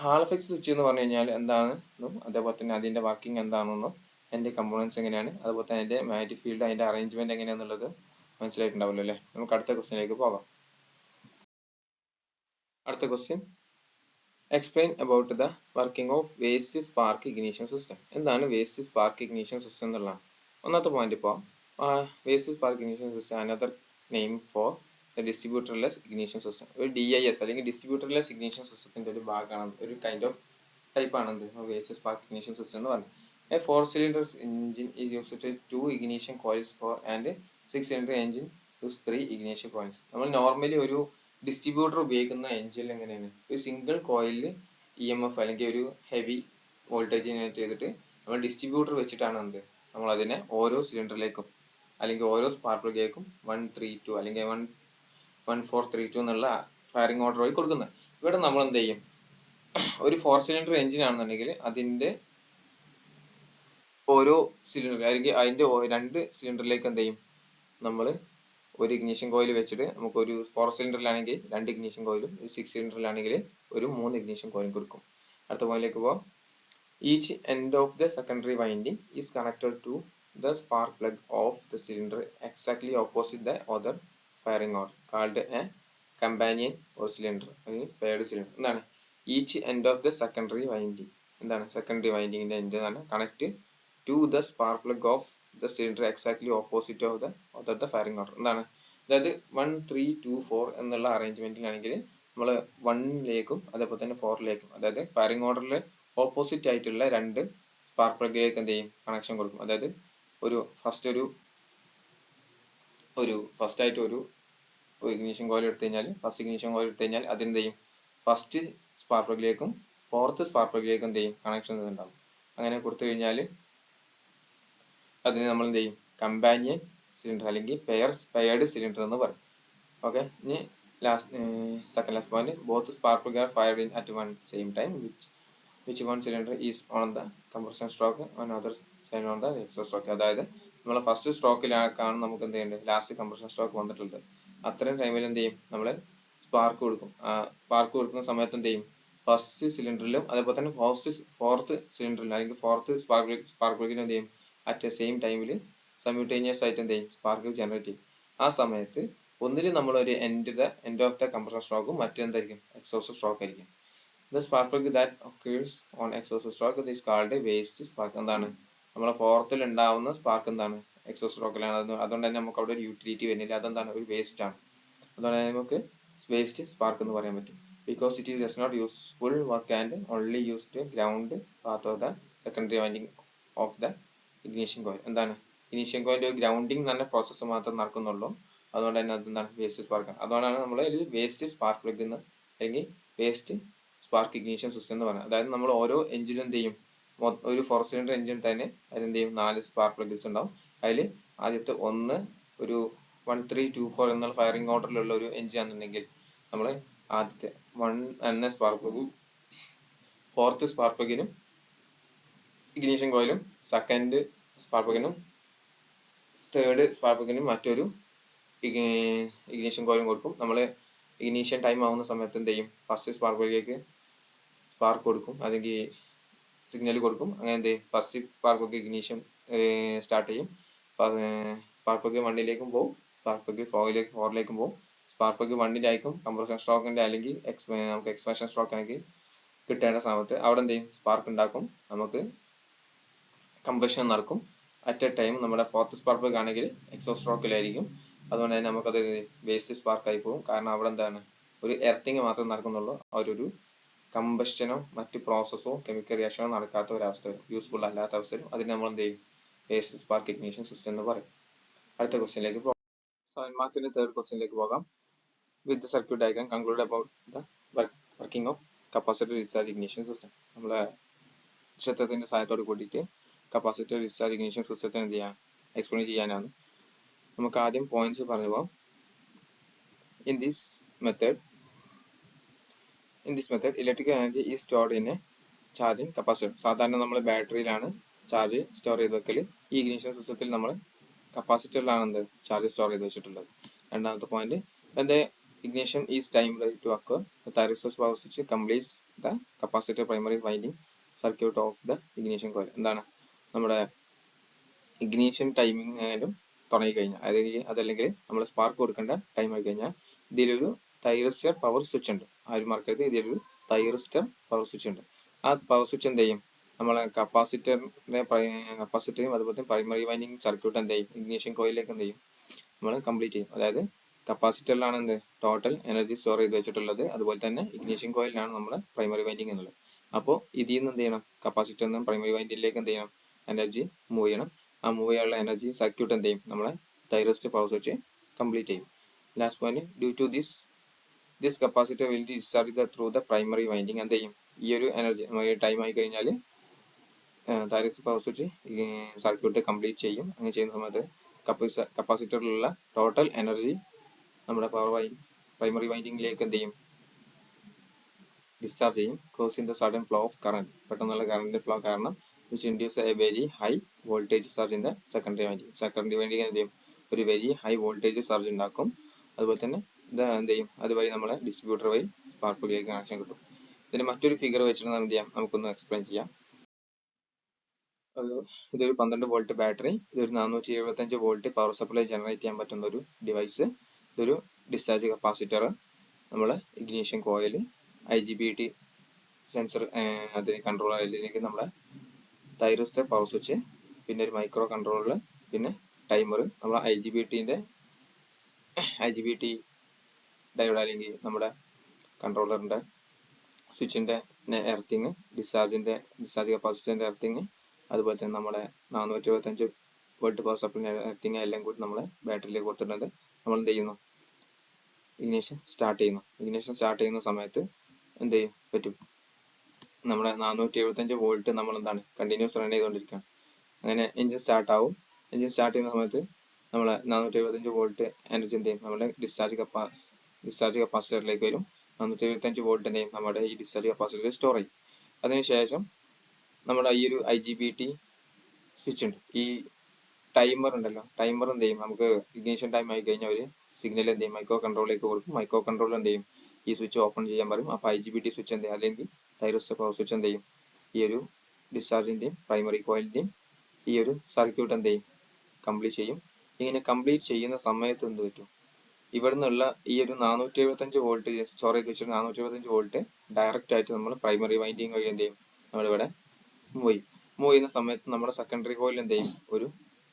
ഹാൾ എഫക്ട് സ്വിച്ച് എന്ന് പറഞ്ഞു കഴിഞ്ഞാൽ എന്താണെന്നും അതേപോലെ തന്നെ അതിന്റെ വർക്കിംഗ് എന്താണെന്നും അതിന്റെ കമ്പോണൻസ് എങ്ങനെയാണ്, അതുപോലെ തന്നെ അതിന്റെ മാഗ്നറ്റിക് ഫീൽഡ്, അതിന്റെ അറേഞ്ച്മെന്റ് എങ്ങനെയാണെന്നുള്ളത് മനസ്സിലായിട്ടുണ്ടാവുമല്ലോ അല്ലേ. നമുക്ക് അടുത്ത ക്വസ്റ്റ്യനിലേക്ക് പോകാം. അടുത്ത question, explain about the working of waste spark ignition system. എന്താണ് വേസ്റ്റ് സ്പാർക്ക് ഇഗ്നിഷൻ സിസ്റ്റം എന്നുള്ളതാണ് ഒന്നാമത്തെ പോയിന്റ്. ഇപ്പോൾ waste spark ignition system another name for the distributorless ignition system. ഒരു DIS അല്ലെങ്കിൽ ഡിസ്ട്രിബ്യൂട്ടർലെസ് ഇഗ്നിഷൻ സിസ്റ്റത്തിന്റെ ഒരു ഭാഗമാണ്, ഒരു കൈൻഡ് ഓഫ് ടൈപ്പ് ആണ് എന്ത് വേസ്റ്റ് സ്പാർക്ക് ഇഗ്നിഷൻ സിസ്റ്റം എന്ന് പറയുന്നത്. A 4-cylinder engine is used to 2 ignition coils for and 6-cylinder engine use 3 ignition coils. നമ്മൾ നോർമലി ഒരു ഡിസ്ട്രിബ്യൂട്ടർ ഉപയോഗിക്കുന്ന എഞ്ചിനിൽ എങ്ങനെയാണ്, ഒരു സിംഗിൾ കോയിലിൽ EMF അല്ലെങ്കിൽ ഒരു ഹെവി വോൾട്ടേജ് ചെയ്തിട്ട് നമ്മൾ ഡിസ്ട്രിബ്യൂട്ടർ വെച്ചിട്ടാണ് എന്ത് നമ്മൾ അതിനെ ഓരോ സിലിണ്ടറിലേക്കും അല്ലെങ്കിൽ ഓരോ സ്പാർക്ക് പ്ലഗിലേക്കും 132 അല്ലെങ്കിൽ 1432 എന്നുള്ള ഫയറിംഗ് ഓർഡർ വഴി കൊടുക്കുന്നത്. ഇവിടെ നമ്മൾ എന്ത് ചെയ്യും, ഒരു 4-cylinder എഞ്ചിൻ ആണെന്നുണ്ടെങ്കിൽ അതിന്റെ ഓരോ സിലിണ്ടർ അല്ലെങ്കിൽ അതിന്റെ 2 സിലിണ്ടറിലേക്ക് എന്ത് ചെയ്യും, നമ്മൾ ഒരു ഇഗ്നിഷൻ കോയിൽ വെച്ചിട്ട് നമുക്ക് ഒരു 4-cylinderലാണെങ്കിൽ 2 ഇഗ്നിഷൻ കോയിലും 6-cylinderലാണെങ്കിൽ ഒരു 3 ഇഗ്നിഷൻ കോയിലും കൊടുക്കും. അടുത്ത പോയിന്റിലേക്ക് പോവാം. Each end of the secondary winding is connected to the spark plug of the cylinder exactly opposite the other firing order called a companion or cylinder അല്ലെങ്കിൽ പെയർഡ് സിലിണ്ടർ. എന്താണ് each end of the secondary winding, എന്താണ് secondary വൈൻഡിങ്ങിന്റെ end എന്നാണ് connect to the spark plug of the cylinder exactly opposite of the firing order. എന്താണ്, അതായത് 1 3 2 4 എന്നുള്ള അറേഞ്ച്മെന്റിലാണെങ്കിൽ നമ്മൾ 1ലേക്കും അതേപോലെ തന്നെ 4ലേക്കും, അതായത് ഫയറിംഗ് ഓർഡറിൽ ഓപ്പോസിറ്റ് ആയിട്ടുള്ള 2 സ്പാർക്ക് പ്ലഗിലേക്ക് എന്ത് ചെയ്യും, കണക്ഷൻ കൊടുക്കും. അതായത് ഒരു ഫസ്റ്റ് ആയിട്ട് ഒരു ഇഗ്നിഷൻ കോയിൽ എടുത്തു കഴിഞ്ഞാൽ അതിനെന്ത് ചെയ്യും, ഫസ്റ്റ് സ്പാർക്ക് പ്ലഗിലേക്കും 4th സ്പാർക്ക് പ്ലഗിലേക്കും എന്ത് ചെയ്യും, കണക്ഷൻ ഉണ്ടാവും. അങ്ങനെ കൊടുത്തു കഴിഞ്ഞാൽ അതിന് നമ്മൾ എന്ത് ചെയ്യും, കമ്പാനിയൻ സിലിണ്ടർ അല്ലെങ്കിൽ പെയർഡ് സിലിണ്ടർ എന്ന് പറയും. ഓക്കെ, ഇനി second last point, both spark plug are fired in at one same time which one cylinder is on the compression stroke on other side on the exhaust stroke. അതായത് നമ്മൾ first സ്ട്രോക്കിലാണ് നമുക്ക് എന്ത് ചെയ്യേണ്ടത്, last compression stroke വന്നിട്ടുള്ളത്. അത്രയും ടൈമിൽ എന്ത് ചെയ്യും, നമ്മൾ സ്പാർക്ക് കൊടുക്കും. സ്പാർക്ക് കൊടുക്കുന്ന സമയത്ത് എന്ത് ചെയ്യും, ഫസ്റ്റ് സിലിണ്ടറിലും അതേപോലെ തന്നെ ഫോർത്ത് സിലിണ്ടറിലും അല്ലെങ്കിൽ ഫോർത്ത് സ്പാർക്ക് പ്ലഗിലും എന്ത് ചെയ്യും, അറ്റ് സെയിം ടൈമിൽ സൈമിൾട്ടേനിയസ് ആയിട്ട് എന്ത് ചെയ്യും, സ്പാർക്ക് ജനറേറ്റ് ചെയ്യും. ആ സമയത്ത് ഒന്നിൽ നമ്മൾ ഒരു എൻഡ് ഓഫ് ദ കംപ്രഷൻ സ്ട്രോക്കും മറ്റെന്തായിരിക്കും, എക്സോസ്റ്റ് സ്ട്രോക്ക് ആയിരിക്കും. The spark plug that occurs on exhaust stroke is called a waste spark. എന്താണ്, നമ്മളെ ഫോർത്തിൽ ഉണ്ടാവുന്ന സ്പാർക്ക് എന്താണ്, എക്സോസ്റ്റ് സ്ട്രോക്കിലാണ്. അതുകൊണ്ട് തന്നെ നമുക്ക് അവിടെ ഒരു യൂട്ടിലിറ്റി വരുന്നില്ല, അതെന്താണ്, ഒരു വേസ്റ്റ് ആണ്. അതുകൊണ്ട് തന്നെ നമുക്ക് വേസ്റ്റ് സ്പാർക്ക് എന്ന് പറയാൻ പറ്റും. Because it does not use full work and only use the ground path of the secondary winding of the ignition coil. എന്താണ്, ഇഗ്നിഷൻ കോയിലിന്റെ ഗ്രൗണ്ടിങ് തന്നെ പ്രോസസ്സ് മാത്രം നടക്കുന്നുള്ളൂ. അതുകൊണ്ട് തന്നെ അതെന്താണ്, വേസ്റ്റ് സ്പാർക്ക്. അതുകൊണ്ടാണ് നമ്മൾ വേസ്റ്റ് സ്പാർക്ക് പ്ലഗ് എന്ന് അല്ലെങ്കിൽ വേസ്റ്റ് സ്പാർക്ക് ഇഗ്നിഷൻ സിസ്റ്റം എന്ന് പറയുന്നത്. അതായത് നമ്മൾ ഓരോ എഞ്ചിനും എന്ത് ചെയ്യും, ഒരു 4-cylinder എഞ്ചിൻ തന്നെ അതിനെന്ത് ചെയ്യും, 4 സ്പാർക്ക് പ്ലഗ്സ് ഉണ്ടാവും. അതിൽ ആദ്യത്തെ ഒരു 1 3 2 4 എന്നുള്ള ഫയറിംഗ് ഓർഡറിലുള്ള ഒരു എഞ്ചിൻ ആണെന്നുണ്ടെങ്കിൽ നമ്മൾ ആദ്യത്തെ 1 എന്ന സ്പാർക്ക് പ്ലഗും 4th സ്പാർക്ക് പ്ലഗിനും ഇഗ്നിഷൻ കോയിലും, സെക്കൻഡ് സ്പാർക്ക് പ്ലഗിനും 3rd സ്പാർക്ക് പ്ലഗിനും മറ്റൊരു ഇഗ്നിഷൻ കോയിലും കൊടുക്കും. നമ്മൾ ഇഗ്നിഷൻ ടൈം ആവുന്ന സമയത്ത് എന്ത് ചെയ്യും, ഫസ്റ്റ് സ്പാർക്ക് പ്ലഗിലേക്ക് സ്പാർക്ക് കൊടുക്കും അല്ലെങ്കിൽ സിഗ്നൽ കൊടുക്കും. അങ്ങനെ എന്ത് ചെയ്യും, first spark plug ignition start ചെയ്യും. സ്പാർക്ക് പ്ലഗ് 1ലേക്കും പോകും, സ്പാർക്ക് പ്ലഗ് 4ലേക്കും പോകും. സ്പാർക്ക് പ്ലഗ് 1ലായിരിക്കും കംപ്രഷൻ സ്ട്രോക്കിന്റെ അല്ലെങ്കിൽ നമുക്ക് എക്സ്പാൻഷൻ സ്ട്രോക്ക് ആണെങ്കിൽ കിട്ടേണ്ട സമയത്ത് അവിടെ എന്ത് ചെയ്യും, സ്പാർക്ക് ഉണ്ടാക്കും, നമുക്ക് കമ്പഷൻ നടക്കും. അറ്റ് എ ടൈം നമ്മുടെ 4th സ്പാർക്ക് പ്ലഗ് ആണെങ്കിൽ എക്സോസ്റ്റ് സ്ട്രോക്കിലായിരിക്കും. അതുകൊണ്ട് തന്നെ നമുക്കത് വേസ്റ്റ് സ്പാർക്ക് ആയി പോകും. കാരണം അവിടെ എന്താണ്, ഒരു എർത്തിങ് മാത്രം നടക്കുന്നുള്ളൂ, ഒരു കമ്പഷനോ മറ്റ് പ്രോസസ്സോ കെമിക്കൽ റിയാക്ഷനോ നടക്കാത്ത ഒരവസ്ഥ വരും, യൂസ്ഫുൾ അല്ലാത്ത അവസ്ഥ വരും. അതിന് നമ്മൾ എന്ത് ചെയ്യും, വേസ്റ്റ് സ്പാർക്ക് ഇഗ്നിഷൻ സിസ്റ്റം എന്ന് പറയും. അടുത്ത ക്വസ്റ്റ്യനിലേക്ക് പോകാം. 7 മാർക്കിന്റെ 3rd ക്വസ്റ്റ്യനിലേക്ക് പോകാം. With the circuit diagram conclude about the working of capacitor discharge ignition system. നമ്മളെ ചിത്രത്തിന്റെ സഹായത്തോട് കൂടിയിട്ട് കപ്പാസിറ്റർ ഡിസ്ചാർജ് ഇഗ്നിഷൻ സിസ്റ്റത്തിന് എന്ത് ചെയ്യാം, എക്സ്പ്ലെയിൻ ചെയ്യാനാണ്. നമുക്ക് ആദ്യം പോയിന്റ്സ് പറഞ്ഞു പോകാം. In this method, electrical energy is stored in a charge in capacitor. സാധാരണ നമ്മൾ ബാറ്ററിയിലാണ് ചാർജ് സ്റ്റോർ ചെയ്ത് വെക്കല്. ഈ ഇഗ്നിഷൻ സിസ്റ്റത്തിൽ നമ്മൾ കപ്പാസിറ്ററിലാണ് എന്ത് ചാർജ് സ്റ്റോർ ചെയ്ത് വെച്ചിട്ടുള്ളത്. രണ്ടാമത്തെ point, when the ignition is timed to occur, the thyristor power switch completes the capacitor primary winding circuit of the ignition coil. എന്താണ് നമ്മുടെ ഇഗ്നീഷൻ ടൈമിംഗ് ആയാലും തുടങ്ങി കഴിഞ്ഞാൽ, അതല്ലെങ്കിൽ നമ്മൾ സ്പാർക്ക് കൊടുക്കേണ്ട ടൈം ആയി കഴിഞ്ഞാൽ ഇതിലൊരു തൈറിസ്റ്റർ പവർ സ്വിച്ച് ഉണ്ട്. ആരും മറക്കരുത്, ഇതിലൊരു തൈറിസ്റ്റർ പവർ സ്വിച്ച് ഉണ്ട്. ആ പവർ സ്വിച്ച് എന്ത് ചെയ്യും, നമ്മളെ കപ്പാസിറ്ററും അതുപോലെ തന്നെ പ്രൈമറി വൈൻഡിങ് സർക്യൂട്ട് എന്ത് ചെയ്യും, ഇഗ്നീഷൻ കോയിലേക്ക് എന്ത് ചെയ്യും, നമ്മൾ കംപ്ലീറ്റ് ചെയ്യും. അതായത് കപ്പാസിറ്ററിലാണ് എന്ത് ടോട്ടൽ എനർജി സ്റ്റോർ ചെയ്ത് വെച്ചിട്ടുള്ളത്, അതുപോലെ തന്നെ ഇഗ്നീഷൻ കോയിലാണ് നമ്മുടെ പ്രൈമറി വൈൻഡിങ് എന്നുള്ളത്. അപ്പോൾ ഇതിൽ നിന്ന് എന്ത് ചെയ്യണം, കപ്പാസിറ്ററിൽ നിന്ന് പ്രൈമറി വൈൻഡിങ്ങിലേക്ക് എന്ത് ചെയ്യണം, എനർജി മൂവ് ചെയ്യണം. ആ മൂവ് ചെയ്യാനുള്ള എനർജി സർക്യൂട്ട് എന്ത് ചെയ്യും, നമ്മളെ തൈറിസ്റ്റ് പവർ സ്വിച്ച് കംപ്ലീറ്റ് ചെയ്യും. Last point, due to this capacitor will discharge through the primary winding. എന്ത് ചെയ്യും, ഈ ഒരു എനർജി ടൈം ആയി കഴിഞ്ഞാൽ thyristor power switch circuit complete ചെയ്യും. അങ്ങനെ ചെയ്യുന്ന സമയത്ത് കപ്പാസിറ്ററിലുള്ള ടോട്ടൽ എനർജി നമ്മുടെ പ്രൈമറി വൈൻഡിങ്ങിലേക്ക് എന്ത് ചെയ്യും, ഡിസ്ചാർജ് ചെയ്യും. Causing the sudden flow of current, പെട്ടെന്നുള്ള കറന്റ് ഫ്ലോ കാരണം which induce a very high voltage surge in the secondary winding. Secondary winding എന്ത് ചെയ്യും, ഒരു വെരി ഹൈ വോൾട്ടേജ് സർജ് ഉണ്ടാക്കും. അതുപോലെ തന്നെ ഇത് എന്ത് ചെയ്യും, അതുവഴി നമ്മളെ ഡിസ്ട്രിബ്യൂട്ടർ വഴി സ്പാർക്ക് കണക്ഷൻ കിട്ടും. ഇതിന് മറ്റൊരു ഫിഗർ വെച്ചിട്ട് എന്ത് ചെയ്യാം, നമുക്കൊന്ന് എക്സ്പ്ലെയിൻ ചെയ്യാം. ഇതൊരു 12 വോൾട്ട് ബാറ്ററി, ഇതൊരു 475 വോൾട്ട് പവർ സപ്ലൈ ജനറേറ്റ് ചെയ്യാൻ പറ്റുന്ന ഒരു ഡിവൈസ്, ഇതൊരു ഡിസ്ചാർജ് കപ്പാസിറ്റർ, നമ്മളെ ഇഗ്നീഷൻ കോയിൽ, IGBT സെൻസർ, അതിന് കൺട്രോളർ, അതിലേക്ക് നമ്മുടെ തൈറിസ്റ്റർ പവർ സ്വിച്ച്, പിന്നെ ഒരു മൈക്രോ കൺട്രോളർ, പിന്നെ ടൈമർ, നമ്മൾ IGBT ഡയോഡ് അല്ലെങ്കിൽ നമ്മുടെ കൺട്രോളറിന്റെ സ്വിച്ചിന്റെ എർത്തിങ്, ഡിസ്ചാർജ് കപ്പാസിറ്ററിന്റെ എർത്തിങ്, അതുപോലെ തന്നെ നമ്മുടെ 475 വോൾട്ട് പവർ സപ്ലൈ എർത്തിങ് എല്ലാം കൂടി നമ്മളെ ബാറ്ററിയിലേക്ക് കൊടുത്തിട്ടുണ്ട്. നമ്മൾ എന്ത് ചെയ്യുന്നു, ഇഗ്നിഷൻ സ്റ്റാർട്ട് ചെയ്യുന്ന സമയത്ത് എന്ത് ചെയ്യും പറ്റും, നമ്മുടെ 475 വോൾട്ട് നമ്മൾ എന്താണ് കണ്ടിന്യൂസ് റൺ ചെയ്തുകൊണ്ടിരിക്കുകയാണ്. അങ്ങനെ എഞ്ചിൻ സ്റ്റാർട്ട് ആവും. എഞ്ചിൻ സ്റ്റാർട്ട് ചെയ്യുന്ന സമയത്ത് നമ്മളെ 475 വോൾട്ട് എനർജി എന്ത് ചെയ്യും, നമ്മുടെ ഡിസ്ചാർജ് കപ്പാസിറ്ററിലേക്ക് വരും. 475 വോൾട്ട് എന്ത് ചെയ്യും, നമ്മുടെ ഈ ഡിസ്ചാർജ് കപ്പാസിറ്ററിൽ സ്റ്റോർ ചെയ്യും. അതിനുശേഷം നമ്മുടെ ഈ ഒരു IGBT സ്വിച്ച് ഉണ്ട്, ഈ ടൈമർ ഉണ്ടല്ലോ, ടൈമർ എന്ത് ചെയ്യും, നമുക്ക് ഇഗ്നിഷൻ ടൈം ആയി കഴിഞ്ഞാൽ ഒരു സിഗ്നൽ എന്ത് ചെയ്യും, മൈക്രോ കൺട്രോളിലേക്ക് കൊടുക്കും. മൈക്രോ കൺട്രോളർ എന്ത് ചെയ്യും, ഈ സ്വിച്ച് ഓപ്പൺ ചെയ്യാൻ പറയും. അപ്പോൾ IGBT സ്വിച്ച് എന്ത് ചെയ്യും, അല്ലെങ്കിൽ തൈറിസ്റ്റർ പവർ സ്വിച്ച് എന്ത് ചെയ്യും, ഈ ഒരു ഡിസ്ചാർജിന്റെയും പ്രൈമറി കോയിലിന്റെയും ഈ ഒരു സർക്യൂട്ട് എന്ത് ചെയ്യും, കംപ്ലീറ്റ് ചെയ്യും. ഇങ്ങനെ കംപ്ലീറ്റ് ചെയ്യുന്ന സമയത്ത് എന്ത് പറ്റും, ഇവിടെ നിന്നുള്ള ഈ ഒരു 475 വോൾട്ട് സ്റ്റോർ ചെയ്ത് വെച്ചിട്ട് 475 വോൾട്ട് ഡയറക്റ്റ് ആയിട്ട് നമ്മൾ പ്രൈമറി വൈൻഡിങ് വഴി എന്ത് ചെയ്യും, നമ്മളിവിടെ മൂവ് ചെയ്യുന്ന സമയത്ത് നമ്മുടെ സെക്കൻഡറി കോയിൽ എന്ത് ചെയ്യും, ഒരു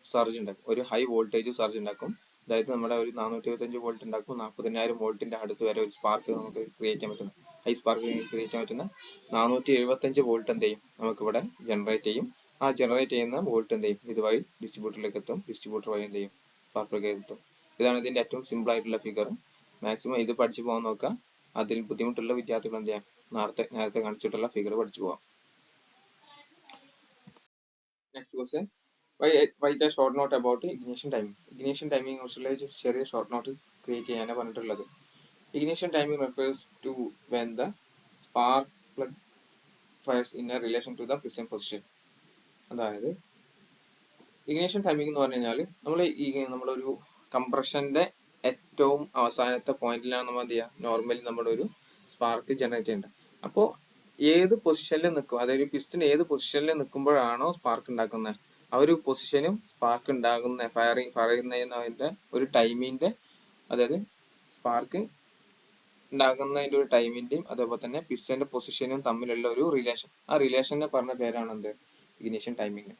സർജ് ഉണ്ടാക്കും, ഒരു ഹൈ വോൾട്ടേജ് സർജ് ഉണ്ടാക്കും. അതായത് നമ്മുടെ ഒരു 475 വോൾട്ട് ഉണ്ടാക്കും, 40,000 വോൾട്ടിന്റെ അടുത്ത് വരെ ഒരു സ്പാർക്ക് നമുക്ക് ക്രിയേറ്റ് ചെയ്യാൻ പറ്റുന്ന, ഹൈ സ്പാർക്ക് ക്രിയേറ്റ് ചെയ്യാൻ പറ്റുന്ന 475 വോൾട്ട് എന്ത് ചെയ്യും, നമുക്ക് ഇവിടെ ജനറേറ്റ് ചെയ്യും. ആ ജനറേറ്റ് ചെയ്യുന്ന വോൾട്ട് എന്ത് ചെയ്യും, ഇതുവഴി ഡിസ്ട്രിബ്യൂട്ടറിലേക്ക് എത്തും. ഡിസ്ട്രിബ്യൂട്ടർ വഴി എന്ത് ചെയ്യും, സ്പാർക്കിലേക്ക് എത്തും. ഇതാണ് ഇതിന്റെ ഏറ്റവും സിമ്പിൾ ആയിട്ടുള്ള ഫിഗർ. മാക്സിമം ഇത് പഠിച്ചു പോകാൻ നോക്കുക. അതിൽ ബുദ്ധിമുട്ടുള്ള വിദ്യാർത്ഥികൾ എന്ത് ചെയ്യാം, നേരത്തെ കാണിച്ചിട്ടുള്ള ഫിഗർ പഠിച്ചു പോവാം. Next question, write a short note about ignition timing. Ignition timing കുറിച്ചുള്ള ഒരു ചെറിയ ഷോർട്ട് നോട്ട് ക്രിയേറ്റ് ചെയ്യാനാണ് പറഞ്ഞിട്ടുള്ളത്. Ignition timing refers to when the spark plug fires in a relation to the piston position. അതായത് ignition timing എന്ന് പറഞ്ഞു കഴിഞ്ഞാൽ നമ്മുടെ ഒരു കംപ്രഷന്റെ ഏറ്റവും അവസാനത്തെ പോയിന്റിലാണ് നമ്മൾ എന്ത് ചെയ്യുക, നോർമലി നമ്മുടെ ഒരു സ്പാർക്ക് ജനറേറ്റ് ചെയ്യേണ്ടത്. അപ്പോൾ ഏത് പൊസിഷനിൽ നിൽക്കും, അതായത് പിസ്റ്റൺ ഏത് പൊസിഷനിൽ നിൽക്കുമ്പോഴാണോ സ്പാർക്ക് ഉണ്ടാക്കുന്നത്, ആ ഒരു പൊസിഷനും സ്പാർക്ക് ഉണ്ടാകുന്ന ഫയർ ചെയ്യുന്നതിന്റെ ഒരു ടൈമിന്റെ, അതായത് സ്പാർക്ക് ഉണ്ടാകുന്നതിന്റെ ഒരു ടൈമിന്റെയും അതേപോലെ തന്നെ പിസ്റ്റന്റെ പൊസിഷനും തമ്മിലുള്ള ഒരു റിലേഷൻ, ആ റിലേഷനെ പറഞ്ഞ പേരാണ് എന്ത്, ignition timing.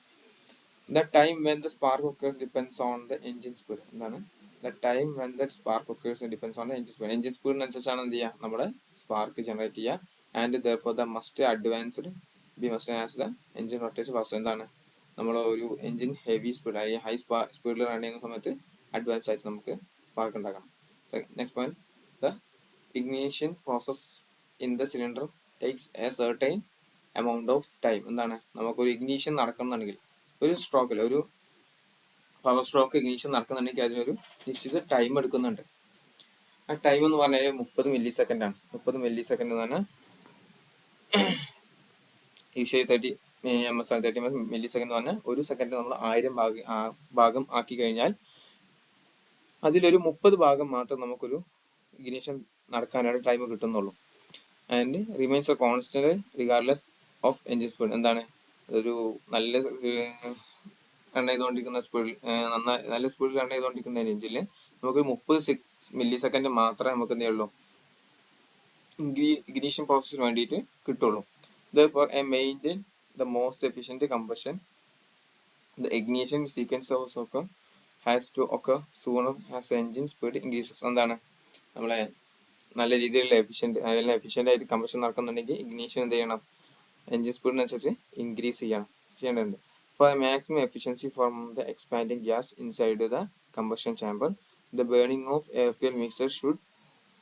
The time when the spark occurs depends on the engine speed. എന്താണ്, the time when that spark occurs depends on the engine speed. engine speed അനുസരിച്ചാണ് എന്ത് ചെയ്യുക, നമ്മുടെ സ്പാർക്ക് ജനറേറ്റ് ചെയ്യുക. and therefore the must advanced be must as the engine rotates fast. എന്താണ്, നമ്മൾ ഒരു engine heavy speed ആയി ഹൈ സ്പീഡിൽ റൺ ചെയ്യുന്ന സമയത്ത് അഡ്വാൻസ് ആയിട്ട് നമുക്ക് സ്പാർക്ക് ഉണ്ടാക്കണം. Next point, the ignition process in the cylinder takes a certain amount of time. എന്താണ്, നമുക്കൊരു ഇഗ്നിഷൻ നടക്കുന്നുണ്ടെങ്കിൽ, ഒരു സ്ട്രോക്കിൽ ഒരു പവർ സ്ട്രോക്ക് ഇഗ്നിഷൻ നടക്കുന്നുണ്ടെങ്കിൽ അതിനൊരു നിശ്ചിത ടൈം എടുക്കുന്നുണ്ട്. ആ ടൈം എന്ന് പറഞ്ഞാൽ 30 മില്ലി സെക്കൻഡ് ആണ്. 30 മില്ലി സെക്കൻഡ് എന്ന് പറഞ്ഞാൽ യൂഷ്വലി 30 ms ആണ്. 30 മില്ലി സെക്കൻഡ് എന്ന് പറഞ്ഞാൽ ഒരു സെക്കൻഡ് നമ്മൾ 1000 ഭാഗം ആക്കി കഴിഞ്ഞാൽ അതിലൊരു 30 ഭാഗം മാത്രം നമുക്കൊരു ഇഗ്നിഷൻ നടക്കാനായിട്ട് ടൈം കിട്ടുന്നുള്ളൂ. And remains constant regardless of engine speed. എന്താണ്, അതൊരു നല്ല റൺ ചെയ്തുകൊണ്ടിരിക്കുന്ന സ്പീഡിൽ നല്ല സ്പീഡിൽ റൺ ചെയ്തുകൊണ്ടിരിക്കുന്ന എഞ്ചിനിൽ നമുക്ക് 30 മില്ലി സെക്കൻഡ് മാത്രമേ നമുക്ക് എന്ത് ചെയ്യുള്ളൂ ഇഗ്നിഷൻ പ്രോസസ്സിന് വേണ്ടിയിട്ട് കിട്ടുള്ളൂ. Therefore, a maintain the most efficient combustion, the ignition sequence also has to occur sooner as the engine speed increases. എന്താണ്, നമ്മളെ നല്ല രീതിയിലുള്ള എഫിഷ്യന്റ് ആയിട്ട് കമ്പഷൻ നടക്കുന്നുണ്ടെങ്കിൽ ഇഗ്നിഷൻ എന്ത് ചെയ്യണം, എഞ്ചിൻ സ്പീഡിനനുസരിച്ച് ഇൻക്രീസ് ചെയ്യേണ്ടതുണ്ട്. For maximum efficiency from the expanding gas inside the combustion chamber, the burning of air fuel mixture should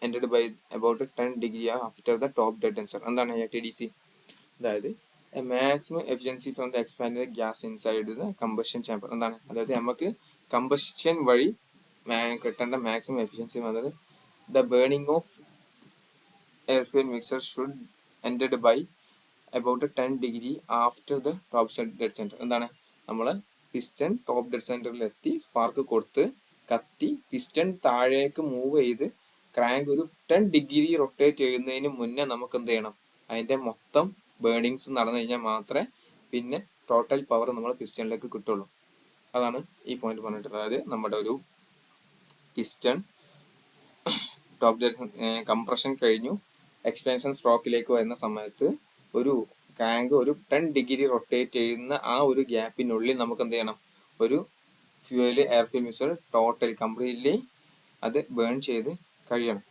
ended by about 10 degree after the top dead sensor. എന്താണ് ATDC? അതായത് maximum efficiency from the expanded gas inside the combustion chamber. എന്താണ്, അതായത് നമുക്ക് combustion വഴി കിട്ടേണ്ട maximum efficiency എന്നത് the burning of air fuel mixer should ended by about 10 degree after the top dead center. എന്താണ്, നമ്മള് പിസ്റ്റൺ ടോപ്പ് ഡെഡ് സെന്ററിൽ എത്തി സ്പാർക്ക് കൊടുത്ത് കത്തി പിസ്റ്റൺ താഴേക്ക് മൂവ് ചെയ്ത് ക്രാങ്ക് ഒരു 10 ഡിഗ്രി റൊട്ടേറ്റ് ചെയ്യുന്നതിന് മുന്നേ നമുക്ക് എന്ത് ചെയ്യണം, അതിന്റെ മൊത്തം ബേണിങ്സ് നടന്നു കഴിഞ്ഞാൽ മാത്രമേ പിന്നെ ടോട്ടൽ പവർ നമ്മൾ പിസ്റ്റണിലേക്ക് കിട്ടുള്ളൂ. അതാണ് ഈ പോയിന്റ് പറഞ്ഞിട്ടുള്ളത്. അതായത് നമ്മുടെ ഒരു പിസ്റ്റൺ ടോപ്പ് ഡെഡ് കംപ്രഷൻ കഴിഞ്ഞു എക്സ്പാൻഷൻ സ്ട്രോക്കിലേക്ക് വരുന്ന സമയത്ത് ഒരു ക്രാങ്ക് ഒരു 10 ഡിഗ്രി റൊട്ടേറ്റ് ചെയ്യുന്ന ആ ഒരു ഗ്യാപ്പിനുള്ളിൽ നമുക്ക് എന്ത് ചെയ്യണം, ഒരു air fuel mixer total completely അത് ബേൺ ചെയ്ത് കഴിയണം.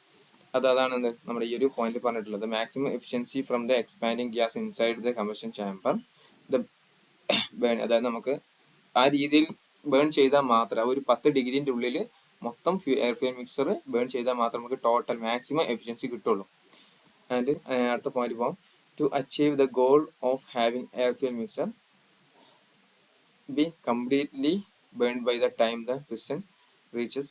അതാണ് എന്ത് നമ്മുടെ ഈ ഒരു പോയിന്റ് പറഞ്ഞിട്ടുള്ളത്. Maximum efficiency from the expanding gas inside the combustion chamber the burn. അതായത് നമുക്ക് ആ രീതിയിൽ ബേൺ ചെയ്താൽ മാത്രമേ ഒരു 10 ഡിഗ്രിന്റെ ഉള്ളിൽ മൊത്തം എയർ ഫ്യൂൽ മിക്സർ ബേൺ ചെയ്താൽ മാത്രമേ നമുക്ക് ടോട്ടൽ മാക്സിമം എഫിഷ്യൻസി കിട്ടുള്ളൂ. ആൻഡ് അടുത്ത പോയിന്റ് പോകാം. To achieve the goal of having air fuel mixture be completely burned by the time the piston reaches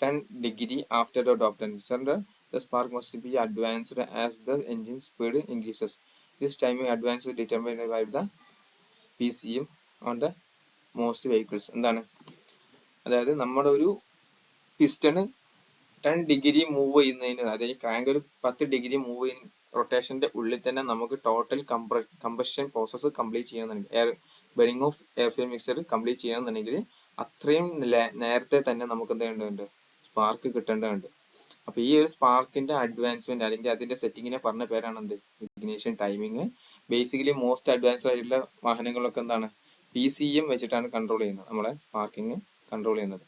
10 degree after the top temperature, the spark must be advanced as the engine speed increases. This timing advance is determined by the PCM on the most vehicles. എന്താണ്, അതായത് നമ്മുടെ ഒരു piston 10 degree move ചെയ്യുന്നതിന്, അതായത് crank ഒരു 10 degree move ചെയ്യുന്ന റൊട്ടേഷന്റെ ഉള്ളിൽ തന്നെ നമുക്ക് ടോട്ടൽ കമ്പഷൻ പ്രോസസ്സ് കംപ്ലീറ്റ് ചെയ്യണമെന്നുണ്ടെങ്കിൽ air burning of air fuel mixer complete ചെയ്യണമെന്നുണ്ടെങ്കിൽ അത്രയും നേരത്തെ തന്നെ നമുക്ക് എന്ത് ചെയ്യേണ്ടതുണ്ട്, സ്പാർക്ക് കിട്ടേണ്ടതുണ്ട്. അപ്പൊ ഈ ഒരു സ്പാർക്കിന്റെ അഡ്വാൻസ്മെന്റ് അല്ലെങ്കിൽ അതിന്റെ സെറ്റിങ്ങിനെ പറഞ്ഞ പേരാണ് എന്ത്, ignition timing. Basically most advanced ആയിട്ടുള്ള വാഹനങ്ങളൊക്കെ എന്താണ് PCM വെച്ചിട്ടാണ് കൺട്രോൾ ചെയ്യുന്നത്, നമ്മളെ സ്പാർക്കിങ് കൺട്രോൾ ചെയ്യുന്നത്.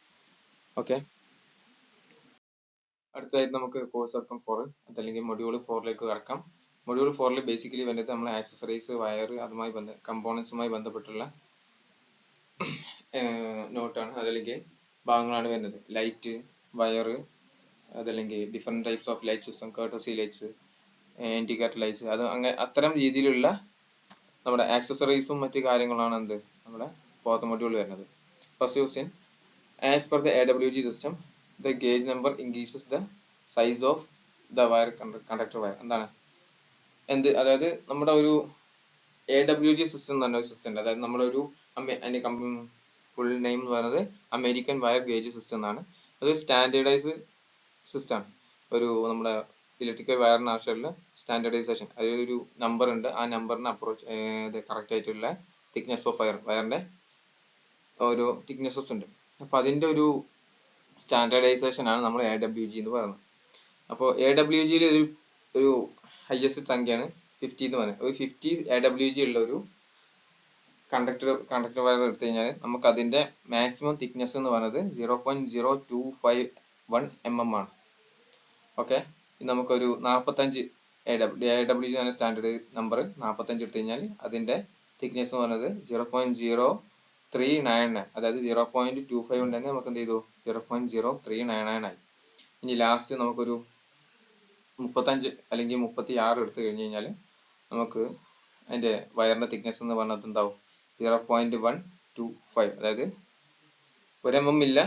ഓക്കെ, അടുത്തതായിട്ട് നമുക്ക് കോഴ്സ് ഔട്ട്കം 4 അതല്ലെങ്കിൽ മൊഡ്യൂൾ 4ലേക്ക് കടക്കാം. മൊഡ്യൂൾ 4 ബേസിക്കലി വേണ്ടത് നമ്മളെ ആക്സസറീസ്, വയർ, അതുമായി കമ്പോണൻസുമായി ബന്ധപ്പെട്ടുള്ള നോട്ടാണ്, അതല്ലെങ്കിൽ ഭാഗങ്ങളാണ് വരുന്നത്. ലൈറ്റ്, വയർ, അതല്ലെങ്കിൽ different types of light system, courtesy lights, indicator lights, അത് അങ്ങനെ അത്തരം രീതിയിലുള്ള നമ്മുടെ ആക്സസറീസും മറ്റു കാര്യങ്ങളാണ് എന്ത് നമ്മുടെ 4th മൊഡ്യൂൾ വരുന്നത്. First question, as per the AWG system the gauge number increases the size of the wire conductor wire. എന്താണ് അതായത് നമ്മുടെ ഒരു AWG സിസ്റ്റം എന്ന് പറഞ്ഞ ഒരു സിസ്റ്റം ഉണ്ട്. അതായത് നമ്മുടെ ഒരു അതിന്റെ ഫുൾ നെയിം എന്ന് പറയുന്നത് അമേരിക്കൻ വയർ ഗേജ് സിസ്റ്റം എന്നാണ്. അത് സ്റ്റാൻഡേർഡൈസ് സിസ്റ്റം ആണ്. ഒരു നമ്മുടെ ഇലക്ട്രിക്കൽ വയറിന് ആവശ്യമുള്ള സ്റ്റാൻഡേർഡൈസേഷൻ, അതായത് ഒരു നമ്പർ ഉണ്ട്, ആ നമ്പറിന് അപ്രോച്ച് കറക്റ്റ് ആയിട്ടുള്ള തിക്നെസ് ഓഫ് വയറിന്റെ ഓരോ തിക്നെസ്സസ് ഉണ്ട്. അപ്പൊ അതിന്റെ ഒരു സ്റ്റാൻഡേർഡൈസേഷൻ ആണ് നമ്മൾ AWG എന്ന് പറയുന്നത്. അപ്പോൾ AWG യിൽ ഒരു ഹയസ്റ്റ് സംഖ്യയാണ് 50 എന്ന് പറയുന്നത്. ഒരു 50 AWG ഉള്ള ഒരു കണ്ടക്ടർ വയർ എടുത്തു കഴിഞ്ഞാൽ നമുക്ക് അതിന്റെ മാക്സിമം തിക്നെസ് എന്ന് പറയുന്നത് 0.0251 mm ആണ്. ഓക്കെ, നമുക്കൊരു 45 AWG ആണ് സ്റ്റാൻഡേർഡ് നമ്പർ, 45 എടുത്തു കഴിഞ്ഞാൽ അതിന്റെ തിക്നെസ് എന്ന് പറയുന്നത് 0.0399, അതായത് 0.25 ഉണ്ടെങ്കിൽ നമുക്ക് എന്ത് ചെയ്തു 0.0399 ആയി. ഇനി ലാസ്റ്റ് നമുക്കൊരു 35 അല്ലെങ്കിൽ 36 എടുത്തു കഴിഞ്ഞു കഴിഞ്ഞാൽ നമുക്ക് അതിന്റെ വയറിന്റെ തിക്നെസ് എന്ന് പറഞ്ഞത് എന്താവും 0.125, അതായത് 1 mm ഇല്ല,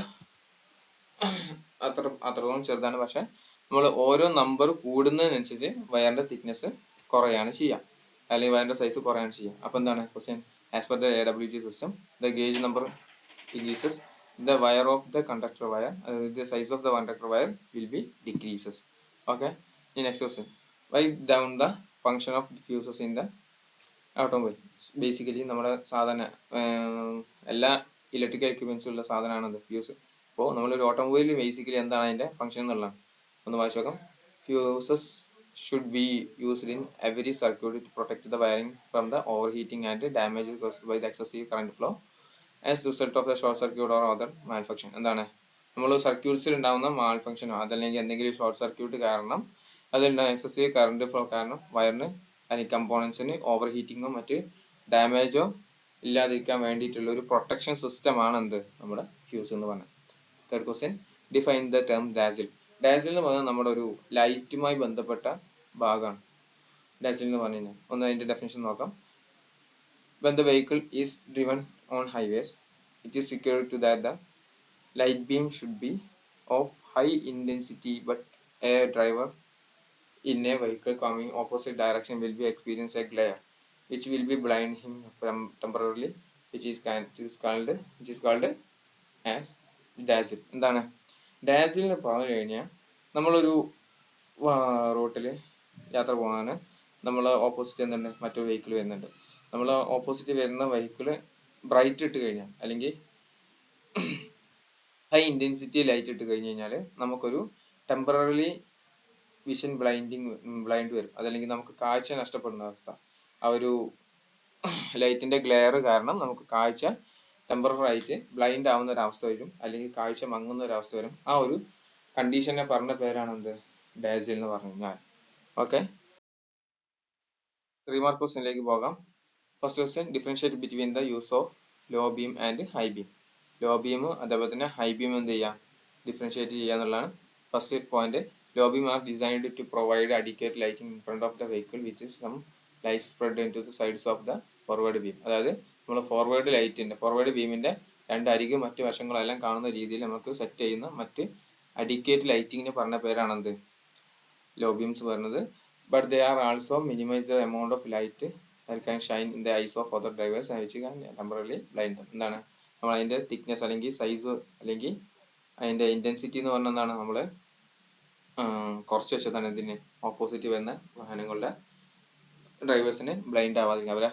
അത്രത്തോളം ചെറുതാണ്. പക്ഷെ നമ്മൾ ഓരോ നമ്പർ കൂടുന്നതിനനുസരിച്ച് വയറിന്റെ തിക്നെസ് കുറയാണ് ചെയ്യുക. അല്ലെങ്കിൽ വയറിന്റെ സൈസ് കുറയാണ് ചെയ്യുക. അപ്പൊ എന്താണ് question? As per the AWG system the gauge number increases, the wire of the conductor wire, the size of the conductor wire will be decreases. Okay. The next question, write down the function of fuses in the automobile. Basically നമ്മുടെ സാധാരണ എല്ലാ electrical equipments ഉള്ള സാധനമാണ് fuse. അപ്പോൾ നമ്മളൊരു ഓട്ടോമൊബൈലിൽ basically എന്താണ് അതിന്റെ function എന്നുള്ളതാണ് ഒന്ന് വായിച്ചു നോക്കാം. Fuses should be used in every circuit to protect the wiring from the overheating and damage caused by the excessive current flow as result of the short circuit or other malfunction. എന്താണ് നമ്മൾ സർക്യൂട്ട്സിൽ ഉണ്ടാവുന്ന മാൽഫങ്ഷനോ അതല്ലെങ്കിൽ എന്തെങ്കിലും short circuit കാരണം അതിലുണ്ടാകുന്ന excessive current flow കാരണം വയറിന് അല്ലെങ്കിൽ കമ്പോണൻസിന് over ഹീറ്റിങ്ങോ മറ്റ് ഡാമേജോ ഇല്ലാതിരിക്കാൻ വേണ്ടിയിട്ടുള്ള ഒരു പ്രൊട്ടക്ഷൻ സിസ്റ്റം ആണ് എന്ത് നമ്മുടെ ഫ്യൂസ് എന്ന് പറഞ്ഞത്. Third question, define the term ഡാസിൽ. ഡാസിൽ എന്ന് പറഞ്ഞാൽ നമ്മുടെ ഒരു ലൈറ്റുമായി ബന്ധപ്പെട്ട ഭാഗമാണ് ഡാസിൽ എന്ന് പറഞ്ഞു കഴിഞ്ഞാൽ. ഒന്ന് അതിന്റെ ഡെഫിനിഷൻ നോക്കാം. When the vehicle is driven on highways, it is required to that the light beam should be of high intensity, but a driver in a vehicle coming opposite direction will be experience a glare which will be blind him temporarily, which is called as dazzle. എന്താണ് ഡാസിൽ എന്ന് പറഞ്ഞു കഴിഞ്ഞാൽ നമ്മളൊരു റോട്ടിൽ യാത്ര പോകാന് നമ്മൾ opposite എന്തുണ്ട് മറ്റൊരു വെഹിക്കിൾ വരുന്നുണ്ട്. നമ്മൾ ഓപ്പോസിറ്റ് വരുന്ന വെഹിക്കിള് ബ്രൈറ്റ് ഇട്ട് കഴിഞ്ഞാൽ അല്ലെങ്കിൽ ഹൈ ഇന്റൻസിറ്റി ലൈറ്റ് ഇട്ട് കഴിഞ്ഞ് കഴിഞ്ഞാൽ നമുക്കൊരു ടെമ്പററി വിഷൻ ബ്ലൈൻഡ് വരും. അതല്ലെങ്കിൽ നമുക്ക് കാഴ്ച നഷ്ടപ്പെടുന്ന അവസ്ഥ. ആ ഒരു ലൈറ്റിന്റെ ഗ്ലെയർ കാരണം നമുക്ക് കാഴ്ച ടെമ്പററി ആയിട്ട് ബ്ലൈൻഡ് ആവുന്ന ഒരു അവസ്ഥ വരും, അല്ലെങ്കിൽ കാഴ്ച മങ്ങുന്ന ഒരു അവസ്ഥ വരും. ആ ഒരു കണ്ടീഷനെ പറഞ്ഞ പേരാണ് എന്ത് ഡാസിൽ എന്ന് പറഞ്ഞു കഴിഞ്ഞാൽ. ഓക്കെ, 3 മാർക്ക് ക്വസ്റ്റ്യനിലേക്ക് പോകാം. First question, differentiate between the use of low beam and high beam. Low beam അതേപോലെ തന്നെ ഹൈ ബീം എന്ത് ചെയ്യാം, ഡിഫറൻഷിയേറ്റ് ചെയ്യുക എന്നുള്ളതാണ് first point. Low beam are designed to provide adequate lighting in front of the vehicle which some light spread into the sides of the forward beam. അതായത് നമ്മൾ forward ബീമിന്റെ രണ്ട് അരികു മറ്റു വശങ്ങളെല്ലാം കാണുന്ന രീതിയിൽ നമുക്ക് സെറ്റ് ചെയ്യുന്ന മറ്റ് അഡിക്വേറ്റ് ലൈറ്റിങ്ങിന് പറഞ്ഞ പേരാണ് എന്ത് ലോ ബീംസ് പറയുന്നത്. But they are also minimize the amount of light that can shine in the eyes of other drivers and which can temporarily blind them. എന്താണ് നമ്മൾ അതിന്റെ തിക്നെസ് അല്ലെങ്കിൽ സൈസ് അല്ലെങ്കിൽ അതിന്റെ ഇന്റൻസിറ്റി എന്ന് പറഞ്ഞാൽ എന്താണ് നമ്മൾ കുറച്ച് വെച്ചതാണ് ഇതിന് ഓപ്പോസിറ്റ് വരുന്ന വാഹനങ്ങളുടെ ഡ്രൈവേഴ്സിന് ബ്ലൈൻഡ് ആവാതിരിക്കും, അവരെ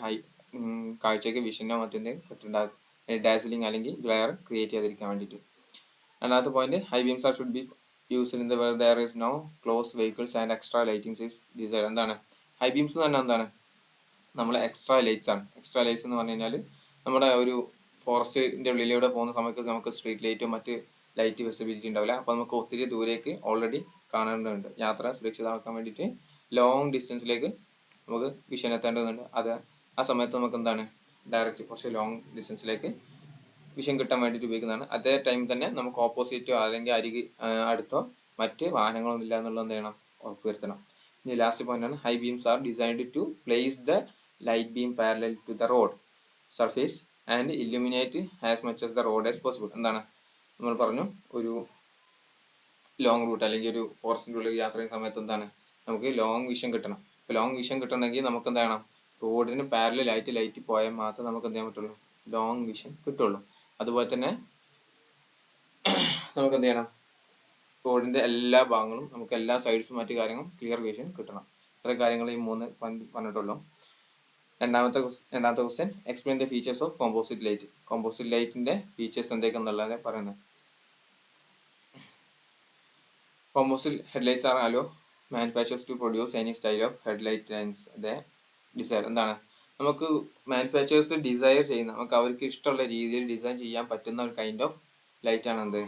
കാഴ്ചയ്ക്ക് വിഷനോ മറ്റെന്തെങ്കിലും ഡാസിലിംഗ് അല്ലെങ്കിൽ ഗ്ലെയർ ക്രിയേറ്റ് ചെയ്യാതിരിക്കാൻ വേണ്ടിയിട്ട്. രണ്ടാമത്തെ point, high beams are should be used in the where there is no close vehicles and extra lightings is decide. എന്താണ് ഹൈ ബീംസ് എന്ന് പറഞ്ഞാൽ എന്താണ് നമ്മളെ എക്സ്ട്രാ ലൈറ്റ്സ് ആണ്. എക്സ്ട്രാ ലൈറ്റ്സ് എന്ന് പറഞ്ഞു കഴിഞ്ഞാൽ നമ്മുടെ ഒരു ഫോറസ്റ്റിന്റെ ഉള്ളിലൂടെ പോകുന്ന സമയത്ത് നമുക്ക് സ്ട്രീറ്റ് ലൈറ്റോ മറ്റ് ലൈറ്റ് വിസിബിലിറ്റി ഉണ്ടാവില്ല. അപ്പൊ നമുക്ക് ഒത്തിരി ദൂരേക്ക് ഓൾറെഡി കാണേണ്ടതുണ്ട്. യാത്ര സുരക്ഷിതമാക്കാൻ വേണ്ടിയിട്ട് ലോങ് ഡിസ്റ്റൻസിലേക്ക് നമുക്ക് വിഷൻ എത്തേണ്ടതുണ്ട്. അത് ആ സമയത്ത് നമുക്ക് എന്താണ് ഡയറക്റ്റ് കുറച്ച് ലോങ് ഡിസ്റ്റൻസിലേക്ക് വിഷൻ കിട്ടാൻ വേണ്ടിയിട്ട് ഉപയോഗിക്കുന്നതാണ്. അതേ ടൈം തന്നെ നമുക്ക് ഓപ്പോസിറ്റോ അല്ലെങ്കിൽ അടുത്തോ മറ്റ് വാഹനങ്ങളൊന്നും ഇല്ല എന്നുള്ളത് എന്ത് ചെയ്യണം, ഉറപ്പുവരുത്തണം. ഇനി ലാസ്റ്റ് പോയിന്റ് ആണ്, high beams are designed to place the light beam parallel to the road surface and illuminate as much as the road as possible. എന്താണ് നമ്മൾ പറഞ്ഞു ഒരു ലോങ് റൂട്ട് അല്ലെങ്കിൽ ഒരു ഫോറസ്റ്റിന്റെ ഉള്ളിൽ യാത്ര ചെയ്യുന്ന സമയത്ത് എന്താണ് നമുക്ക് ലോങ് വിഷൻ കിട്ടണം. അപ്പൊ ലോങ് വിഷൻ കിട്ടണമെങ്കിൽ നമുക്ക് എന്ത് ചെയ്യണം, റോഡിന് പാരലൽ ആയിട്ട് ലൈറ്റ് പോയാൽ മാത്രമേ നമുക്ക് എന്ത് ചെയ്യാൻ പറ്റുള്ളൂ, ലോങ് വിഷൻ കിട്ടുള്ളൂ. അതുപോലെ തന്നെ നമുക്ക് എന്ത് ചെയ്യണം, റോഡിന്റെ എല്ലാ ഭാഗങ്ങളും നമുക്ക് എല്ലാ സൈഡ്സും മറ്റു കാര്യങ്ങളും ക്ലിയർ വിഷൻ കിട്ടണം. ഇത്ര കാര്യങ്ങൾ ഈ 3 പറഞ്ഞിട്ടുള്ളൂ. രണ്ടാമത്തെ question, explain the features of composite light. Composite ലൈറ്റിന്റെ ഫീച്ചേഴ്സ് എന്തൊക്കെയാണെന്നുള്ളത് പറയുന്നത്. Composite headlights are allow manufactures to produce any style of headlight lines they desire. എന്താണ് നമുക്ക് മാനുഫാക്ചേഴ്സ് ഡിസൈർ ചെയ്യുന്ന, നമുക്ക് അവർക്ക് ഇഷ്ടമുള്ള രീതിയിൽ ഡിസൈൻ ചെയ്യാൻ പറ്റുന്ന ഒരു കൈൻഡ് ഓഫ് ലൈറ്റ് ആണ് എന്ത്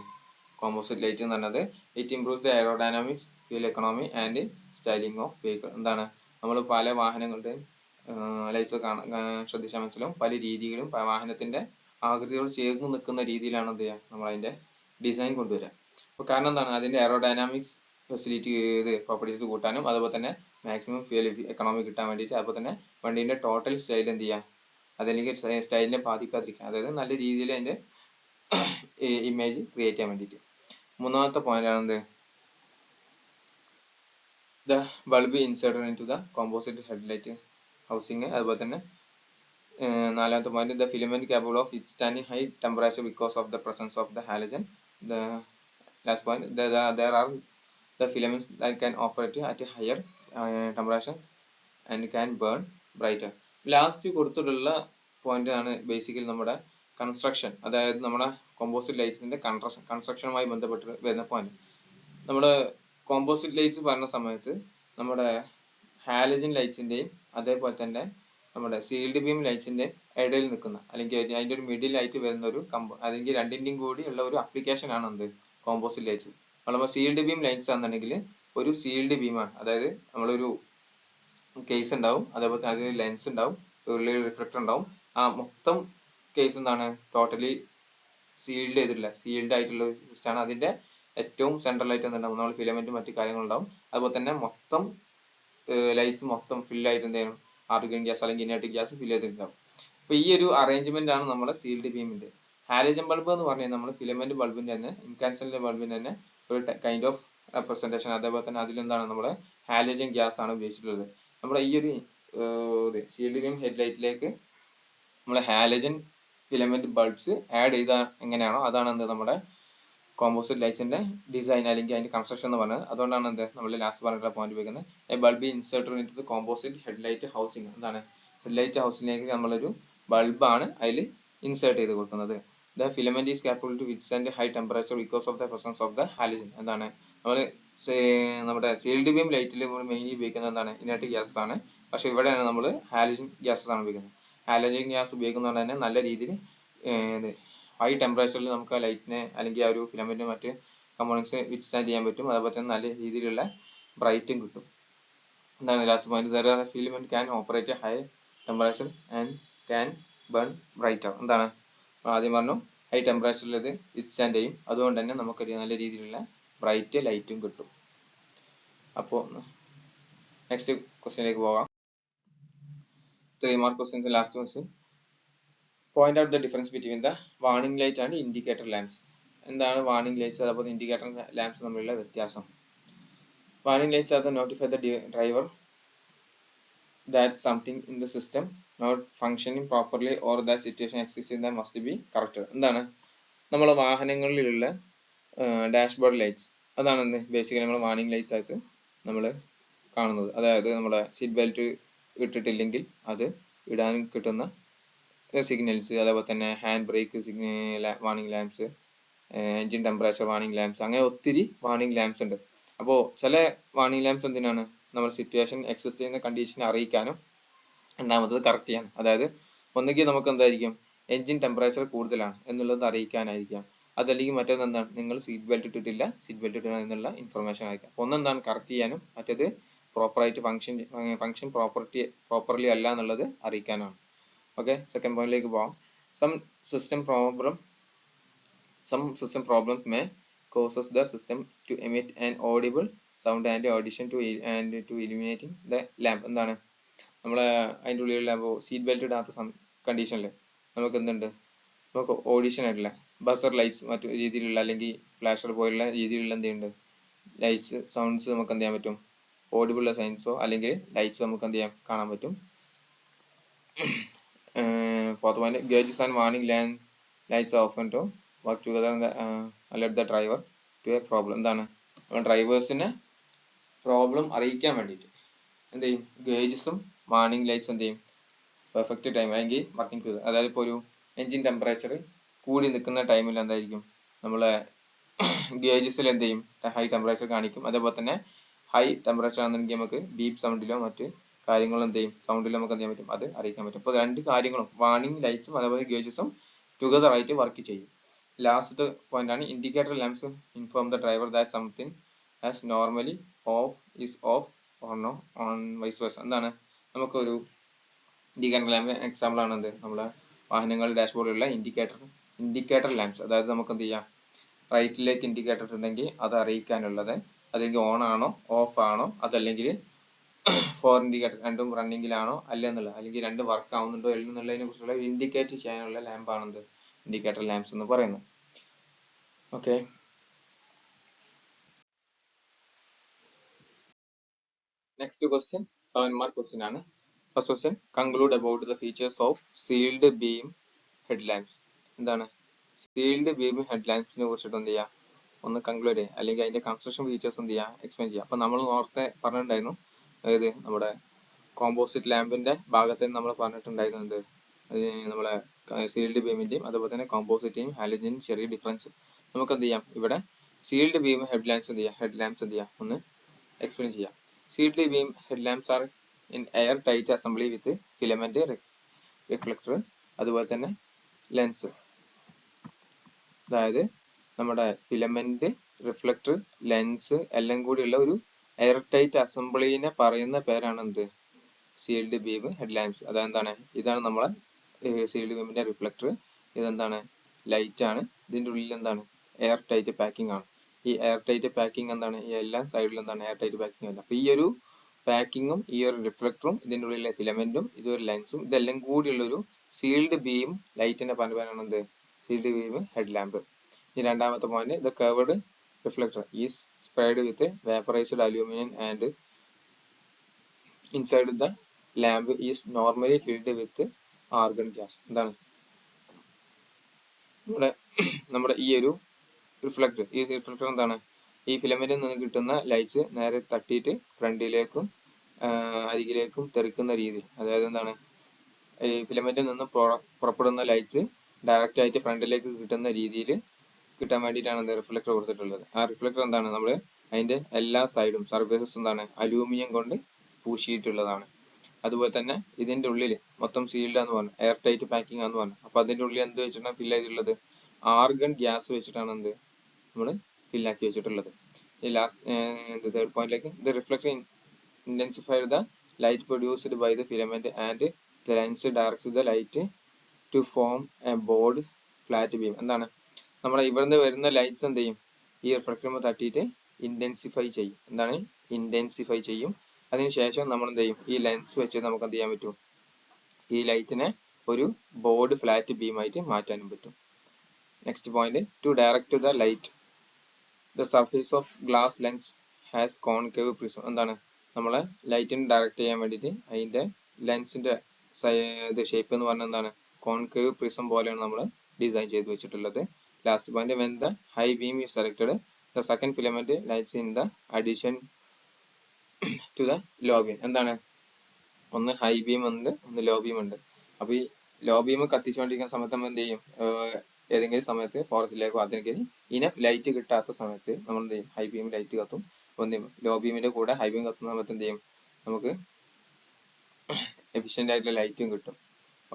കോമ്പോസിറ്റ് ലൈറ്റ് എന്ന് പറയുന്നത്. It improves the aerodynamics, fuel economy and styling of vehicle. എന്താണ് നമ്മൾ പല വാഹനങ്ങളുടെയും ലൈറ്റ്സ് ശ്രദ്ധിച്ചാൽ മനസ്സിലാവും, പല രീതികളും വാഹനത്തിന്റെ ആകൃതിയോട് ചേർന്ന് നിൽക്കുന്ന രീതിയിലാണ് എന്ത് ചെയ്യുക നമ്മൾ അതിന്റെ ഡിസൈൻ കൊണ്ടുവരിക. അപ്പൊ കാരണം എന്താണ് അതിന്റെ എയറോഡൈനാമിക്സ് ഫെസിലിറ്റി പ്രോപ്പർട്ടീസ് കൂട്ടാനും അതുപോലെ തന്നെ മാക്സിമം ഫ്യൂൽ എക്കണോമി കിട്ടാൻ വേണ്ടിയിട്ട്, അതുപോലെ തന്നെ വണ്ടീന്റെ ടോട്ടൽ സ്റ്റൈൽ എന്ത് ചെയ്യാം, അതല്ലെങ്കിൽ സ്റ്റൈലിനെ ബാധിക്കാതിരിക്കാൻ, അതായത് നല്ല രീതിയിൽ അതിന്റെ ഇമേജ് ക്രിയേറ്റ് ചെയ്യാൻ വേണ്ടിയിട്ട്. മൂന്നാമത്തെ പോയിന്റ് ആണ് എന്ത് the bulb inserted into the composite headlight. Housing. അതുപോലെ തന്നെ നാലാമത്തെ point, the filament capable of withstanding high temperature because of the presence of the halogen. The last point, there are the filaments that can operate at a higher temperature and can burn brighter. Last കൊടുത്തിട്ടുള്ള point ആണ് basically നമ്മുടെ construction, അതായത് നമ്മുടെ composite ലൈറ്റ്സിന്റെ കൺസ്ട്രക്ഷനുമായി ബന്ധപ്പെട്ട് വരുന്ന point. നമ്മുടെ composite lights പറഞ്ഞ സമയത്ത് നമ്മുടെ ഹാലജൻ ലൈറ്റ്സിന്റെയും അതേപോലെ തന്നെ നമ്മുടെ സീൽഡ് ബീം ലൈറ്റ്സിന്റെ ഇടയിൽ നിൽക്കുന്ന, അല്ലെങ്കിൽ അതിന്റെ ഒരു മിഡിൽ ആയിട്ട് വരുന്ന ഒരു അല്ലെങ്കിൽ രണ്ടിന്റെയും കൂടി ഉള്ള ഒരു അപ്ലിക്കേഷൻ ആണ് എന്ത് കോമ്പോസിറ്റ് ലൈറ്റ്സ്. നമ്മൾ സീൽഡ് ബീം ലൈറ്റ്സ് ആണെന്നുണ്ടെങ്കിൽ ഒരു സീൽഡ് ബീമാണ്, അതായത് നമ്മളൊരു കേസ് ഉണ്ടാവും, അതേപോലെ അതിന് ലെൻസ് ഉണ്ടാവും, ഉള്ളിൽ റിഫ്ലക്ടർ ഉണ്ടാവും. ആ മൊത്തം കേസ് എന്താണ് ടോട്ടലി സീൽഡ് ആയിട്ടുള്ള സിസ്റ്റം ആണ്. അതിന്റെ ഏറ്റവും സെൻട്രൽ ആയിട്ട് എന്തുണ്ടാവും, നമ്മൾ ഫിലമെന്റ് മറ്റു കാര്യങ്ങളുണ്ടാവും. അതുപോലെ തന്നെ മൊത്തം ലൈറ്റ്സ് മൊത്തം ഫിൽ ആയിട്ട് എന്ത് ചെയ്യണം, ആർഗൺ ഗ്യാസ് അല്ലെങ്കിൽ ഇനർട്ടിക് ഗ്യാസ് ഫിൽ ചെയ്തിട്ടുണ്ടാവും. അപ്പൊ ഈ ഒരു അറേഞ്ച്മെന്റ് ആണ് നമ്മുടെ സീൽഡ് ബീമിന്റെ. ഹാലജൻ ബൾബ് എന്ന് പറഞ്ഞാൽ നമ്മൾ ഫിലമെന്റ് ബൾബിന്റെ തന്നെ, ഇൻകാൻസെന്റ് ബൾബിന്റെ തന്നെ ഒരു കൈൻഡ് ഓഫ് റെപ്രസെന്റേഷൻ. അതേപോലെ തന്നെ അതിലെന്താണ് നമ്മുടെ ഹാലജൻ ഗ്യാസ് ആണ് ഉപയോഗിച്ചിട്ടുള്ളത്. നമ്മുടെ ഈ ഒരു സീൽഡ് ബീം ഹെഡ്ലൈറ്റിലേക്ക് നമ്മൾ ഹാലജൻ ഫിലമെന്റ് ബൾബ്സ് ആഡ് ചെയ്ത എങ്ങനെയാണോ അതാണ് എന്ത് നമ്മുടെ കോമ്പോസിറ്റ് ലൈറ്റ്സിന്റെ ഡിസൈൻ അല്ലെങ്കിൽ അതിന്റെ കൺസ്ട്രക്ഷൻ എന്ന് പറയുന്നത്. അതുകൊണ്ടാണ് എന്ത് നമ്മൾ ലാസ്റ്റ് പറഞ്ഞിട്ടുള്ള പോയിന്റ് ഉപയോഗിക്കുന്നത്. A bulb inserted into the composite headlight housing. എന്താണ് ഹെഡ്ലൈറ്റ് ഹൗസിലേക്ക് നമ്മളൊരു ബൾബാണ് അതിൽ ഇൻസേർട്ട് ചെയ്ത് കൊടുക്കുന്നത്. The filament is capable to withstand high temperature because of the presence of the halogen. എന്താണ് നമ്മൾ നമ്മുടെ സീൽഡ് ബീം ലൈറ്റിൽ നമ്മൾ മെയിൻലി ഉപയോഗിക്കുന്നത് എന്താണ് ഇനർട്ടിക് ഗ്യാസസ് ആണ്. പക്ഷെ ഇവിടെയാണ് നമ്മൾ ഹാലജൻ ഗ്യാസസ് ആണ് ഉപയോഗിക്കുന്നത്. ഹാലജൻ ഗ്യാസ് ഉപയോഗിക്കുന്നതുകൊണ്ട് തന്നെ നല്ല രീതിയിൽ ഹൈ ടെമ്പറേച്ചറിൽ നമുക്ക് ആ ലൈറ്റിനെ അല്ലെങ്കിൽ ആ ഒരു ഫിലമെന്റ് മറ്റ് കമ്പോണൻസ് വിത്ത്സ്റ്റാൻഡ് ചെയ്യാൻ പറ്റും. അതുപോലെ തന്നെ നല്ല രീതിയിലുള്ള ബ്രൈറ്റും കിട്ടും. എന്താണ് last point, filament can operate high temperature and can burn brighter. എന്താണ് ആദ്യം പറഞ്ഞു, ഹൈ ടെമ്പറേച്ചറിൽ ഇത് വിത്ത്സ്റ്റാൻഡ് ചെയ്യും, അതുകൊണ്ട് തന്നെ നമുക്കൊരു നല്ല രീതിയിലുള്ള ബ്രൈറ്റ് ലൈറ്റും കിട്ടും. അപ്പോൾ നെക്സ്റ്റ് ക്വസ്റ്റ്യനിലേക്ക് പോകാം. 3 mark questions. Last question, point out the difference between the warning light and indicator lamps. എന്താണ് വാർണിംഗ് ലൈറ്റ്സ് അതുപോലെ ഇൻഡിക്കേറ്റർ ലാംപ്സ് തമ്മിലുള്ള വ്യത്യാസം? Warning lights are the notify the driver that something in the system not functioning properly or that situation exists in that must be corrected. എന്താണ് നമ്മളെ വാഹനങ്ങളിലുള്ള dashboard lights, അതാണ് എന്ത് basically നമ്മൾ warning lights ആയിട്ട് നമ്മൾ കാണുന്നത്. അതായത് നമ്മുടെ സീറ്റ് ബെൽറ്റ് ഇട്ടിട്ടില്ലെങ്കിൽ അത് ഇടാൻ കിട്ടുന്ന സിഗ്നൽസ്, അതേപോലെ തന്നെ hand brake warning lamps, engine temperature warning lamps, അങ്ങനെ ഒത്തിരി വാർണിംഗ് ലാംപ്സ് ഉണ്ട്. അപ്പോൾ ചില വാർണിംഗ് ലാംപ്സ് എന്തിനാണ്, നമ്മൾ സിറ്റുവേഷൻ എക്സിസ്റ്റ് ചെയ്യുന്ന കണ്ടീഷനെ അറിയിക്കാനും രണ്ടാമത്തത് കറക്റ്റ് ചെയ്യാൻ. അതായത് ഒന്നുകിൽ നമുക്ക് എന്തായിരിക്കും എൻജിൻ ടെമ്പറേച്ചർ കൂടുതലാണ് എന്നുള്ളത് അറിയിക്കാനായിരിക്കാം, അതല്ലെങ്കിൽ മറ്റേത് എന്താണ് നിങ്ങൾ സീറ്റ് ബെൽറ്റ് ഇട്ടിട്ടില്ല, സീറ്റ് ബെൽറ്റ് ഇടണം എന്നുള്ള ഇൻഫർമേഷൻ ആയിരിക്കാം. ഒന്നെന്താണ് കറക്റ്റ് ചെയ്യാനും മറ്റേത് പ്രോപ്പറായിട്ട് ഫംഗ്ഷൻ പ്രോപ്പർലി അല്ല എന്നുള്ളത് അറിയിക്കാനാണ്. ഓക്കെ, സെക്കൻഡ് പോയിന്റിലേക്ക് പോവാം. Some system problems may causes the system to emit an audible sound and audition to illuminating the lamp. എന്താണ് നമ്മളെ അതിൻ്റെ ഉള്ളിലുള്ള സീറ്റ് ബെൽറ്റ് ഇടാത്ത കണ്ടീഷനിൽ നമുക്ക് എന്തുണ്ട്, നമുക്ക് ഓഡിഷൻ ആയിട്ടില്ല ബസർ ലൈറ്റ്സ് മറ്റു രീതിയിലുള്ള അല്ലെങ്കിൽ ഫ്ലാഷർ പോലുള്ള രീതിയിലുള്ള എന്തുണ്ട് ലൈറ്റ്സ് സൗണ്ട്സ് നമുക്ക് എന്ത് ചെയ്യാൻ പറ്റും, ഓഡിബിൾ സൈൻസോ അല്ലെങ്കിൽ ലൈറ്റ്സ് നമുക്ക് എന്ത് ചെയ്യാൻ കാണാൻ പറ്റും. Fourth one, gauges and warning lights are often to work together and alert the driver to a problem. എന്താണ് ഡ്രൈവേഴ്സിനെ പ്രോബ്ലം അറിയിക്കാൻ വേണ്ടിയിട്ട് എന്ത് ചെയ്യും, ഗേജസും വാർണിംഗ് ലൈറ്റ്സ് എന്ത് ചെയ്യും പെർഫെക്റ്റ് ടൈം അല്ലെങ്കിൽ വർക്കിംഗ് ടു. അതായത് ഇപ്പോൾ ഒരു എൻജിൻ ടെമ്പറേച്ചർ കൂടി നിൽക്കുന്ന ടൈമിൽ എന്തായിരിക്കും നമ്മളെ ഗേജസിൽ എന്ത് ചെയ്യും ഹൈ ടെമ്പറേച്ചർ കാണിക്കും. അതേപോലെ തന്നെ ഹൈ ടെമ്പറേച്ചർ ആണെന്നുണ്ടെങ്കിൽ നമുക്ക് ബീപ്പ് സൗണ്ടിലോ മറ്റ് കാര്യങ്ങളും എന്ത് ചെയ്യും സൗണ്ടിൽ നമുക്ക് എന്ത് ചെയ്യാൻ പറ്റും, അത് അറിയിക്കാൻ പറ്റും. അപ്പോൾ രണ്ട് കാര്യങ്ങളും വാർണിംഗ് ലൈറ്റ്സും അതേപോലെ ഗേജസും ടുഗദർ ആയിട്ട് വർക്ക് ചെയ്യും. ലാസ്റ്റ് പോയിന്റ് ആണ് indicator lamps inform the driver that something as normally off is off or no on vice versa. എന്താണ് നമുക്കൊരു ഇൻഡിക്കേറ്റർ ലാമ്പ് എക്സാമ്പിൾ ആണ് എന്ത് നമ്മളെ വാഹനങ്ങളുടെ ഡാഷ്ബോർഡിലുള്ള ഇൻഡിക്കേറ്റർ ലാംപ്സ്. അതായത് നമുക്ക് എന്ത് ചെയ്യാം റൈറ്റിലേക്ക് ഇൻഡിക്കേറ്റർ ഉണ്ടെങ്കിൽ അത് അറിയിക്കാനുള്ളത്, അല്ലെങ്കിൽ ഓൺ ആണോ ഓഫ് ആണോ അതല്ലെങ്കിൽ ഫോർ ഇൻഡിക്കേറ്റർ രണ്ടും റണ്ണിങ്ങിലാണോ അല്ല എന്നുള്ളത്, അല്ലെങ്കിൽ രണ്ട് വർക്ക് ആവുന്നുണ്ടോ എന്നുള്ളതിനെ കുറിച്ചുള്ള ഇൻഡിക്കേറ്റ് ചെയ്യാനുള്ള ലാമ്പാണെന്ത് ഇൻഡിക്കേറ്റർ ലാംപ്സ് എന്ന് പറയുന്നത്. Okay, next question 7 mark question ആണ്. First question conclude about the features of sealed beam headlamps. എന്താണ് സീൽഡ് ബീം ഹെഡ്ലാമ്പ്സിനെ കുറിച്ചിട്ട് എന്ത് ചെയ്യുക, ഒന്ന് കൺക്ലൂഡ് ചെയ്യുക, അല്ലെങ്കിൽ അതിന്റെ കൺസ്ട്രക്ഷൻ ഫീച്ചേഴ്സ് എന്ത് ചെയ്യുക, എക്സ്പ്ലെയിൻ ചെയ്യുക. അപ്പൊ നമ്മൾ നേരത്തെ പറഞ്ഞിട്ടുണ്ടായിരുന്നു, അതായത് നമ്മുടെ കോമ്പോസിറ്റ് ലാമ്പിന്റെ ഭാഗത്ത് നമ്മൾ പറഞ്ഞിട്ടുണ്ടായിരുന്നത് നമ്മളെ സീൽഡ് ബീമിന്റെയും അതുപോലെ തന്നെ കോമ്പോസിറ്റിന്റെയും ഹാലജന്റെയും ചെറിയ ഡിഫറൻസ്. നമുക്ക് എന്ത് ചെയ്യാം, ഇവിടെ സീൽഡ് ബീം ഹെഡ്ലാമ്പ്സ് എന്ത് ചെയ്യാം, ഹെഡ്ലാമ്പ്സ് എന്ത് ചെയ്യാം ഒന്ന് എക്സ്പ്ലെയിൻ ചെയ്യാം. Sealed beam headlamps are in air tight assembly with filament, reflector, അതുപോലെ തന്നെ ലെൻസ്. അതായത് നമ്മുടെ ഫിലമെന്റ്, റിഫ്ലക്ടർ, ലെൻസ് എല്ലാം കൂടിയുള്ള ഒരു എയർ ടൈറ്റ് അസംബ്ലിനെ പറയുന്ന പേരാണ് എന്ത്, സീൽഡ് ബീം ഹെഡ്ലാമ്പ്സ്. അതെന്താണ്, ഇതാണ് നമ്മളെ സീൽഡ് ബീമിന്റെ റിഫ്ലക്ടർ, ഇതെന്താണ് ലൈറ്റ് ആണ്, ഇതിന്റെ ഉള്ളിൽ എന്താണ് എയർ ടൈറ്റ് പാക്കിംഗ് ആണ്. ഈ എയർ ടൈറ്റ് പാക്കിംഗ് എന്താണ്, ഈ എല്ലാ സൈഡിലും എന്താണ് എയർ ടൈറ്റ് പാക്കിംഗ് ആണ്. അപ്പൊ ഈ ഒരു പാക്കിങ്ങും ഈ ഒരു റിഫ്ലക്ടറും ഇതിന്റെ ഉള്ളിലെ ഫിലമെന്റും ഇതൊരു ലെൻസും ഇതെല്ലാം കൂടിയുള്ള ഒരു സീൽഡ് ബീം ലൈറ്റിന്റെ പറയുന്നതാണ് എന്ത്, സീൽഡ് ബീം ഹെഡ്ലാമ്പ്. ഈ രണ്ടാമത്തെ point, the curved reflector is spread with vaporised aluminium and inside the lamp is normally filled with argon gas. എന്താണ് നമ്മുടെ ഈ ഒരു റിഫ്ലക്ടർ, ഈ റിഫ്ലക്ടർ എന്താണ്, ഈ ഫിലമെന്റിൽ നിന്ന് കിട്ടുന്ന ലൈറ്റ്സ് നേരെ തട്ടിയിട്ട് ഫ്രണ്ടിലേക്കും അരികിലേക്കും തെറിക്കുന്ന രീതി. അതായത് എന്താണ്, ഈ ഫിലമെന്റിൽ നിന്ന് പുറപ്പെടുന്ന ലൈറ്റ്സ് ഡയറക്റ്റ് ആയിട്ട് ഫ്രണ്ടിലേക്ക് കിട്ടുന്ന രീതിയിൽ കിട്ടാൻ വേണ്ടിയിട്ടാണ് എന്ത് റിഫ്ലക്ടർ കൊടുത്തിട്ടുള്ളത്. ആ റിഫ്ലക്ടർ എന്താണ്, നമ്മൾ അതിന്റെ എല്ലാ സൈഡും സർഫേസസ് എന്താണ് അലൂമിനിയം കൊണ്ട് പൂശിയിട്ടുള്ളതാണ്. അതുപോലെ തന്നെ ഇതിന്റെ ഉള്ളിൽ മൊത്തം സീൽഡ് എന്ന് പറഞ്ഞു, എയർ ടൈറ്റ് പാക്കിംഗ് എന്ന് പറഞ്ഞു. അപ്പൊ അതിന്റെ ഉള്ളിൽ എന്ത് വെച്ചിട്ടാണ് ഫിൽ ചെയ്തിട്ടുള്ളത്, ആർഗൺ ഗ്യാസ് വെച്ചിട്ടാണ് എന്ത് നമ്മൾ ഫില്ലാക്കി വെച്ചിട്ടുള്ളത്. ഈ ലാസ്റ്റ് തേർഡ് പോയിന്റിലേക്ക്, the reflector intensified the light produced by the filament and the lens directs the light to form a broad flat beam. എന്താണ് നമ്മുടെ ഇവിടുന്ന് വരുന്ന ലൈറ്റ്സ് എന്ത് ചെയ്യും, ഈ റിഫ്ലക്ടറുമ്പോൾ തട്ടിയിട്ട് ഇന്റൻസിഫൈ ചെയ്യും. എന്താണ് ഇന്റൻസിഫൈ ചെയ്യും. അതിനുശേഷം നമ്മൾ എന്ത് ചെയ്യും, ഈ ലെൻസ് വെച്ച് നമുക്ക് എന്ത് ചെയ്യാൻ പറ്റും, ഈ ലൈറ്റിനെ ഒരു ബോർഡ് ഫ്ലാറ്റ് ബീം ആയിട്ട് മാറ്റാനും പറ്റും. Next point, to direct the light the surface of glass lens has concave prism. എന്താണ് നമ്മളെ ലൈറ്റിന് ഡയറക്ട് ചെയ്യാൻ വേണ്ടിയിട്ട് അതിന്റെ ലെൻസിന്റെ ഷേപ്പ് എന്ന് പറഞ്ഞാൽ എന്താണ് കോൺകേവ് പ്രിസം പോലെയാണ് നമ്മൾ ഡിസൈൻ ചെയ്ത് വെച്ചിട്ടുള്ളത്. Last point, when the high beam is selected the second filament lights in the addition to the low beam. എന്താണ്, ഒന്ന് ഹൈ ബീം ഉണ്ട്, ഒന്ന് ലോ ബീം ഉണ്ട്. അപ്പൊ ഈ ലോ ബീം കത്തിച്ചുകൊണ്ടിരിക്കുന്ന സമയത്ത് നമ്മൾ എന്ത് ചെയ്യും, ഏതെങ്കിലും സമയത്ത് ഫോറത്തിലേക്കോ അതിലേക്ക് ഇനഫ് ലൈറ്റ് കിട്ടാത്ത സമയത്ത് നമ്മൾ എന്ത് ചെയ്യും, ഹൈ ബീം ലൈറ്റ് കത്തും. അപ്പൊ എന്ത് ചെയ്യും, ലോ ബീമിന്റെ കൂടെ ഹൈ ബീം കത്തുന്ന സമയത്ത് എന്ത് ചെയ്യും, നമുക്ക് എഫിഷ്യന്റ് ആയിട്ടുള്ള ലൈറ്റും കിട്ടും.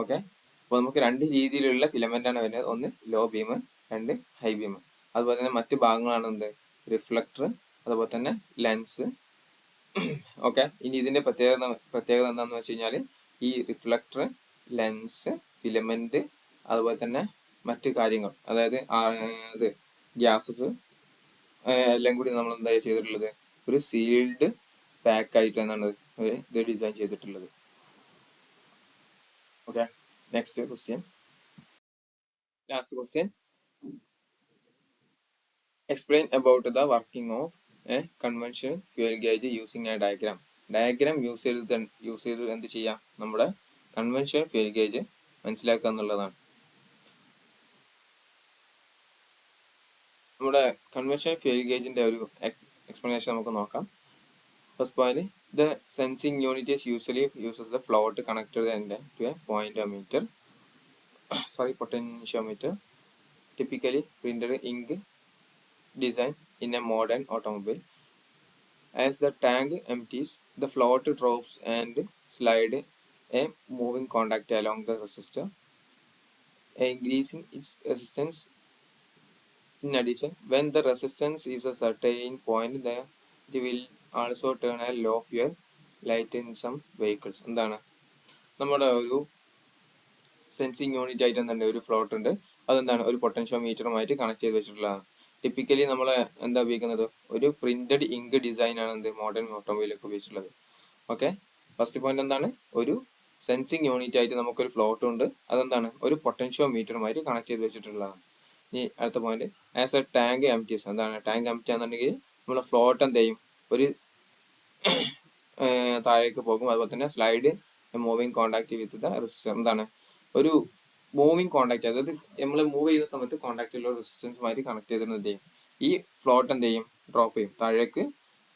ഓക്കെ, അപ്പൊ നമുക്ക് രണ്ട് രീതിയിലുള്ള ഫിലമെന്റ് ആണ് വരുന്നത്, ഒന്ന് ലോ ബീം, രണ്ട് ഹൈ ബീം. അതുപോലെ തന്നെ മറ്റു ഭാഗങ്ങളാണ് എന്ത് റിഫ്ലക്ടർ, അതുപോലെ തന്നെ ലെൻസ്. ഓക്കെ, ഇനി ഇതിന്റെ പ്രത്യേകത എന്താന്ന് വെച്ച് കഴിഞ്ഞാല് ഈ റിഫ്ലക്ടർ, ലെൻസ്, ഫിലമെന്റ്, അതുപോലെ തന്നെ മറ്റു കാര്യങ്ങൾ, അതായത് ഇത് ഗ്യാസസ് എല്ലാം കൂടി നമ്മൾ എന്താ ചെയ്തിട്ടുള്ളത്, ഒരു സീൽഡ് പാക്ക് ആയിട്ട് എന്നാണ് ഇത് ഡിസൈൻ ചെയ്തിട്ടുള്ളത്. Okay, next question, last question, explain about the working of A conventional fuel gauge using A diagram. Diagram use ചെയ്ത് എന്ത് ചെയ്യാം, നമ്മുടെ കൺവെൻഷണൽ ഫ്യൂൽ ഗേജ് മനസ്സിലാക്കുക എന്നുള്ളതാണ്. നമ്മുടെ കൺവെൻഷണൽ ഫ്യൂൽ ഗേജിന്റെ ഒരു എക്സ്പ്ലനേഷൻ നമുക്ക് നോക്കാം. First point, the sensing unit is usually uses the float connected to a potentiometer, typically printed ink design in a modern automobile. As the tank empties, the float drops and slide a moving contact along the resistor, increasing its resistance. In addition, when the resistance is a certain point, it will also turn a low fuel light in some vehicles. എന്താണ് നമ്മുടെ ഒരു sensing unit ആയിട്ട് എന്തുണ്ട്, ഒരു float ഉണ്ട്, അതെന്താണ് ഒരു പൊട്ടൻഷ്യോമീറ്ററുമായിട്ട് connect ചെയ്ത് വെച്ചിട്ടുള്ളതാണ്. ടിപ്പിക്കലി നമ്മൾ എന്താ ഉപയോഗിക്കുന്നത്, ഒരു പ്രിന്റഡ് ഇങ്ക് ഡിസൈൻ ആണ് എന്ത് മോഡേൺ ഓട്ടോമൊബൈലൊക്കെ ഉപയോഗിച്ചിട്ടുള്ളത്. ഓക്കെ, ഫസ്റ്റ് പോയിന്റ് എന്താണ്, ഒരു സെൻസിങ് യൂണിറ്റ് ആയിട്ട് നമുക്കൊരു ഫ്ലോട്ട് ഉണ്ട്, അതെന്താണ് ഒരു പൊട്ടൻഷ്യോമീറ്ററുമായിട്ട് കണക്ട് ചെയ്ത് വെച്ചിട്ടുള്ളതാണ്. ഇനി അടുത്ത പോയിന്റ്, ആസ് എ ടാങ്ക് എംപ്റ്റീസ്. എന്താണ് ടാങ്ക് എംപ്റ്റി ആണെന്നുണ്ടെങ്കിൽ നമ്മളെ ഫ്ലോട്ട് എന്ത് ചെയ്യും, ഒരു താഴേക്ക് പോകും, അതുപോലെ തന്നെ slide moving contact with the resistor. എന്താണ് ഒരു മൂവിങ് കോണ്ടാക്ട്, അതായത് നമ്മൾ മൂവ് ചെയ്യുന്ന സമയത്ത് കോണ്ടാക്റ്റിലുള്ള റെസിസ്റ്റൻസുമായിട്ട് കണക്ട് ചെയ്തിട്ട് എന്ത് ചെയ്യും, ഈ ഫ്ലോട്ട് എന്ത് ചെയ്യും, ഡ്രോപ്പ് ചെയ്യും, താഴേക്ക്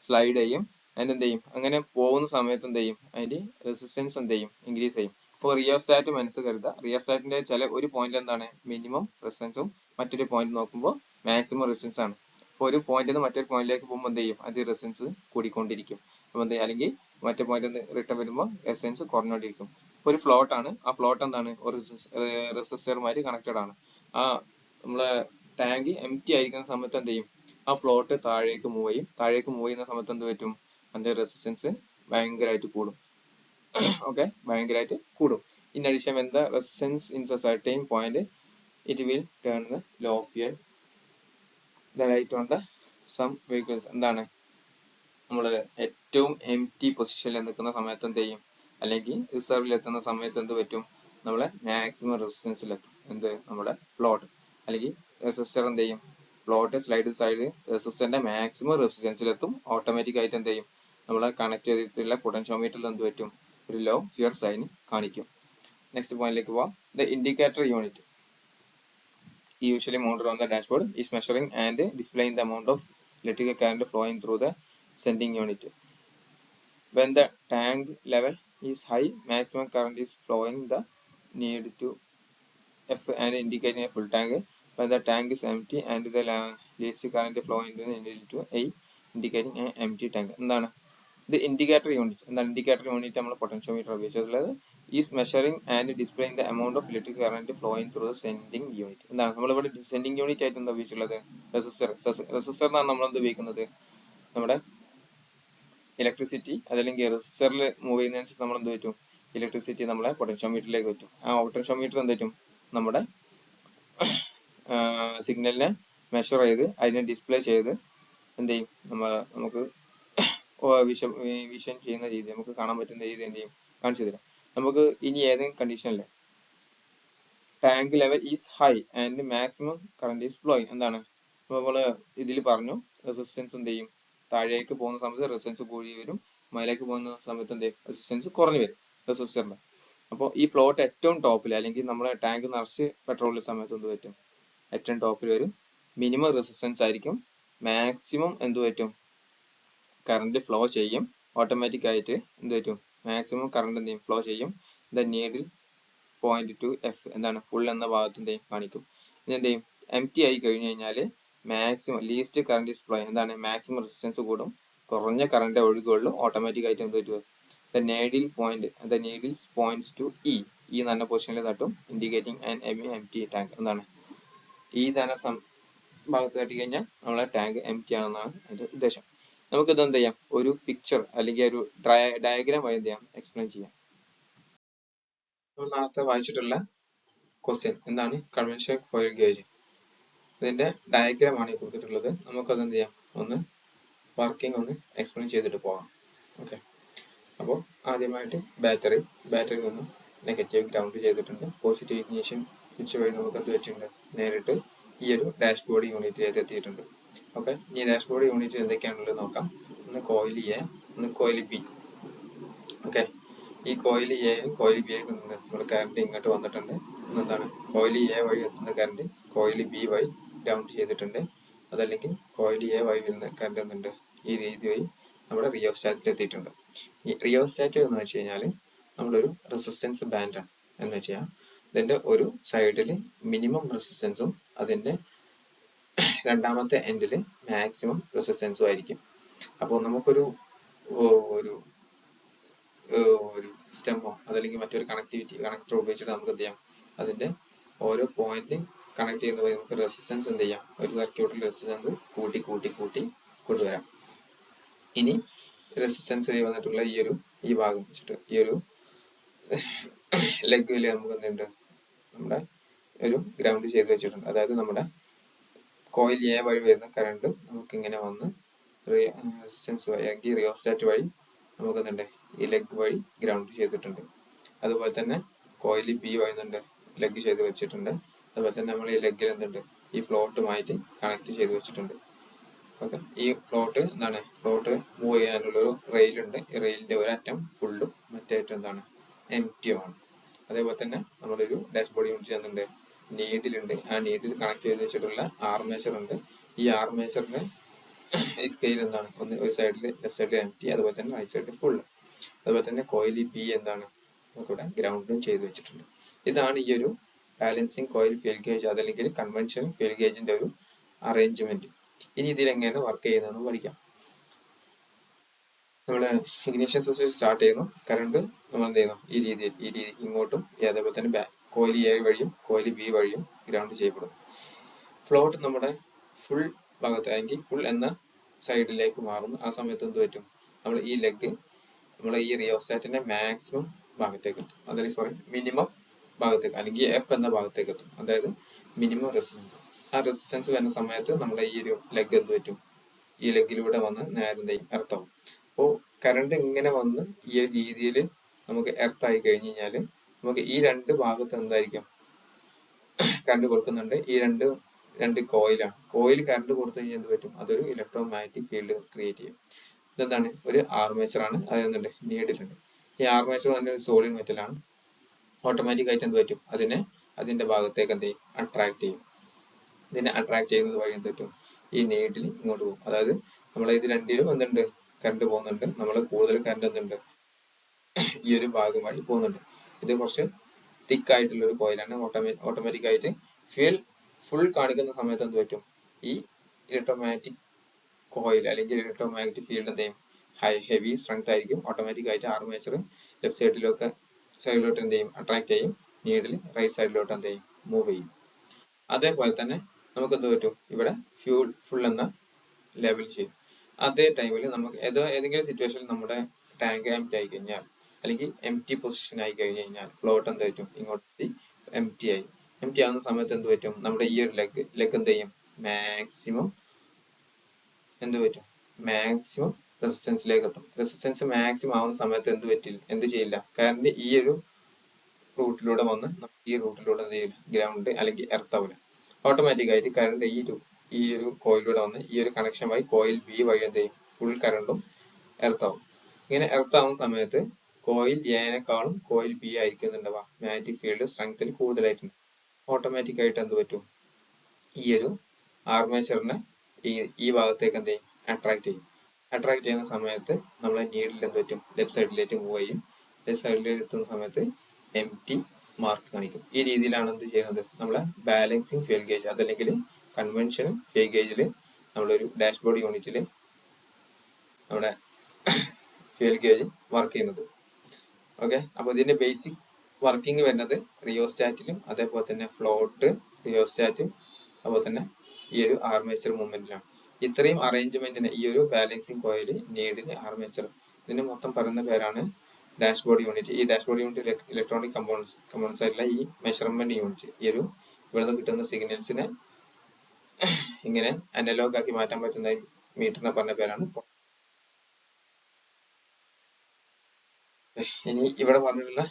സ്ലൈഡ് ചെയ്യും. അതിന് എന്ത് ചെയ്യും, അങ്ങനെ പോകുന്ന സമയത്ത് എന്ത് ചെയ്യും, അതിന്റെ റെസിസ്റ്റൻസ് എന്ത് ചെയ്യും, ഇൻക്രീസ് ചെയ്യും. ഇപ്പോൾ റിയോസ്റ്റാറ്റ് മനസ്സ് കരുതുക, റിയോസ്റ്റാറ്റിന്റെ ചില ഒരു പോയിന്റ് എന്താണ് മിനിമം റെസിസ്റ്റൻസും മറ്റൊരു പോയിന്റ് നോക്കുമ്പോൾ മാക്സിമം റെസിസ്റ്റൻസ് ആണ്. അപ്പോൾ ഒരു പോയിന്റിൽ നിന്ന് മറ്റൊരു പോയിന്റിലേക്ക് പോകുമ്പോൾ എന്ത് ചെയ്യും, അത് റെസിസ്റ്റൻസ് കൂടിക്കൊണ്ടിരിക്കും. അപ്പോൾ എന്ത് ചെയ്യും, അല്ലെങ്കിൽ മറ്റേ പോയിന്റിൽ നിന്ന് റിട്ടേൺ വരുമ്പോൾ റെസിസ്റ്റൻസ് കുറഞ്ഞുകൊണ്ടിരിക്കും. ഇപ്പോൾ ഒരു ഫ്ലോട്ട് ആണ്, ആ ഫ്ലോട്ട് എന്താണ് ഒരു റെസിസ്റ്ററുമായിട്ട് കണക്റ്റഡ് ആണ്. ആ നമ്മളെ ടാങ്ക് എം ടി ആയിരിക്കുന്ന സമയത്ത് എന്ത് ചെയ്യും, ആ ഫ്ലോട്ട് താഴേക്ക് മൂവ് ചെയ്യും. താഴേക്ക് മൂവ് ചെയ്യുന്ന സമയത്ത് എന്ത് പറ്റും, അതിന്റെ റെസിസ്റ്റൻസ് ഭയങ്കരമായിട്ട് കൂടും. ഓക്കെ, ഭയങ്കരമായിട്ട് കൂടും. In addition when the resistance in a certain point it will turn the low of fuel the light on the some vehicles. എന്താണ് നമ്മൾ ഏറ്റവും എം ടി പൊസിഷനിൽ നിൽക്കുന്ന സമയത്ത് എന്ത് ചെയ്യും, അല്ലെങ്കിൽ റിസർവിൽ എത്തുന്ന സമയത്ത് എന്ത് പറ്റും, നമ്മളെ മാക്സിമം റെസിസ്റ്റൻസിലെത്തും എന്ത്, നമ്മുടെ ഫ്ലോട്ട് അല്ലെങ്കിൽ റെസിസ്റ്റർ എന്ത് ചെയ്യും, ഫ്ലോട്ട് സ്ലൈഡ് സൈഡ് റെസിസ്റ്ററിന്റെ മാക്സിമം റെസിസ്റ്റൻസിലെത്തും. ഓട്ടോമാറ്റിക് ആയിട്ട് എന്ത് ചെയ്യും, നമ്മളെ കണക്ട് ചെയ്തിട്ടുള്ള പൊട്ടൻഷ്യോമീറ്ററിൽ എന്ത് പറ്റും, ഒരു ലോ ഫ്യൂവൽ സൈൻ കാണിക്കും. നെക്സ്റ്റ് പോയിന്റിലേക്ക് പോവാം. The indicator unit usually mounted on the dashboard is measuring and displaying the amount of electrical current flowing through the sending unit. When the tank level is high, maximum current is flowing the need to F and indicating a full tank. When the tank is empty and the least current flowing into the need to A, indicating an empty tank. എന്താണ് ഇത് indicator unit, എന്താണ് indicator unit നമ്മൾ potentiometer ഉപയോഗിച്ചിട്ടുള്ളത് is measuring and displaying the amount of electric current flowing through the sending unit. എന്താണ് നമ്മളിവിടെ sending unit ആയിട്ട് എന്താ ഉപയോഗിച്ചിട്ടുള്ളത്, റെസിസ്റ്റർ എന്നാണ് നമ്മൾ എന്ത് ഉപയോഗിക്കുന്നത്, നമ്മുടെ ഇലക്ട്രിസിറ്റി അതല്ലെങ്കിൽ റെസിസ്റ്ററിൽ മൂവ് ചെയ്യുന്നതനുസരിച്ച് നമ്മൾ എന്ത് പറ്റും, ഇലക്ട്രിസിറ്റി നമ്മളെ പൊട്ടൻഷ്യോമീറ്ററിലേക്ക് പറ്റും. ആ പൊട്ടൻഷ്യോമീറ്റർ എന്ത് പറ്റും, നമ്മുടെ സിഗ്നലിനെ മെഷർ ചെയ്ത് അതിനെ ഡിസ്പ്ലേ ചെയ്ത് എന്ത് ചെയ്യും, നമുക്ക് വിഷൻ ചെയ്യുന്ന രീതി, നമുക്ക് കാണാൻ പറ്റുന്ന രീതി എന്ത് ചെയ്യും, കാണിച്ചു തരാം. നമുക്ക് ഇനി ഏതെങ്കിലും കണ്ടീഷനിലെ tank level is high and maximum current is flowing, എന്താണ് നമ്മള് ഇതിൽ പറഞ്ഞു, റെസിസ്റ്റൻസ് എന്ത് ചെയ്യും, താഴേക്ക് പോകുന്ന സമയത്ത് റെസിസ്റ്റൻസ് കൂടി വരും, മേലേക്ക് പോകുന്ന സമയത്ത് എന്ത് ചെയ്യും, റെസിസ്റ്റൻസ് കുറഞ്ഞു വരും റെസിസ്റ്ററിന്റെ. അപ്പോൾ ഈ ഫ്ലോട്ട് ഏറ്റവും ടോപ്പിൽ അല്ലെങ്കിൽ നമ്മുടെ ടാങ്ക് നിറച്ച് പെട്രോളിന്റെ സമയത്ത് എന്ത് പറ്റും, ഏറ്റവും ടോപ്പിൽ വരും. മിനിമം റെസിസ്റ്റൻസ് ആയിരിക്കും, മാക്സിമം എന്ത് പറ്റും, കറണ്ട് ഫ്ലോ ചെയ്യും. ഓട്ടോമാറ്റിക് ആയിട്ട് എന്ത് പറ്റും, മാക്സിമം കറണ്ട് എന്ത് ചെയ്യും, ഫ്ലോ ചെയ്യും. The needle point two F, എന്താണ് ഫുൾ എന്ന ഭാഗത്ത് എന്ത് ചെയ്യും, കാണിക്കും. ഇനി എന്ത് ചെയ്യും, എം ടി ആയി കഴിഞ്ഞു കഴിഞ്ഞാൽ maximum least current is flow, എന്താണ് മാക്സിമം റെസിസ്റ്റൻസ് കൂടും, കുറഞ്ഞ കറണ്ട് ഒഴുകുള്ളൂ. ഓട്ടോമാറ്റിക് ആയിട്ട് എന്ത് പറ്റും, the needle point, the needles points to E, ഈ നല്ല പൊസിഷനിൽ തട്ടും, indicating an empty tank. എന്താണ് ഈ തന്നെ ഭാഗത്ത് തട്ടി കഴിഞ്ഞാൽ നമ്മളെ ടാങ്ക് എം ടി ആണെന്നാണ് അതിന്റെ ഉദ്ദേശം. നമുക്ക് ഇത് എന്ത് ചെയ്യാം, ഒരു പിക്ചർ അല്ലെങ്കിൽ ഒരു ഡയഗ്രാം വഴി എന്ത് ചെയ്യാം, എക്സ്പ്ലെയിൻ ചെയ്യാം. നമ്മൾ നേരത്തെ വായിച്ചിട്ടുള്ള ക്വസ്റ്റ്യൻ എന്താണ്, കൺവെൻഷണൽ ഫയർ ഗേജ്, ഇതിന്റെ ഡയഗ്രാം ആണ് കൊടുത്തിട്ടുള്ളത്. നമുക്കത് എന്ത് ചെയ്യാം, ഒന്ന് വർക്കിംഗ് ഒന്ന് എക്സ്പ്ലെയിൻ ചെയ്തിട്ട് പോകാം. ഓക്കെ, അപ്പോൾ ആദ്യമായിട്ട് ബാറ്ററി ഒന്ന് നെഗറ്റീവ് ഗ്രൗണ്ട് ചെയ്തിട്ടുണ്ട്. പോസിറ്റീവ് ഇഗ്നിഷൻ സ്വിച്ച് വഴി നമുക്ക് എന്ത് വെച്ചിട്ടുണ്ട്, നേരിട്ട് ഈ ഒരു ഡാഷ്ബോർഡ് യൂണിറ്റിലേക്ക് എത്തിയിട്ടുണ്ട്. ഓക്കെ, ഈ ഡാഷ്ബോർഡ് യൂണിറ്റ് എന്തൊക്കെയാണുള്ളത് നോക്കാം. ഒന്ന് കോയിൽ എ, ഒന്ന് കോയിൽ ബി. ഓക്കെ, ഈ കോയിൽ എയും കോയിൽ ബി ആയി നമ്മുടെ കറണ്ട് ഇങ്ങോട്ട് വന്നിട്ടുണ്ട്. എന്താണ് കോയിൽ എ വഴി എത്തുന്ന കറണ്ട് കോയിൽ ബി വഴി ഗ്രൗണ്ട് ചെയ്തിട്ടുണ്ട്. അതല്ലെങ്കിൽ കോയിൽ എ വഴി വരുന്ന കറണ്ട് എന്തുണ്ട്, ഈ രീതി വഴി നമ്മുടെ റിയോസ്റ്റാറ്റിൽ എത്തിയിട്ടുണ്ട്. ഈ റിയോസ്റ്റാറ്റ് എന്ന് വെച്ച് കഴിഞ്ഞാൽ നമ്മളൊരു റെസിസ്റ്റൻസ് ബാൻഡാണ് എന്ന് വെച്ചാൽ ഇതിന്റെ ഒരു സൈഡിൽ മിനിമം റെസിസ്റ്റൻസും അതിന്റെ രണ്ടാമത്തെ എൻഡിൽ മാക്സിമം റെസിസ്റ്റൻസും ആയിരിക്കും. അപ്പോൾ നമുക്കൊരു ഒരു സ്റ്റെമ്മോ അതല്ലെങ്കിൽ മറ്റൊരു കണക്ടർ ഉപയോഗിച്ചിട്ട് നമുക്ക് എന്ത് ചെയ്യാം, അതിന്റെ ഓരോ പോയിന്റ് കണക്ട് ചെയ്യുന്ന വഴി നമുക്ക് റെസിസ്റ്റൻസ് എന്ത് ചെയ്യാം, ഒരു സർക്യൂട്ടിൽ റെസിസ്റ്റൻസ് കൂട്ടി കൊണ്ടുവരാം. ഇനി റെസിസ്റ്റൻസ് വന്നിട്ടുള്ള ഈ ഭാഗം വെച്ചിട്ട് ഈ ഒരു ലെഗിൽ നമുക്ക് എന്തുണ്ട്, നമ്മുടെ ഒരു ഗ്രൗണ്ട് ചെയ്ത് വെച്ചിട്ടുണ്ട്. അതായത് നമ്മുടെ കോയിൽ എ വഴി വരുന്ന കറണ്ട് നമുക്ക് ഇങ്ങനെ വന്ന് റെസിസ്റ്റൻസ് വഴി അല്ലെങ്കിൽ റിയോസ്റ്റാറ്റ് വഴി നമുക്ക് എന്തുണ്ട്, ഈ ലെഗ് വഴി ഗ്രൗണ്ട് ചെയ്തിട്ടുണ്ട്. അതുപോലെ തന്നെ കോയിൽ ബി വഴി എന്തുണ്ട്, ലെഗ് ചെയ്ത് വെച്ചിട്ടുണ്ട്. അതുപോലെ തന്നെ നമ്മൾ ഈ ലെഗിൽ എന്തുണ്ട്, ഈ ഫ്ലോട്ടുമായിട്ട് കണക്ട് ചെയ്ത് വെച്ചിട്ടുണ്ട്. ഓക്കെ, ഈ ഫ്ലോട്ട് മൂവ് ചെയ്യാനുള്ള ഒരു റെയിൽ ഉണ്ട്. ഈ റെയിലിന്റെ ഒരറ്റം ഫുള്ളും മറ്റേ അറ്റം എന്താണ് എംറ്റിയും ആണ്. അതേപോലെ തന്നെ നമ്മുടെ ഒരു ഡാഷ്ബോർഡ് യൂണിറ്റ് എന്തുണ്ട്, നീഡിലുണ്ട്. ആ നീഡിൽ കണക്ട് ചെയ്ത് വെച്ചിട്ടുള്ള ആർമേച്ചർ ഉണ്ട്. ഈ ആർമേച്ചറിന്റെ ഈ സ്കെയിൽ എന്താണ്, ഒന്ന് ഒരു സൈഡിൽ ലെഫ്റ്റ് സൈഡിൽ എംറ്റി, അതുപോലെ തന്നെ റൈറ്റ് സൈഡിൽ ഫുൾ. അതുപോലെ തന്നെ കോയിൽ ബി എന്താണ് നമുക്കിവിടെ ഗ്രൗണ്ടും ചെയ്ത് വെച്ചിട്ടുണ്ട്. ഇതാണ് ഈ ഒരു ബാലൻസിങ് കോയിൽ ഫെയിൽ ഗേജ് അതല്ലെങ്കിൽ കൺവെൻഷൻ ഫെയിൽ ഗേജിന്റെ ഒരു അറേഞ്ച്മെന്റ്. ഈ രീതിയിൽ എങ്ങനെയാണ് വർക്ക് ചെയ്യുന്നതെന്ന് പഠിക്കാം. നമ്മള് ഇഗ്നിഷൻ സ്വിച്ച് സ്റ്റാർട്ട് ചെയ്യുന്നു, കറണ്ട് നമ്മൾ എന്ത് ചെയ്യുന്നു, ഈ രീതി ഇങ്ങോട്ടും, അതേപോലെ തന്നെ കോയിൽ എ വഴിയും കോയിൽ ബി വഴിയും ഗ്രൗണ്ട് ചെയ്യപ്പെടും. ഫ്ലോട്ട് നമ്മുടെ ഫുൾ ഭാഗത്ത് അല്ലെങ്കിൽ ഫുൾ എന്ന സൈഡിലേക്ക് മാറുന്നു. ആ സമയത്ത് എന്ത് പറ്റും, നമ്മൾ ഈ ലെഗ് നമ്മൾ ഈ റിയോസ്റ്റാറ്റിന്റെ മാക്സിമം ഭാഗത്തേക്ക് എത്തും, അതായത് മിനിമം ഭാഗത്തേക്ക് അല്ലെങ്കിൽ എഫ് എന്ന ഭാഗത്തേക്ക് എത്തും, അതായത് മിനിമം റെസിസ്റ്റൻസ്. ആ റെസിസ്റ്റൻസ് വരുന്ന സമയത്ത് നമ്മുടെ ഈ ഒരു ലെഗ് എന്ത് പറ്റും, ഈ ലെഗിലൂടെ വന്ന് നേരെ എർത്താവും. അപ്പോൾ കറണ്ട് ഇങ്ങനെ വന്ന് ഈ ഒരു രീതിയിൽ നമുക്ക് എർത്തായി കഴിഞ്ഞ് കഴിഞ്ഞാൽ നമുക്ക് ഈ രണ്ട് ഭാഗത്ത് എന്തായിരിക്കും കറണ്ട് കൊടുക്കുന്നുണ്ട്. ഈ രണ്ട് കോയിലാണ്. കോയിൽ കറണ്ട് കൊടുത്തു കഴിഞ്ഞാൽ എന്ത് പറ്റും, അതൊരു ഇലക്ട്രോ മാഗ്നറ്റിക് ഫീൽഡ് ക്രിയേറ്റ് ചെയ്യും. ഇതെന്താണ്, ഒരു ആർമേച്ചർ ആണ്, അതെന്തുണ്ട് നീഡിലുണ്ട്. ഈ ആർമേച്ചർ തന്നെ ഒരു സോളിഡ് മെറ്റൽ ആണ്. ഓട്ടോമാറ്റിക് ആയിട്ട് എന്ത് പറ്റും, അതിന്റെ ഭാഗത്തേക്ക് എന്ത് ചെയ്യും, അട്രാക്ട് ചെയ്യും. ഇതിനെ അട്രാക്ട് ചെയ്യുന്നത് വഴി എന്ത് പറ്റും, ഈ നീഡിൽ ഇങ്ങോട്ട് പോകും. അതായത് നമ്മളെ ഇത് രണ്ടിലും എന്തുണ്ട്, കറണ്ട് പോകുന്നുണ്ട്. നമ്മൾ കൂടുതൽ കറണ്ട് എന്തുണ്ട് ഈ ഒരു ഭാഗം വഴി പോകുന്നുണ്ട്. ഇത് കുറച്ച് തിക്ക് ആയിട്ടുള്ള ഒരു കോയിലാണ്. ഓട്ടോമാറ്റിക് ആയിട്ട് ഫുൾ കാണിക്കുന്ന സമയത്ത് എന്ത് പറ്റും, ഈ ഇലക്ട്രോമാഗ്നറ്റിക് കോയിൽ അല്ലെങ്കിൽ ഇലക്ട്രോമാഗ്നറ്റിക് ഫീൽഡ് എന്ത് ചെയ്യും, ഹെവി സ്ട്രെങ്ത് ആയിരിക്കും. ഓട്ടോമാറ്റിക് ആയിട്ട് ആർമേച്ചർ ലെഫ്റ്റ് സൈഡിലോട്ട് എന്ത് ചെയ്യും, അട്രാക്ട് ചെയ്യും. നീഡിൽ റൈറ്റ് സൈഡിലോട്ട് എന്ത് ചെയ്യും, മൂവ് ചെയ്യും. അതേപോലെ തന്നെ നമുക്ക് എന്ത് പറ്റും, ഇവിടെ ഫുൾ എന്ന ലെവൽ ചെയ്യും. അതേ ടൈമിൽ നമുക്ക് ഏതെങ്കിലും സിറ്റുവേഷനിൽ നമ്മുടെ ടാങ്ക് എംറ്റി ആയി കഴിഞ്ഞാൽ അല്ലെങ്കിൽ എംറ്റി പൊസിഷൻ ആയി കഴിഞ്ഞ് കഴിഞ്ഞാൽ ഫ്ലോട്ട് എന്ത് പറ്റും, ഇങ്ങോട്ട് എംറ്റി ആവുന്ന സമയത്ത് എന്ത് പറ്റും, നമ്മുടെ ഈ ഒരു ലെഗ് എന്ത് ചെയ്യും, മാക്സിമം റെസിസ്റ്റൻസിലേക്ക് എത്തും. റെസിസ്റ്റൻസ് മാക്സിമം ആവുന്ന സമയത്ത് എന്ത് ചെയ്യില്ല, കറണ്ട് ഈ ഒരു റൂട്ടിലൂടെ വന്ന് ഈ റൂട്ടിലൂടെ എന്ത് ചെയ്യില്ല, ഗ്രൗണ്ട് അല്ലെങ്കിൽ എർത്ത് ആവില്ല. ഓട്ടോമാറ്റിക് ആയിട്ട് കറണ്ട് ഈ ഒരു കോയിലൂടെ വന്ന് ഈ ഒരു കണക്ഷൻ വഴി കോയിൽ ബി വഴി എന്ത് ചെയ്യും, ഫുൾ കറണ്ടും എർത്ത് ആവും. ഇങ്ങനെ എർത്ത് ആവുന്ന സമയത്ത് കോയിൽ എനേക്കാളും കോയിൽ ബി ആയിരിക്കും എന്തുണ്ടാവുക, മാഗ്നറ്റിക് ഫീൽഡ് സ്ട്രെങ്ത്തിൽ കൂടുതലായിട്ടുണ്ട്. ഓട്ടോമാറ്റിക് ആയിട്ട് എന്ത് പറ്റും, ഈ ഒരു ആർമേച്ചറിനെ ഈ ഭാഗത്തേക്ക് എന്ത് ചെയ്യും, അട്രാക്ട് ചെയ്യും. അട്രാക്ട് ചെയ്യുന്ന സമയത്ത് നമ്മളെ നീഡിൽ എന്ത് പറ്റും, ലെഫ്റ്റ് സൈഡിലേക്ക് മൂവ് ചെയ്യും. ലെഫ്റ്റ് സൈഡിലേക്ക് എത്തുന്ന സമയത്ത് എംറ്റി മാർക്ക് കാണിക്കും. ഈ രീതിയിലാണ് എന്ത് ചെയ്യുന്നത്, നമ്മളെ ബാലൻസിങ് ഫെയിൽ ഗേജ് അതല്ലെങ്കിൽ കൺവെൻഷൻ ഫെയിൽ ഗേജിൽ നമ്മളൊരു ഡാഷ്ബോർഡ് യൂണിറ്റിൽ നമ്മുടെ ഫെയിൽ ഗേജ് വർക്ക് ചെയ്യുന്നത്. ഓക്കെ, അപ്പൊ ഇതിന്റെ ബേസിക് വർക്കിംഗ് വരുന്നത് റിയോസ്റ്റാറ്റിലും അതേപോലെ തന്നെ ഫ്ലോട്ട്, റിയോസ്റ്റാറ്റ്, അതുപോലെ തന്നെ ഈ ഒരു ആർമേച്ചർ മൂവ്മെന്റിലാണ്. ഇത്രയും അറേഞ്ച്മെന്റിന് ഈ ഒരു ബാലൻസിങ് കോയിൽ, നീഡിന്, ആർമേച്ചർ, ഇതിന് മൊത്തം പറയുന്ന പേരാണ് ഡാഷ്ബോർഡ് യൂണിറ്റ്. ഈ ഡാഷ്ബോർഡ് യൂണിറ്റ് ഇലക്ട്രോണിക് കമ്പോണൻസ് ആയിട്ടുള്ള ഈ മെഷർമെന്റ് യൂണിറ്റ്, ഈ ഒരു ഇവിടുന്ന് കിട്ടുന്ന സിഗ്നൽസിനെ ഇങ്ങനെ അനലോഗ് ആക്കി മാറ്റാൻ പറ്റുന്ന മീറ്ററിനെ പറഞ്ഞ പേരാണ്. ഇനി ഇവിടെ പറഞ്ഞിട്ടുള്ള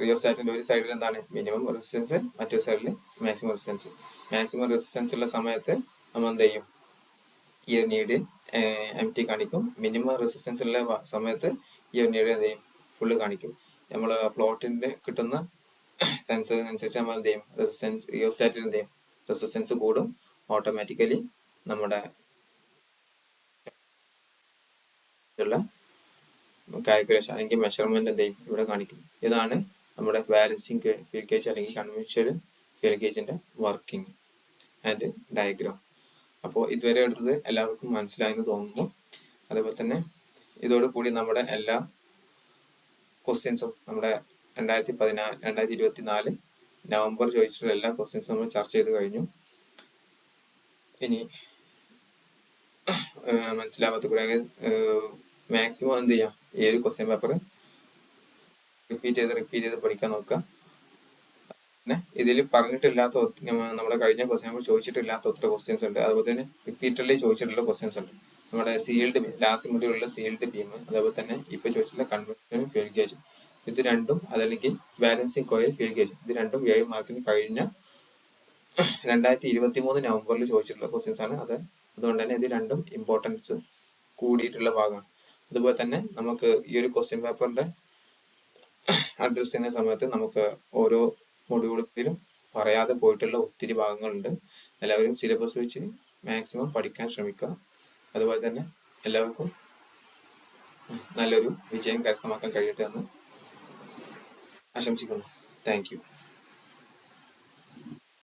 റിയോസ്റ്റാറ്റിന്റെ ഒരു സൈഡിൽ എന്താണ് മിനിമം റെസിസ്റ്റൻസ്, മറ്റൊരു സൈഡിൽ മാക്സിമം റെസിസ്റ്റൻസ്. മാക്സിമം റെസിസ്റ്റൻസ് ഉള്ള സമയത്ത് നമ്മൾ എന്ത് ചെയ്യും, ഈ ഒരു നീഡ് എംറ്റി കാണിക്കും. മിനിമം റെസിസ്റ്റൻസ് ഉള്ള സമയത്ത് ഈ ഒരു നീഡ് എന്ത് ചെയ്യും, ഫുള്ള് കാണിക്കും. നമ്മൾ ഫ്ലോട്ടിന്റെ കിട്ടുന്ന സെൻസറിനനുസരിച്ച് നമ്മൾ എന്ത് ചെയ്യും, റിയോസ്റ്റാറ്റിൽ എന്ത് ചെയ്യും, റെസിസ്റ്റൻസ് കൂടും. ഓട്ടോമാറ്റിക്കലി നമ്മുടെ കാൽക്കുലേഷൻ അല്ലെങ്കിൽ മെഷർമെന്റ് എന്ത് ചെയ്യും, ഇവിടെ കാണിക്കും. ഇതാണ് നമ്മുടെ ബാലൻസിങ് ഫീൽഡ് ഗേജ് അല്ലെങ്കിൽ കൺവെൻഷണൽ ഫീൽഡ് ഗേജിന്റെ വർക്കിംഗ് ആൻഡ് ഡയഗ്രാം. അപ്പോൾ ഇതുവരെ എടുത്തത് എല്ലാവർക്കും മനസ്സിലായെന്ന് തോന്നുന്നു. അതേപോലെ തന്നെ ഇതോടുകൂടി നമ്മുടെ എല്ലാ ക്വസ്റ്റ്യൻസും നമ്മുടെ 2024 നവംബർ ചോദിച്ചിട്ടുള്ള എല്ലാ ക്വസ്റ്റ്യൻസും നമ്മൾ ചർച്ച ചെയ്ത് കഴിഞ്ഞു. ഇനി മനസ്സിലാവാത്ത കുറെ മാക്സിമം എന്ത് ചെയ്യാം, ഈ ഒരു ക്വസ്റ്റ്യൻ പേപ്പർ റിപ്പീറ്റ് ചെയ്ത് പഠിക്കാൻ നോക്കുക. പിന്നെ ഇതിൽ പറഞ്ഞിട്ടില്ലാത്ത നമ്മുടെ കഴിഞ്ഞ ക്വസ്റ്റ്യൻ പേപ്പർ ചോദിച്ചിട്ടില്ലാത്ത ഒത്തിരി ക്വസ്റ്റ്യൻസ് ഉണ്ട്. അതുപോലെ തന്നെ റിപ്പീറ്റഡ്ലി ചോദിച്ചിട്ടുള്ള ക്വസ്റ്റ്യൻസ് ഉണ്ട്. നമ്മുടെ സീൽഡ് ലാസ്റ്റ് മൊഡ്യൂളിലുള്ള സീൽഡ് ബീം, അതേപോലെ തന്നെ ഇപ്പൊ ചോദിച്ചിട്ടുള്ള കൺവെൻഷൻ ഫീൽഡ് ഗേജ്, ഇത് രണ്ടും അതല്ലെങ്കിൽ ബാലൻസിങ് കോയിൽ ഫീൽഡ് ഗേജ്, ഇത് രണ്ടും 7 മാർക്കിന് കഴിഞ്ഞ 2023 നവംബറിൽ ചോദിച്ചിട്ടുള്ള ക്വസ്റ്റ്യൻസ് ആണ്. അതുകൊണ്ട് തന്നെ ഇത് രണ്ടും ഇമ്പോർട്ടൻസ് കൂടിയിട്ടുള്ള ഭാഗമാണ്. അതുപോലെ തന്നെ നമുക്ക് ഈ ഒരു ക്വസ്റ്റ്യൻ പേപ്പറിന്റെ അഡ്രസ് ചെയ്യുന്ന സമയത്ത് നമുക്ക് ഓരോ മൊഡ്യൂളിലും പറയാതെ പോയിട്ടുള്ള ഒത്തിരി ഭാഗങ്ങളുണ്ട്. എല്ലാവരും സിലബസ് വെച്ച് മാക്സിമം പഠിക്കാൻ ശ്രമിക്കുക. അതുപോലെ തന്നെ എല്ലാവർക്കും നല്ലൊരു വിജയം കരസ്ഥമാക്കാൻ കഴിയട്ടെ എന്ന് ആശംസിക്കുന്നു. Thank you.